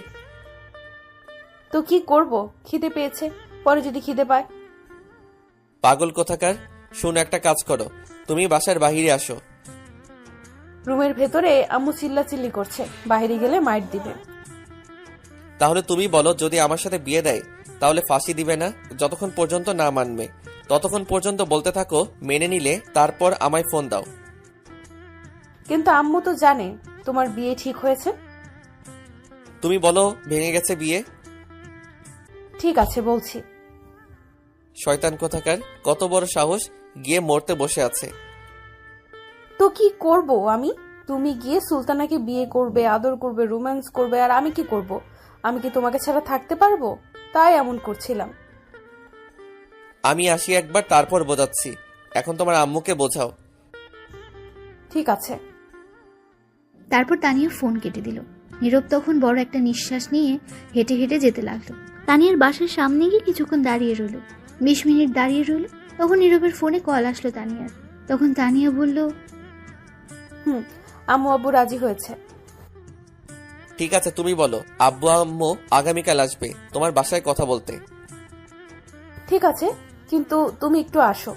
তো কি করব? খিদে পেয়েছে, পরে যদি খিদে পায়। পাগল কোথাকার। শুন, একটা কাজ করো, তুমি বাসার বাহিরে আসো। রুমের ভেতরে আম্মু চিল্লাচিল্লি করছে, বাইরে গেলে মাইর দিবে। তাহলে তুমি বলো, যদি আমার সাথে বিয়ে দেয় তাহলে ফাঁসি দিবে না? যতক্ষণ পর্যন্ত না মানবে ততক্ষণ পর্যন্ত বলতে থাকো, মেনে নিলে তারপর আমায় ফোন দাও। কিন্তু আম্মু তো জানে তোমার বিয়ে ঠিক হয়েছে। তুমি বলো ভেঙে গেছে বিয়ে। ঠিক আছে, বলছি। শয়তান কোথাকার, কত বড় সাহস, গিয়ে মরতে বসে আছে। তো কি করব আমি? তুমি গিয়ে সুলতানাকে বিয়ে করবে, আদর করবে, রোম্যান্স করবে, আর আমি কি করব? আমি কি তোমাকে ছাড়া থাকতে পারবো? তাই এমন করছিলাম। আমি আসি একবার, তারপর বোঝাচ্ছি। এখন তোমার আম্মুকে বোঝাও। ঠিক আছে। তারপর তানিয়া ফোন কেটে দিল। নীরব তখন বড় একটা নিঃশ্বাস নিয়ে হেঁটে হেঁটে যেতে লাগলো। তানিয়ার বাসার সামনে গিয়ে কিছুক্ষণ দাঁড়িয়ে রইল। 20 মিনিট দাঁড়িয়ে রইল। তখন নীরবের ফোনে কল আসলো তানিয়ার। তখন তানিয়া বলল, আম্মু আব্বু রাজি হয়েছে। ঠিক আছে, তুমি বলো আব্বু আম্মু আগামীকাল আসবে তোমার বাসায় কথা বলতে। ঠিক আছে, কিন্তু তুমি একটু আসো।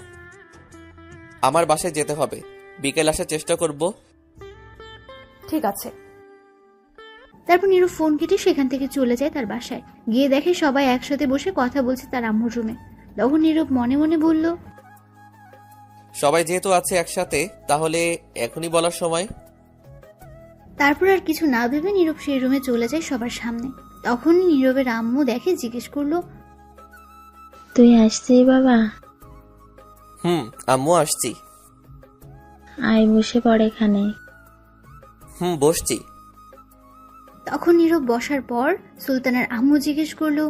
আমার বাসায় যেতে হবে, বিকেল আসার চেষ্টা করব। ঠিক আছে। তারপর নীরব ফোন কেটে সেখান থেকে চলে যায় তার বাসায়। গিয়ে দেখে সবাই একসাথে বসে কথা বলছে তার আম্মুর রুমে। তখন নীরব মনে মনে বলল, সবাই যেহেতু আছে একসাথে, তাহলে এখনই বলার সময়। তারপর আর কিছু না ভেবে নীরব সেই রুমে চলে যায় সবার সামনে। তখন নীরবের আম্মু দেখে জিজ্ঞেস করলো, তুই আসছিস বাবা? আম্মু আসছি। আয় বসে পড় এখানে। বসছি। তখন নীরব বসার পর সুলতানের আম্মু জিজ্ঞেস করলো,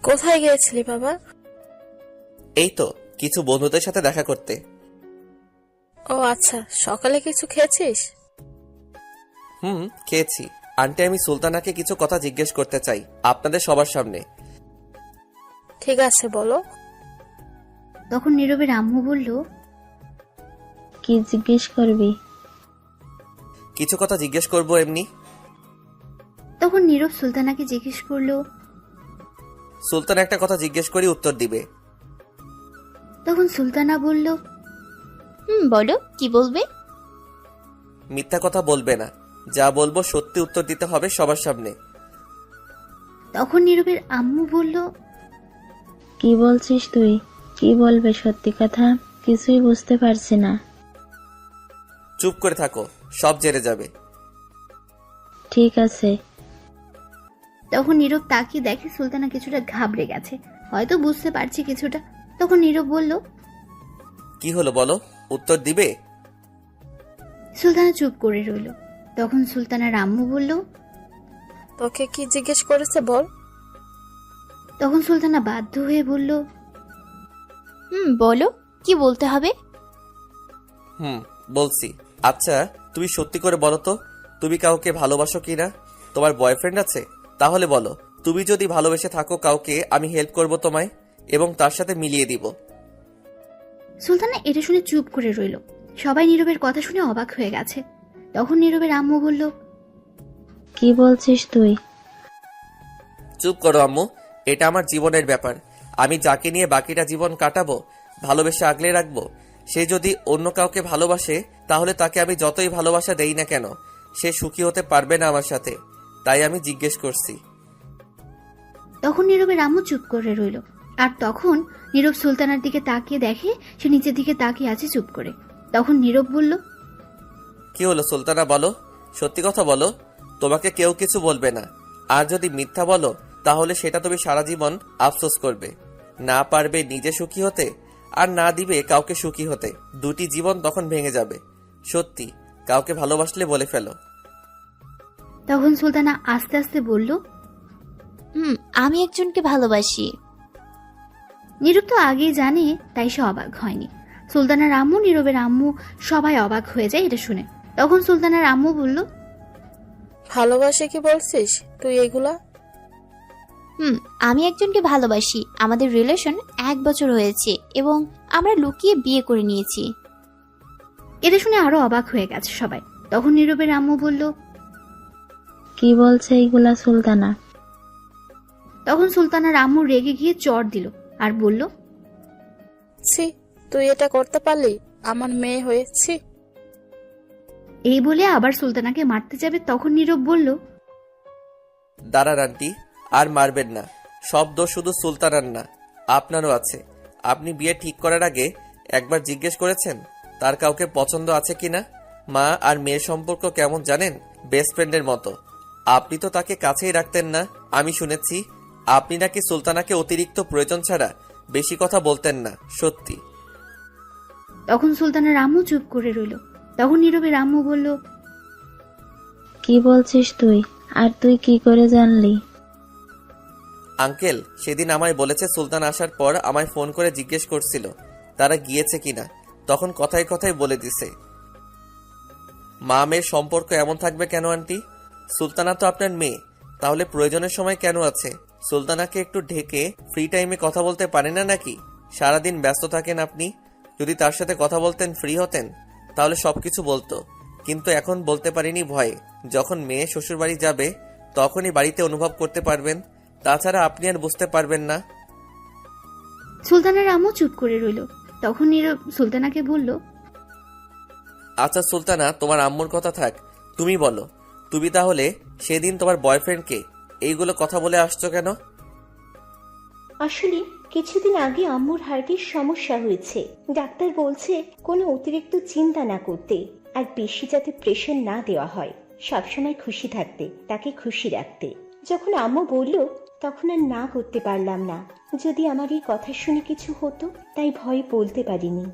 কোথায় গিয়েছিলি বাবা? এই তো কিছু বন্ধুদের সাথে দেখা করতে। ও আচ্ছা, সকালে কিছু খেয়েছিস? খেয়েছি। আন্টি, আমি সুলতানাকে কিছু কথা জিজ্ঞেস করতে চাই আপনাদের সবার সামনে। ঠিক আছে, বলো। তখন নীরবের আম্মু বলল, কি জিজ্ঞেস করবি? কিছু কথা জিজ্ঞেস করবো এমনি। তখন নীরব সুলতানাকে জিজ্ঞেস করলো। সুলতান একটা কথা জিজ্ঞেস করি, উত্তর দিবে। তখন সুলতানা বলল, বলো কি বলবে। মিথ্যা কথা বলবে না, যা বলবো সত্যি উত্তর দিতে হবে সবার সামনে। তখন নীরবের আম্মু বলল, কি বলছিস তুই? কি বলবে সত্যি কথা? কিছুই বুঝতে পারছি না। চুপ করে থাকো, সব জেনে যাবে। ঠিক আছে। তখন নীরব তাকিয়ে দেখে সুলতানা কিছুটা ঘাবড়ে গেছে, হয়তো বুঝতে পারছি কিছুটা। তখন নীরব বলল, কি হলো বলো, উত্তর দিবে? সুলতানা চুপ করে রইল। তখন সুলতানার আম্মু বলল, তোকে কি জিজ্ঞেস করেছে বল। তখন সুলতানা বাধ্য হয়ে বলল, বলো কি বলতে হবে। বলছি। আচ্ছা তুমি সত্যি করে বলো তো, তুমি কাউকে ভালোবাসো কিনা? তোমার বয়ফ্রেন্ড আছে? তাহলে বলো, তুমি যদি ভালোবেসে থাকো কাউকে, আমি হেল্প করব তোমায় এবং তার সাথে মিলিয়ে দিব। সুলতানা এটা শুনে চুপ করে রইল। সবাই নীরবের কথা শুনে অবাক হয়ে গেছে। তখন নীরবের আম্মু বলল, কি বলছিস তুই? চুপ করো আম্মু, এটা আমার জীবনের ব্যাপার। আমি যাকে নিয়ে বাকিটা জীবন কাটাবো, ভালোবেসে আগলে রাখবো, সে যদি অন্য কাউকে ভালোবাসে তাহলে তাকে আমি যতই ভালোবাসা দেই না কেন, সে সুখী হতে পারবে না আমার সাথে। তাই আমি জিজ্ঞেস করছি। তখন নীরবের আম্মু চুপ করে রইল। আর তখন নীরব সুলতানার দিকে তাকিয়ে দেখে সে নিচের দিকে তাকিয়ে আছে চুপ করে। তখন নীরব বলল, কি হলো সুলতানা, বলো, সত্যি কথা বলো। তোমাকে কেউ কিছু বলবে না, আর যদি মিথ্যা বলো তাহলে সেটা তুমি সারা জীবন আফসোস করবে। না পারবে নিজে সুখী হতে, আর না দিবে কাউকে সুখী হতে। দুটি জীবন তখন ভেঙে যাবে। সত্যি, কাউকে ভালোবাসলে বলে ফেলো। তখন সুলতানা আস্তে আস্তে বলল, আমি একজনকে ভালোবাসি। নীরব তো আগেই জানে, তাই সে অবাক হয়নি। সুলতানার আম্মু, নীরবের আম্মু সবাই অবাক হয়ে যায় এটা শুনে। তখন সুলতানার আম্মু বলল, ভালোবাসে কি বলছিস তুই এগুলা? আমি একজনকে ভালোবাসি। আমাদের রিলেশন 1 বছর হয়েছে এবং আমরা লুকিয়ে বিয়ে করে নিয়েছি। এটা শুনে আরো অবাক হয়ে গেছে সবাই। তখন নীরবের আম্মু বলল, কি বলছে এইগুলা সুলতানা? তখন সুলতানার আম্মু রেগে গিয়ে চড় দিল আর বলল, ছি, তুই এটা করতে পারলি আমার মেয়ে হয়েছি। এই বলে আবার সুলতানাকে মারতে যাবে। তখন নীরব বলল, দাঁড়ান আন্টি, আর মারবেন না। সব দোষ শুধু সুলতানার না, আপনারও আছে। আপনি বিয়ে ঠিক করার আগে একবার জিজ্ঞেস করেছেন তার কাউকে পছন্দ আছে কিনা? মা আর মেয়ের সম্পর্ক কেমন জানেন? বেস্ট ফ্রেন্ডের মতো। আপনি তো তাকে কাছেই রাখতেন না। আমি শুনেছি আপনি নাকি সুলতানাকে অতিরিক্ত প্রয়োজন ছাড়া বেশি কথা বলতেন না। সত্যি? তখন সুলতানার আম্মু চুপ করে রইল। তখন নীরবের আম্মু বলল, কি বলছিস তুই? আর তুই কি করে জানলি? আঙ্কেল সেদিন আমায় বলেছে সুলতান আসার পর আমায় ফোন করে জিজ্ঞেস করছিল তারা গিয়েছে কিনা। তখন কথায় কথায় বলে দিছে। মা মেয়ের সম্পর্ক এমন থাকবে কেন আন্টি? সুলতানা তো আপনার মেয়ে, তাহলে প্রয়োজনের সময় কেন আছে? সুলতানাকে একটু ঢেকে ফ্রি টাইমে কথা বলতে পারে না নাকি? সারাদিন ব্যস্ত থাকেন আপনি। যদি তার সাথে কথা বলতেন, ফ্রি হতেন, তাহলে সবকিছু বলতো। কিন্তু এখন বলতে পারিনি ভয়ে। যখন মেয়ে শ্বশুর বাড়ি যাবে তখনই বাড়িতে অনুভব করতে পারবেন, তাছাড়া আপনি আর বুঝতে পারবেন না। সুলতানার আম্মু চুপ করে রইল। তখন নীরব সুলতানাকে বলল, আচ্ছা সুলতানা, তোমার আম্মুর কথা থাক, তুমি বলো, তুমি তাহলে সেদিন তোমার বয়ফ্রেন্ডকে এইগুলো কথা বলে আসছো কেন? আসলে কিছুদিন আগে আম্মুর হার্টের সমস্যা হয়েছে। ডাক্তার বলছে কোনো অতিরিক্ত চিন্তা না করতে, আর বেশি যাতে প্রেশার না দেওয়া হয়, সবসময় খুশি থাকতে, তাকে খুশি রাখতে। যখন আম্মু বলল তখন আর না করতে পারলাম না। যদি আমার এই কথা শুনে কিছু হতো, তাই ভয়ে বলতে পারিনি।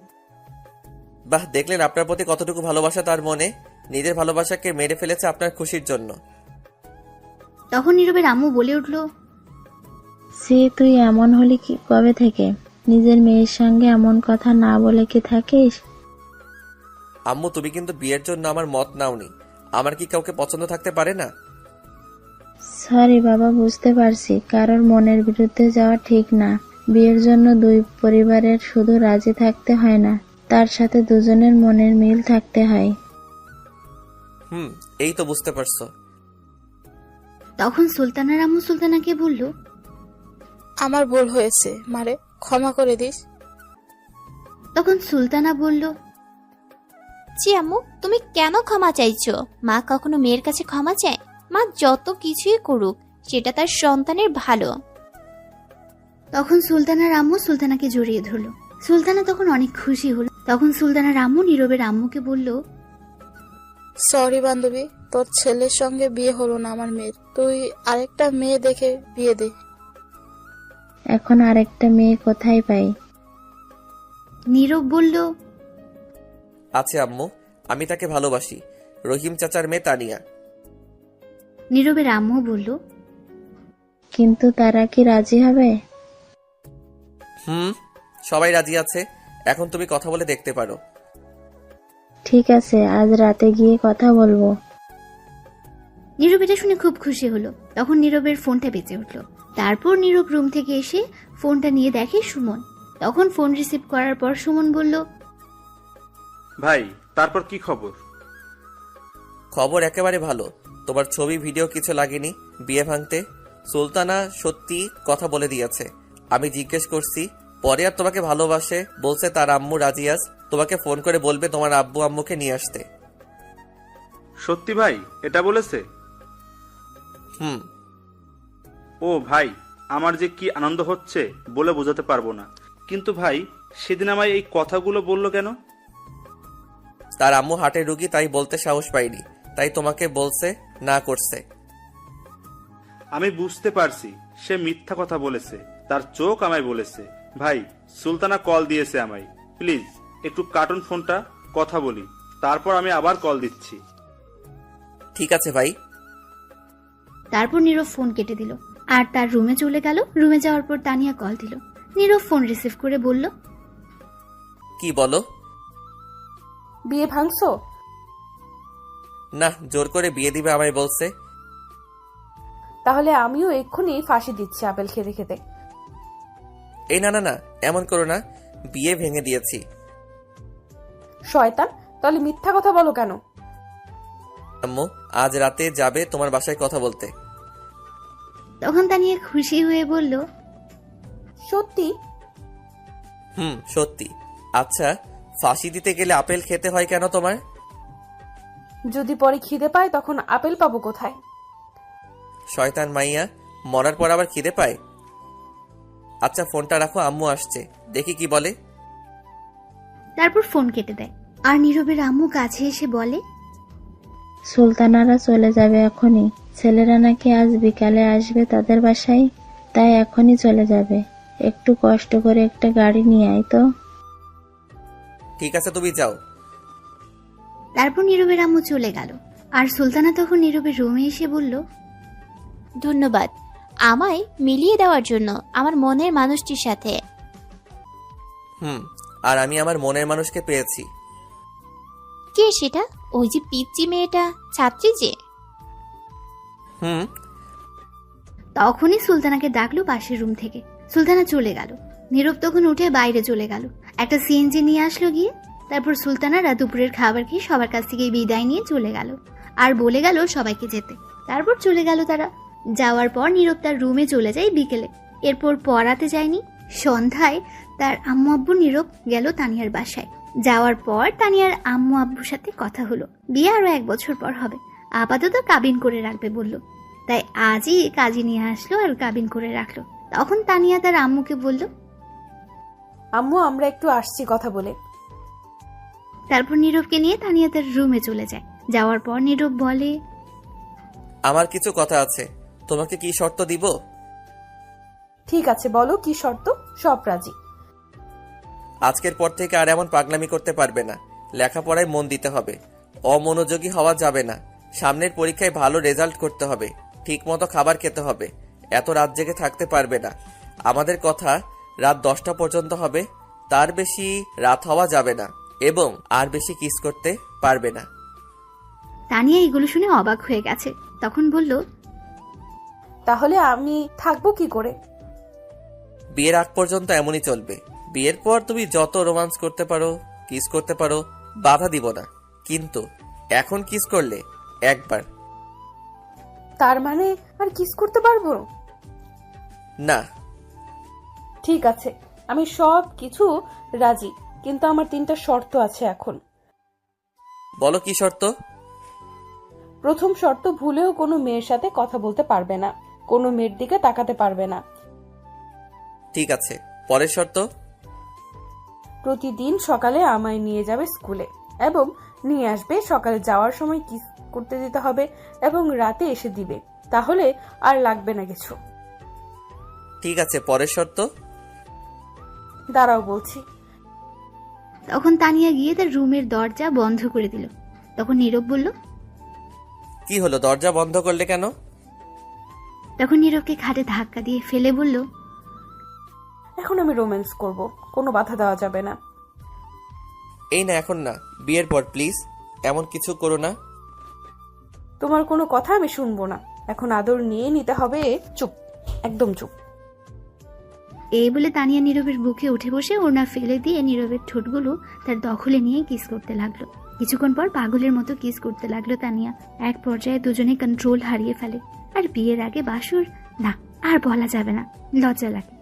বাহ, দেখলেন আপনার প্রতি কতটুকু ভালোবাসা তার মনে। নিজের ভালোবাসাকে মেরে ফেলেছে আপনার খুশির জন্য। তখন নীরবের আম্মু বলে উঠল, সে তুই এমন হলি কি কবে থেকে? নিজের মেয়ের সঙ্গে এমন কথা না বলে কি থাকিস? আম্মু তুমি কিন্তু বিয়ের জন্য আমার মত নাওনি। আমার কি কাউকে পছন্দ থাকতে পারে না? সরি বাবা, বুঝতে পারছি কারোর মনের বিরুদ্ধে যাওয়া ঠিক না। বিয়ের জন্য দুই পরিবারের শুধু রাজি থাকতে হয় না, তার সাথে দুজনের মনের মিল থাকতে হয়। এই তো বুঝতে পারছো। তখন সুলতানার আম্মু সুলতানাকে বলল, আমার ভুল হয়েছে, মারে ক্ষমা করে দিস। তখন সুলতানা বলল, জি আম্মু, তুমি কেন ক্ষমা চাইছো? মা কখনো মেয়ের কাছে ক্ষমা চায়? মা যত কিছুই করুক সেটা তার সন্তানের ভালো। তখন সুলতানার আম্মু সুলতানাকে জড়িয়ে ধরল। সুলতানা তখন অনেক খুশি হলো। তখন সুলতানার আম্মু নীরবের আম্মুকে বলল, সরি বান্ধবী, তোর ছেলের সঙ্গে বিয়ে হলো না আমার মেয়ের, তুই আরেকটা মেয়ে দেখে বিয়ে দে। এখন আরেকটা মেয়ে কোথায় পাই? নীরব বলল, আছে আম্মু, আমি তাকে ভালোবাসি, রহিম চাচার মেয়ে তানিয়া। নীরবের আম্মু বলল, কিন্তু তারা কি রাজি হবে? সবাই রাজি আছে, এখন তুমি কথা বলে দেখতে পারো। ঠিক আছে, আজ রাতে গিয়ে কথা বলবো। নীরব এটা শুনে খুব খুশি হলো। তখন নীরবের ফোনটা বেজে উঠল। তারপর নীরব রুম থেকে এসে ফোনটা নিয়ে দেখে সুমন। তখন ফোন রিসিভ করার পর সুমন বলল, ভাই তারপর কি খবর? খবর একেবারে ভালো, তোমার ছবি ভিডিও কিছু লাগেনি বিয়ে ভাঙতে। সুলতানা সত্যি কথা বলে দিয়েছে। আমি জিজ্ঞেস করছি, পরে আর তোমাকে ভালোবাসে বলছে, তার আম্মু রাজিয়াস তোমাকে ফোন করে বলবে তোমার আব্বু আম্মুকে নিয়ে আসতে। সত্যি ভাই এটা বলেছে? ও ভাই, আমার যে কি আনন্দ হচ্ছে বলে বোঝাতে পারবো না। কিন্তু ভাই, সেদিন আমায় এই কথাগুলো বললো কেন? তার আম্মু হার্টের রুগী, তাই বলতে সাহস পাইনি, তাই তোমাকে বলছে না করছে। আমি বুঝতে পারছি সে মিথ্যা কথা বলেছে, তার চোখ আমায় বলেছে। ভাই, সুলতানা কল দিয়েছে আমায়, প্লিজ একটু কার্টুন ফোনটা, কথা বলি, তারপর আমি আবার কল দিচ্ছি। ঠিক আছে ভাই। তারপর নীরব ফোন কেটে দিল আর তার রুমে চলে গেল। রুমে যাওয়ার পর তানিয়া কল দিল। নীরব ফোন রিসিভ করে বলল, কি বলো? বিয়ে ভাঙছো? না, জোর করে বিয়ে দিবে আমায় বলছে। তাহলে আমিও এক্ষুনি ফাঁসি দিচ্ছি আপেল খেতে খেতে। এই না না না, এমন করো না, বিয়ে ভেঙে দিয়েছি। শয়তান, তাহলে মিথ্যা কথা বলো কেন? আম্মু আজ রাতে যাবে তোমার বাসায় কথা বলতে। তখন তানিয়া খুশি হয়ে বলল, সত্যি? সত্যি। আচ্ছা, ফাঁসি দিতে গেলে আপেল খেতে হয় কেন তোমার? যদি পরে খিদে পায় তখন আপেল পাবো কোথায়? শয়তান মাইয়া, মরার পর আবার খিদে পায়? আচ্ছা ফোনটা রাখো, আম্মু আসছে, দেখি কি বলে। তারপর ফোন কেটে দেয়। আর নীরবের আম্মু কাছে এসে বলে, সুলতানারা চলে যাবে এখনই। ছেলেরা নাকি আজ বিকালে আসবে তাদের বাসায়, তাই এখনই চলে যাবে। একটু কষ্ট করে একটা গাড়ি নিয়ে আয় তো। ঠিক আছে, তুমি যাও। তারপর নীরবের আম্মু চলে গেল। আর সুলতানা তখন নীরবের রুমে এসে বলল, ধন্যবাদ আমায় মিলিয়ে দেওয়ার জন্য আমার মনের মানুষটির সাথে। আর আমি আমার মনের মানুষকে পেয়েছি। কে সেটা? ওই যে পিচ্চি মেয়েটা, ছাত্রী যে। তখনই সুলতানাকে ডাকলো পাশের রুম থেকে। সুলতানা চলে গেল। নীরব তখন উঠে বাইরে চলে গেল, একটা সিএনজি নিয়ে আসলো গিয়ে। তারপর সুলতানারা দুপুরের খাবার খেয়ে সবার কাছ থেকে বিদায় নিয়ে চলে গেল আর বলে গেল সবাইকে যেতে। তারপর চলে গেল তারা। যাওয়ার পর নীরব তার রুমে চলে যায় বিকেলে। এরপর পড়াতে যায়নি। সন্ধ্যায় তার আম্মু আব্বু নীরব গেল তানিয়ার বাসায়। যাওয়ার পর তানিয়ার আম্মু আব্বুর সাথে কথা হলো, বিয়ে আরো 1 বছর পর হবে, আপাতত কাবিন করে রাখবে বলল। তাই আজই কাজী নিয়ে আসলো আর কাবিন করে রাখলো। তখন তানিয়া তার আম্মুকে বলল, আম্মু আমরা একটু আসছি কথা বলে। তারপর নীরবকে নিয়ে তানিয়া তার রুমে চলে যায়। যাওয়ার পর নীরব বলে, আমার কিছু কথা আছে, তোমাকে কি শর্ত দিব? ঠিক আছে বলো, কি শর্ত? সব রাজি। আজকের পর থেকে আর এমন পাগলামি করতে পারবে না, লেখাপড়ায় মন দিতে হবে, অমনোযোগী হওয়া যাবে না, সামনের পরীক্ষায় ভালো রেজাল্ট করতে হবে, ঠিক মতো খাবার খেতে হবে, এত রাত জেগে থাকতে পারবে না। আমাদের কথা রাত 10টা পর্যন্ত হবে, তার বেশি রাত হওয়া যাবে না, এবং আর বেশি কিস করতে পারবে না। তানিয়া এগুলো শুনে অবাক হয়ে গেছে। তখন বলল, তাহলে আমি থাকবো কি করে? বিয়ের আগ পর্যন্ত এমনই চলবে, বিয়ের পর তুমি যত রোমান্স করতে পারো, কিস করতে পারো, বাধা দিব না, কিন্তু এখন কিস করলে একবার। তার মানে আর কিস করতে পারবো? না। ঠিক আছে, আমি সব কিছু রাজি, কিন্তু আমার 3টা শর্ত আছে এখন। বলো কি শর্ত? প্রথম শর্ত, ভুলেও কোনো মেয়ের সাথে কথা বলতে পারবে না, কোনো মেয়ের দিকে তাকাতে পারবে না। ঠিক আছে, পরের শর্ত? প্রতিদিন সকালে আমায় নিয়ে যাবে স্কুলে এবং নিয়ে আসবে। সকালে যাওয়ার সময় কিস করতে দিতে হবে এবং রাতে এসে দিবে, তাহলে আর লাগবে না কিছু। ঠিক আছে, পরের শর্ত? দাঁড়াও বলছি। তখন তানিয়া গিয়ে তার রুমের দরজা বন্ধ করে দিল। তখন নীরব বলল, কি হলো, দরজা বন্ধ করলে কেন? তখন নীরবকে খাটে ধাক্কা দিয়ে ফেলে বলল, এখন আমি রোম্যান্স করব, কোনো বাধা দেওয়া যাবে না। এই না, এখন না, বিয়ের পর প্লিজ, এমন কিছু করো না। তোমার কোনো কথা আমি শুনবো না, এখন আদর নিয়ে নিতে হবে। চুপ, একদম চুপ। এই বলে তানিয়া নীরবের বুকে উঠে বসে ওড়না ফেলে দিয়ে নীরবের ঠোঁটগুলো তার দখলে নিয়ে কিস করতে লাগলো। কিছুক্ষণ পর পাগলের মতো কিস করতে লাগলো তানিয়া। এক পর্যায়ে দুজনে কন্ট্রোল হারিয়ে ফেলে। আর বিয়ের আগে বাসর, না আর বলা যাবে না, লজ্জা লাগে।